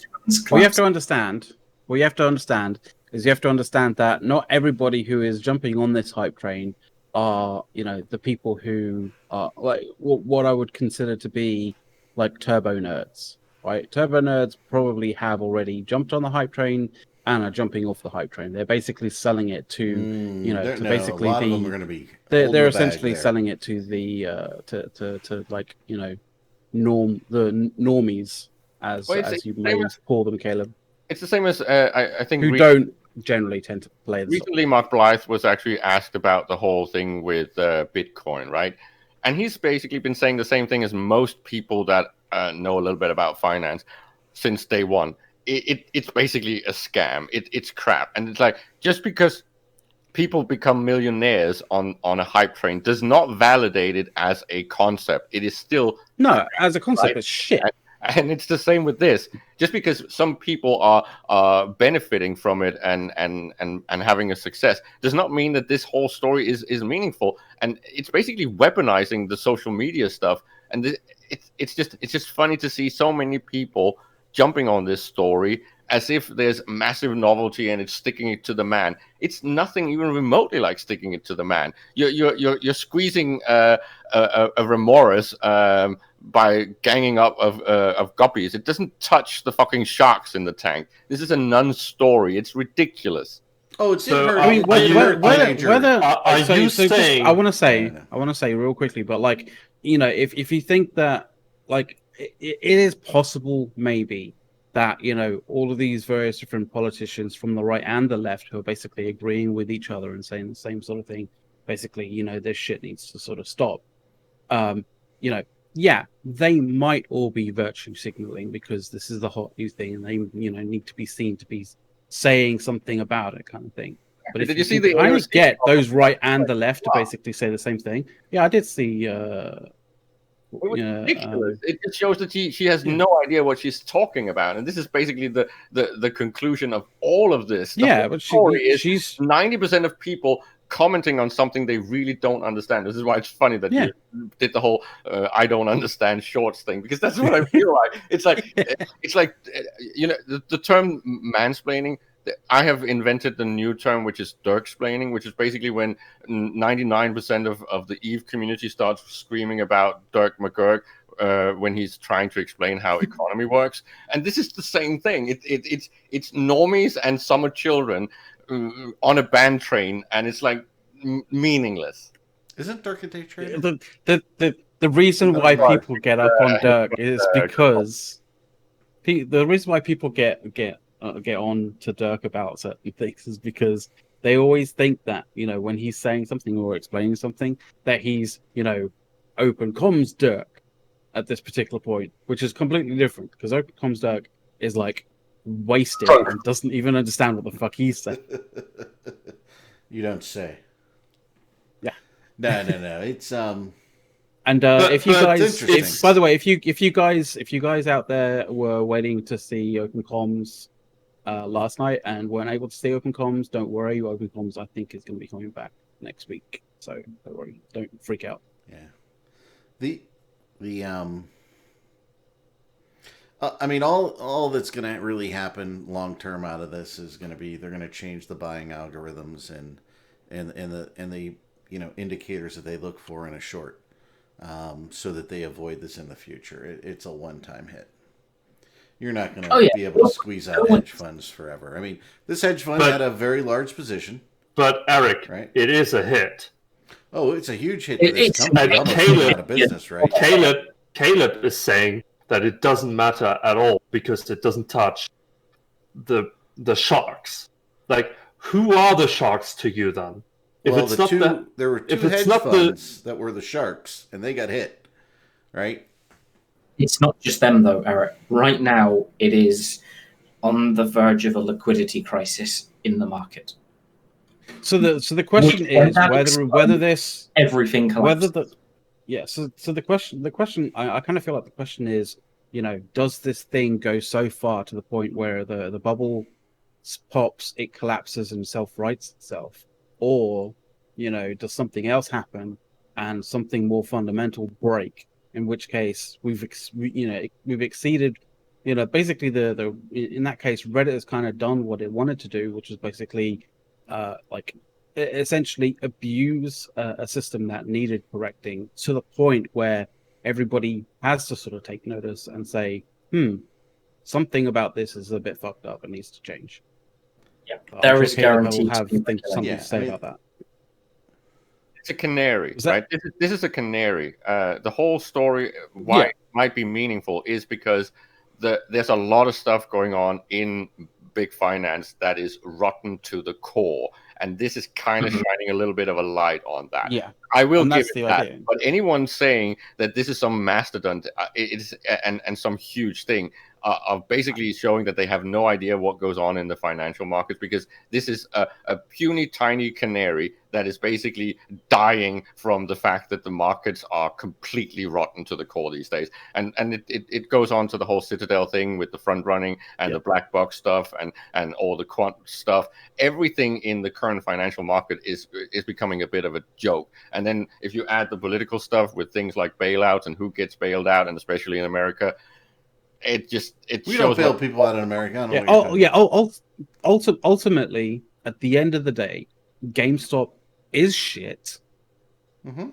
[SPEAKER 1] understand is you have to understand that not everybody who is jumping on this hype train are, you know, the people who are like what I would consider to be like turbo nerds, right? Turbo nerds probably have already jumped on the hype train and are jumping off the hype train. They're basically selling it to, you know, to basically
[SPEAKER 3] a lot of them are going to be.
[SPEAKER 1] They're essentially selling it to the to like, you know, the normies as you may call them, Caleb.
[SPEAKER 6] It's the same as I think
[SPEAKER 1] who don't generally tend to play the
[SPEAKER 6] recently song. Mark Blythe was actually asked about the whole thing with Bitcoin, right? And he's basically been saying the same thing as most people that know a little bit about finance since day one. It's basically a scam. It's crap. And it's like, just because people become millionaires on a hype train does not validate it as a concept. It is still
[SPEAKER 1] as a concept, right? It's shit.
[SPEAKER 6] And it's the same with this. Just because some people are benefiting from it and having a success does not mean that this whole story is meaningful. And it's basically weaponizing the social media stuff. And it's just funny to see so many people jumping on this story as if there's massive novelty and it's sticking it to the man. It's nothing even remotely like sticking it to the man. You're squeezing a remorse by ganging up of guppies. It doesn't touch the fucking sharks in the tank. This is a non-story. It's ridiculous.
[SPEAKER 3] Oh, it's
[SPEAKER 1] so. I mean, I want to say real quickly, but like, you know, if you think that like it is possible, maybe that, you know, all of these various different politicians from the right and the left who are basically agreeing with each other and saying the same sort of thing, basically, you know, this shit needs to sort of stop. You know, yeah, they might all be virtue signaling because this is the hot new thing and they, you know, need to be seen to be saying something about it, kind of thing. But if
[SPEAKER 6] did you see the
[SPEAKER 1] I just get those right and the left to basically say the same thing. Yeah, I did see.
[SPEAKER 6] It was ridiculous. It just shows that she has no idea what she's talking about, and this is basically the conclusion of all of this.
[SPEAKER 1] But she's
[SPEAKER 6] 90% of people commenting on something they really don't understand. This is why it's funny that you did the whole "I don't understand" shorts thing, because that's what I feel like. It's like you know, the term mansplaining. I have invented the new term, which is Dirksplaining, which is basically when 99% of the EVE community starts screaming about Dirk McGurk when he's trying to explain how economy works. And this is the same thing. It's normies and summer children on a band train, and it's like meaningless.
[SPEAKER 3] Isn't Dirk a day trader?
[SPEAKER 1] The reason why people get up on Dirk is because the reason why people get on to Dirk about certain things is because they always think that, you know, when he's saying something or explaining something, that he's, you know, open comms Dirk at this particular point, which is completely different, because open comms Dirk is like wasted and doesn't even understand what the fuck he's saying.
[SPEAKER 3] You don't say.
[SPEAKER 1] Yeah.
[SPEAKER 3] No. It's
[SPEAKER 1] And if you guys, by the way, if you guys out there were waiting to see Open Comms last night and weren't able to see Open Comms, don't worry. Open Comms, I think, is going to be coming back next week. So don't worry, don't freak out.
[SPEAKER 3] Yeah, I mean, all that's going to really happen long term out of this is going to be they're going to change the buying algorithms and the you know indicators that they look for in a short. So that they avoid this in the future. It's a one-time hit. You're not going to be able to squeeze out hedge funds forever. I mean, this hedge fund had a very large position.
[SPEAKER 7] But Eric,
[SPEAKER 3] right?
[SPEAKER 7] It is a hit.
[SPEAKER 3] Oh, it's a huge hit. It's company out of business, right?
[SPEAKER 7] Caleb is saying that it doesn't matter at all because it doesn't touch the sharks. Like, who are the sharks to you then?
[SPEAKER 3] There were two hedge funds that were the sharks, and they got hit, right?
[SPEAKER 8] It's not just them, though, Eric. Right now, it is on the verge of a liquidity crisis in the market.
[SPEAKER 1] So the question is whether this
[SPEAKER 8] everything collapses.
[SPEAKER 1] So the question I kind of feel like the question is, you know, does this thing go so far to the point where the bubble pops, it collapses and self-rights itself? Or, you know, does something else happen and something more fundamental break? In which case we've exceeded, you know, basically in that case Reddit has kind of done what it wanted to do, which is basically like essentially abuse a system that needed correcting to the point where everybody has to sort of take notice and say, something about this is a bit fucked up and needs to change.
[SPEAKER 8] Yeah, there is guaranteed
[SPEAKER 1] something to say about that.
[SPEAKER 6] It's a canary, right? This is a canary. The whole story, why it might be meaningful, is because there's a lot of stuff going on in big finance that is rotten to the core, and this is kind of shining a little bit of a light on that.
[SPEAKER 1] Yeah,
[SPEAKER 6] I will give it that. But anyone saying that this is some mastodon, and some huge thing, of basically showing that they have no idea what goes on in the financial markets, because this is a puny, tiny canary that is basically dying from the fact that the markets are completely rotten to the core these days. And it goes on to the whole Citadel thing with the front running and the black box stuff and all the quant stuff. Everything in the current financial market is becoming a bit of a joke. And then if you add the political stuff with things like bailouts and who gets bailed out, and especially in America, we
[SPEAKER 3] don't bail people out in America.
[SPEAKER 1] Ultimately, at the end of the day, GameStop is shit,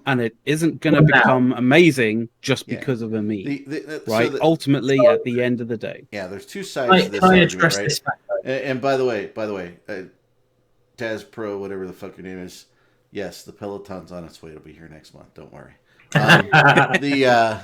[SPEAKER 1] and it isn't going to become amazing just because of a meme, right? Ultimately, at the end of the day,
[SPEAKER 3] there's two sides to this argument, right? And by the way, Taz Pro, whatever the fuck your name is, yes, the Peloton's on its way. It'll be here next month. Don't worry.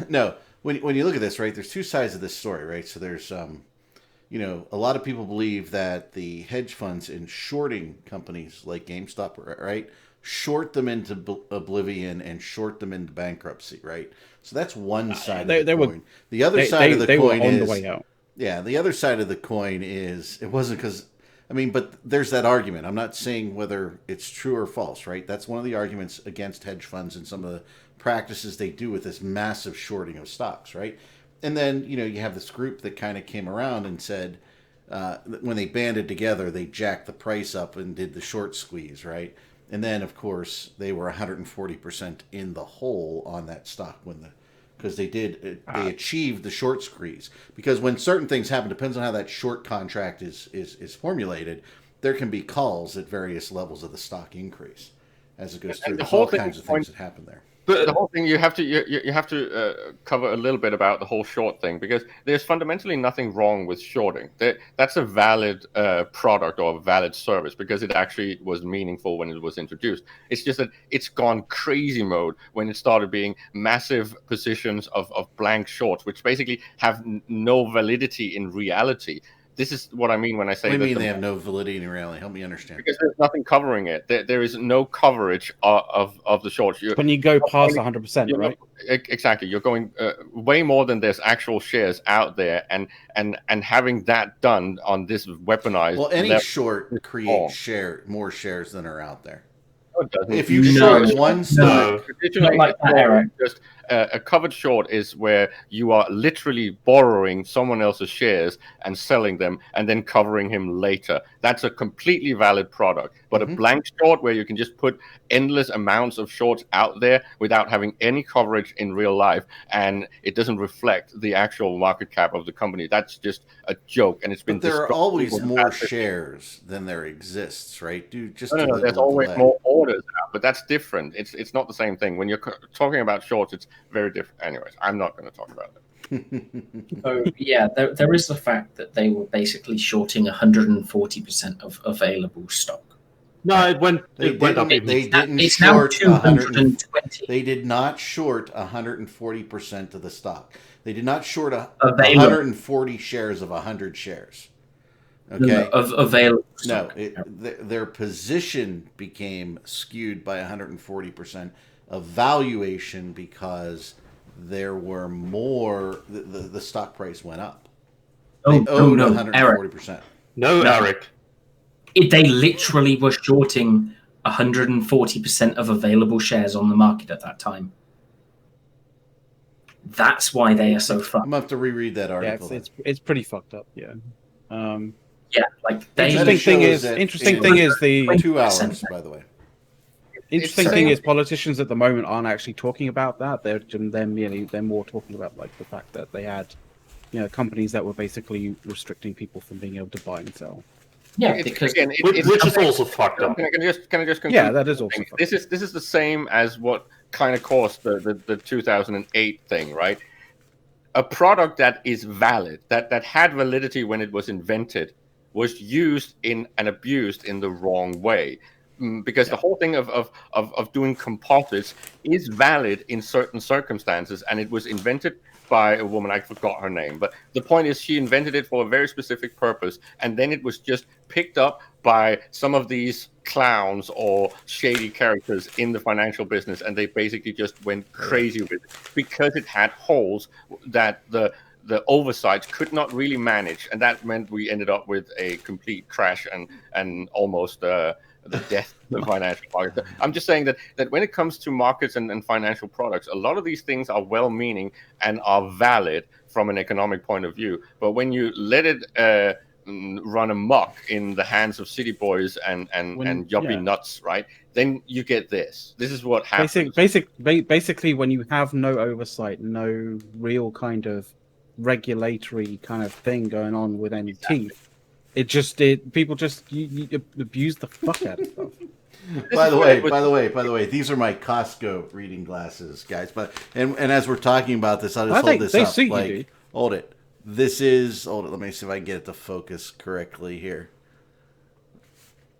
[SPEAKER 3] No. When you look at this, right, there's two sides of this story, right? So there's, you know, a lot of people believe that the hedge funds in shorting companies like GameStop, right, short them into oblivion and short them into bankruptcy, right? So that's one side of the coin. The other side of the coin is,
[SPEAKER 1] the way out.
[SPEAKER 3] Yeah, the other side of the coin is, it wasn't because, I mean, but there's that argument. I'm not saying whether it's true or false, right? That's one of the arguments against hedge funds and some of the practices they do with this massive shorting of stocks, right? And then, you know, you have this group that kind of came around and said, when they banded together, they jacked the price up and did the short squeeze, right? And then, of course, they were 140% in the hole on that stock because they achieved the short squeeze. Because when certain things happen, depends on how that short contract is formulated, there can be calls at various levels of the stock increase as it goes through. There's all kinds of things that happen there.
[SPEAKER 7] But
[SPEAKER 6] the whole thing you have to cover a little bit about the whole short thing, because there's fundamentally nothing wrong with shorting. That's a valid product or a valid service because it actually was meaningful when it was introduced. It's just that it's gone crazy mode when it started being massive positions of blank shorts, which basically have no validity in reality. This is what I mean when I say
[SPEAKER 3] What do
[SPEAKER 6] that
[SPEAKER 3] you mean they have no validity in reality? Help me understand.
[SPEAKER 6] because there's nothing covering it. There is no coverage of the shorts.
[SPEAKER 1] When you go past 100%, right?
[SPEAKER 6] Exactly. You're going way more than there's actual shares out there, and having that done on this weaponized.
[SPEAKER 3] Well, any
[SPEAKER 6] level
[SPEAKER 3] short creates more shares than are out there.
[SPEAKER 6] it doesn't.
[SPEAKER 3] If you short one stock,
[SPEAKER 6] Traditionally,
[SPEAKER 8] Not like that, Eric.
[SPEAKER 6] just a covered short is where you are literally borrowing someone else's shares and selling them and then covering him later. That's a completely valid product. But a blank short where you can just put endless amounts of shorts out there without having any coverage in real life, and it doesn't reflect the actual market cap of the company, that's just a joke. And it's been.
[SPEAKER 3] but there are
[SPEAKER 6] destroyed.
[SPEAKER 3] always more shares than there exists, right? Dude, just
[SPEAKER 6] No, there's always more orders out, but that's different. It's not the same thing. When you're talking about shorts, it's very different. Anyways, I'm not going to talk about it.
[SPEAKER 8] So yeah, there is the fact that they were basically shorting 140% of available stock.
[SPEAKER 7] no, it went up.
[SPEAKER 3] They didn't
[SPEAKER 8] It's now
[SPEAKER 3] short
[SPEAKER 8] 220.
[SPEAKER 3] They did not short 140% of the stock. They did not short
[SPEAKER 8] Available.
[SPEAKER 3] 140 shares of 100 shares. Okay.
[SPEAKER 8] Of available
[SPEAKER 3] No,
[SPEAKER 8] stock.
[SPEAKER 3] their position became skewed by 140% of valuation because there were more. The stock price went up. They owed 140%.
[SPEAKER 7] No, Eric.
[SPEAKER 8] They literally were shorting 140% of available shares on the market at that time. That's why they are so
[SPEAKER 3] I'm
[SPEAKER 8] fucked.
[SPEAKER 3] gonna have to reread that
[SPEAKER 1] Yeah,
[SPEAKER 3] article.
[SPEAKER 1] it's pretty fucked up. Yeah.
[SPEAKER 8] Yeah, like they.
[SPEAKER 1] Interesting thing is the
[SPEAKER 3] 2 hours, by the way.
[SPEAKER 1] interesting thing is politicians at the moment aren't actually talking about that. They're more talking about like the fact that they had, companies that were basically restricting people from being able to buy and sell.
[SPEAKER 8] Yeah, because
[SPEAKER 7] Which is also fucked up.
[SPEAKER 6] Can I just conclude?
[SPEAKER 1] Yeah, that is also
[SPEAKER 6] This is the same as what kind of caused the 2008 thing, right? A product that is valid, that had validity when it was invented, was used in and abused in the wrong way. Because the whole thing of doing composites is valid in certain circumstances, and it was invented by a woman, I forgot her name, but the point is she invented it for a very specific purpose, and then it was just picked up by some of these clowns or shady characters in the financial business, and they basically just went crazy with it because it had holes that the oversight could not really manage, and that meant we ended up with a complete crash and almost the death of the financial market. I'm just saying that when it comes to markets and financial products, a lot of these things are well-meaning and are valid from an economic point of view. But when you let it run amok in the hands of city boys and yuppie nuts, right? Then you get this. This is what happens.
[SPEAKER 1] Basically, when you have no oversight, no real kind of regulatory kind of thing going on with any teeth. People just you abuse the fuck out of stuff.
[SPEAKER 3] By the way, these are my Costco reading glasses, guys. But and as we're talking about this, I'll just hold this up. Like, hold it. This is hold it. Let me see if I can get it to focus correctly here.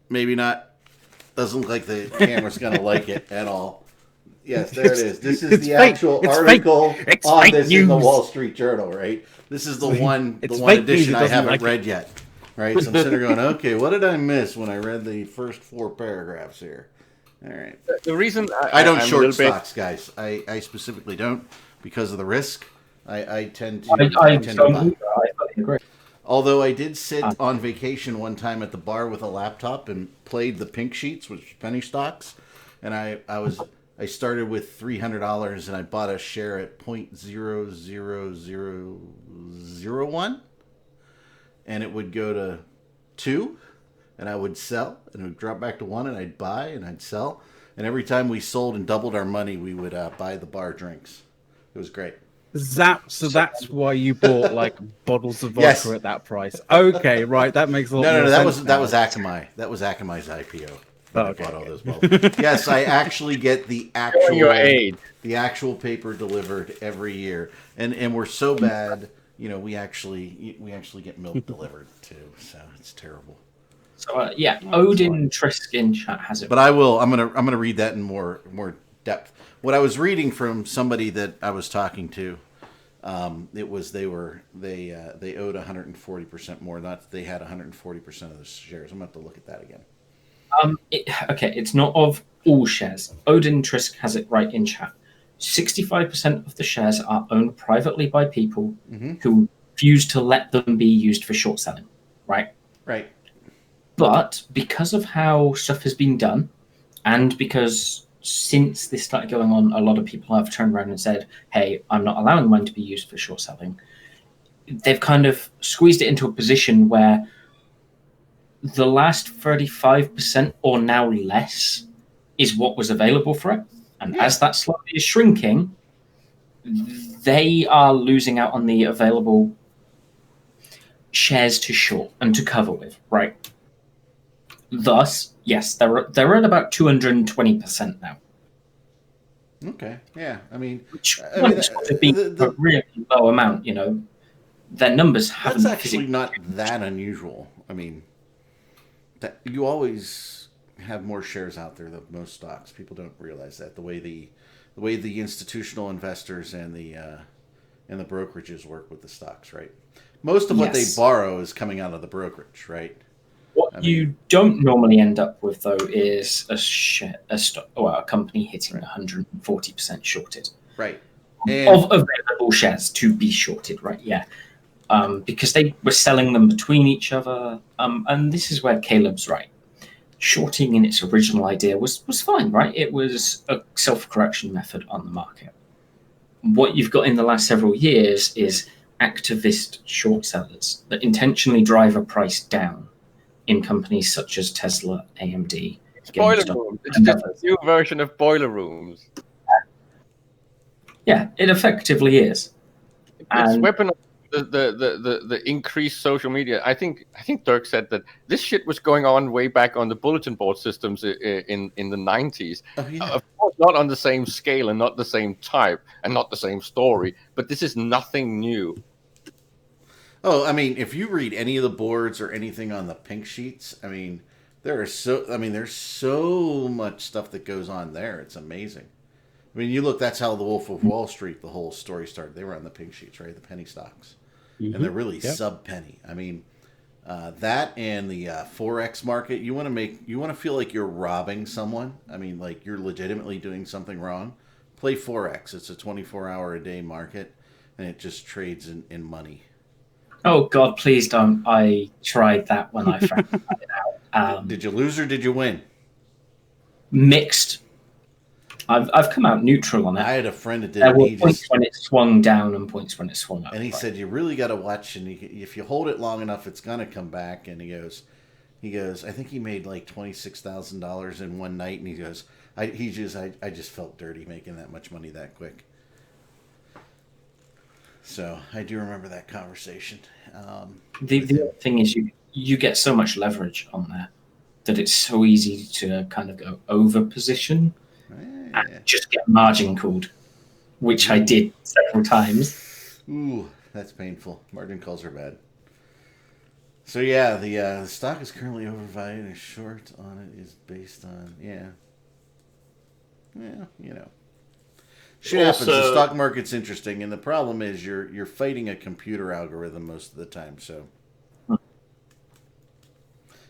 [SPEAKER 3] Maybe not. Doesn't look like the camera's gonna like it at all. Yes, there it is. This is the actual article on this in the Wall Street Journal, right? This is the one edition I haven't read yet. Right, so I'm sitting there going, okay, what did I miss when I read the first 4 paragraphs here? All right.
[SPEAKER 6] The reason
[SPEAKER 3] I don't short stocks, guys. I specifically don't because of the risk. I tend to. I tend to buy. Although I did sit on vacation one time at the bar with a laptop and played the pink sheets, which penny stocks, and I started with $300 and I bought a share at 0.00001. And it would go to 2, and I would sell, and it would drop back to 1, and I'd buy, and I'd sell. And every time we sold and doubled our money, we would buy the bar drinks. It was great.
[SPEAKER 1] So that's why you bought like bottles of vodka at that price. Okay, right, that makes a lot more sense.
[SPEAKER 3] That was Akamai. That was Akamai's IPO. when I bought all those bottles. Yes, I actually get the
[SPEAKER 6] Your aid.
[SPEAKER 3] actual paper delivered every year, and we're so bad. We actually get milk delivered too, so it's terrible.
[SPEAKER 8] So Odin Trisk in chat has it.
[SPEAKER 3] But I'm gonna read that in more depth. What I was reading from somebody that I was talking to, it was they owed 140% more. Not they had 140% of the shares. I'm gonna have to look at that again.
[SPEAKER 8] It's not of all shares. Odin Trisk has it right in chat. 65% of the shares are owned privately by people who refuse to let them be used for short selling. Right.
[SPEAKER 3] Right.
[SPEAKER 8] But because of how stuff has been done, and because since this started going on, a lot of people have turned around and said, hey, I'm not allowing mine to be used for short selling. They've kind of squeezed it into a position where the last 35% or now less is what was available for it. And as that slowly is shrinking, they are losing out on the available shares to short and to cover with, right? Thus, yes, they're at about 220% now.
[SPEAKER 3] Okay, yeah. I mean,
[SPEAKER 8] which have been a really low amount. Their numbers haven't.
[SPEAKER 3] That's actually not that unusual. I mean, that you always have more shares out there than most stocks. People don't realize that the way the institutional investors and the brokerages work with the stocks, right? Most of what they borrow is coming out of the brokerage, right?
[SPEAKER 8] What you don't normally end up with, though, is a company hitting 140% shorted.
[SPEAKER 3] Right.
[SPEAKER 8] Of available shares to be shorted, right? Yeah. Because they were selling them between each other. And this is where Caleb's right. Shorting in its original idea was fine, right? It was a self-correction method on the market. What you've got in the last several years is activist short sellers that intentionally drive a price down in companies such as Tesla, AMD,
[SPEAKER 6] Boiler Rooms. It's just a new version of Boiler Rooms.
[SPEAKER 8] Yeah, it effectively is.
[SPEAKER 6] It's weaponized the increased social media. I think Dirk said that this shit was going on way back on the bulletin board systems in the 90s.
[SPEAKER 3] Oh, yeah.
[SPEAKER 6] Of course, not on the same scale and not the same type and not the same story, but this is nothing new.
[SPEAKER 3] Oh, I mean, if you read any of the boards or anything on the pink sheets, I mean, there's so much stuff that goes on there. It's amazing. I mean, you look, that's how the Wolf of Wall Street, the whole story started. They were on the pink sheets, right? The penny stocks. Mm-hmm. And they're really sub-penny. I mean, that and the Forex market, you want to feel like you're robbing someone. I mean, like you're legitimately doing something wrong. Play Forex. It's a 24-hour-a-day market, and it just trades in money.
[SPEAKER 8] Oh, God, please don't. I tried that when I found it out.
[SPEAKER 3] Did you lose or did you win?
[SPEAKER 8] Mixed. I've come out neutral on it.
[SPEAKER 3] I had a friend that did.
[SPEAKER 8] There were points when it swung down and points when it swung up.
[SPEAKER 3] And he said, you really got to watch, and if you hold it long enough, it's going to come back. And he goes, I think he made like $26,000 in one night. And he goes, I just felt dirty making that much money that quick. So I do remember that conversation.
[SPEAKER 8] The other thing is you get so much leverage on there that it's so easy to kind of go over position and just get margin called, which I did several times.
[SPEAKER 3] Ooh, that's painful. Margin calls are bad. So yeah, the stock is currently overvalued and short on it is based on Shit happens. The stock market's interesting, and the problem is you're fighting a computer algorithm most of the time. So,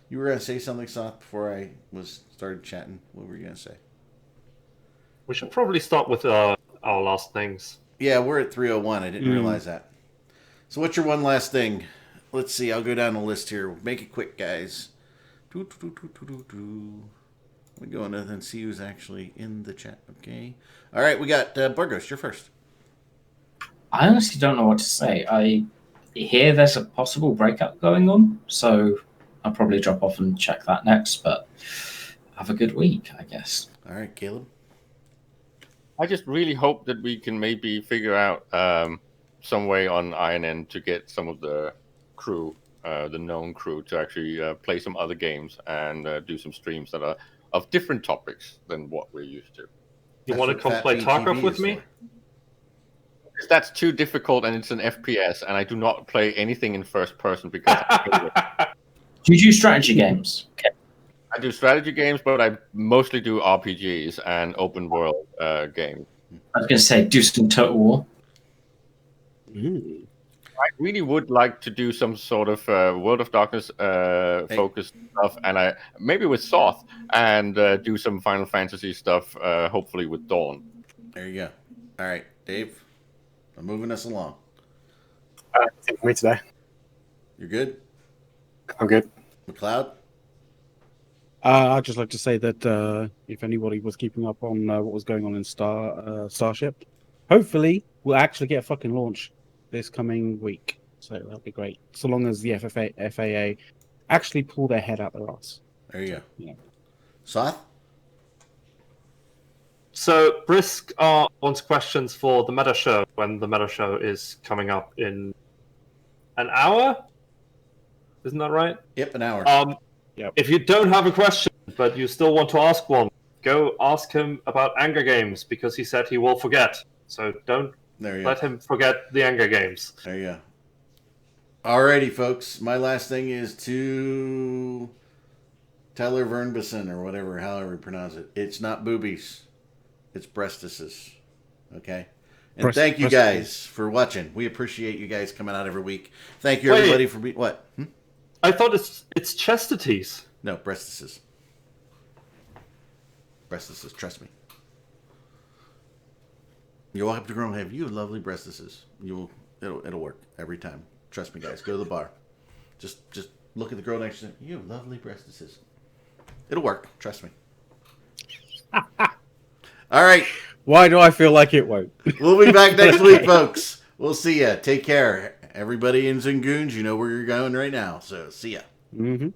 [SPEAKER 3] you were gonna say something, Soth, before I started chatting. What were you gonna say?
[SPEAKER 7] We should probably start with our last things.
[SPEAKER 3] Yeah, we're at 3:01. I didn't realize that. So, what's your one last thing? Let's see. I'll go down the list here. Make it quick, guys. We go in and see who's actually in the chat. Okay. All right, we got Burgos. You're first.
[SPEAKER 8] I honestly don't know what to say. I hear there's a possible breakout going on, so I'll probably drop off and check that next. But have a good week, I guess.
[SPEAKER 3] All right, Caleb.
[SPEAKER 6] I just really hope that we can maybe figure out some way on INN to get some of the crew, the known crew, to actually play some other games and do some streams that are of different topics than what we're used to.
[SPEAKER 7] You want to come play Tarkov with me?
[SPEAKER 6] Because that's too difficult, and it's an FPS, and I do not play anything in first person because
[SPEAKER 8] Do you do strategy games? Okay.
[SPEAKER 6] I do strategy games, but I mostly do RPGs and open world games.
[SPEAKER 8] I was going to say, do some Total War.
[SPEAKER 6] I really would like to do some sort of World of Darkness focused stuff, and maybe with Soth, and do some Final Fantasy stuff, hopefully with Dawn.
[SPEAKER 3] There you go. All right, Dave, I'm moving us along.
[SPEAKER 5] Take me today.
[SPEAKER 3] You're good?
[SPEAKER 5] I'm good.
[SPEAKER 3] McLeod?
[SPEAKER 1] I'd just like to say that if anybody was keeping up on what was going on in Starship, hopefully we'll actually get a fucking launch this coming week. So that'll be great. So long as the FAA actually pull their head out their ass.
[SPEAKER 3] There you go.
[SPEAKER 1] Yeah.
[SPEAKER 3] Soth?
[SPEAKER 7] So Brisk wants questions for the Meta Show when the Meta Show is coming up in an hour. Isn't that right?
[SPEAKER 3] Yep, an hour.
[SPEAKER 1] Yep.
[SPEAKER 7] If you don't have a question, but you still want to ask one, go ask him about Anger Games, because he said he will forget. So don't let him forget the Anger Games.
[SPEAKER 3] There you go. Alrighty, folks. My last thing is to Tyler Vernbison, or whatever, however you pronounce it. It's not boobies. It's breastises. Okay? And thank you guys for watching. We appreciate you guys coming out every week. Thank you, everybody, for being... What?
[SPEAKER 7] I thought it's chastity.
[SPEAKER 3] No, breastises. Breastises, trust me. You walk up to a girl and have, you have lovely breastises. It'll work every time. Trust me, guys. Go to the bar. Just look at the girl next to you. You have lovely breastises. It'll work. Trust me. All right.
[SPEAKER 1] Why do I feel like it won't?
[SPEAKER 3] We'll be back next week, folks. We'll see ya. Take care. Everybody in Zangoons, you know where you're going right now. So, see ya.
[SPEAKER 1] Mm-hmm.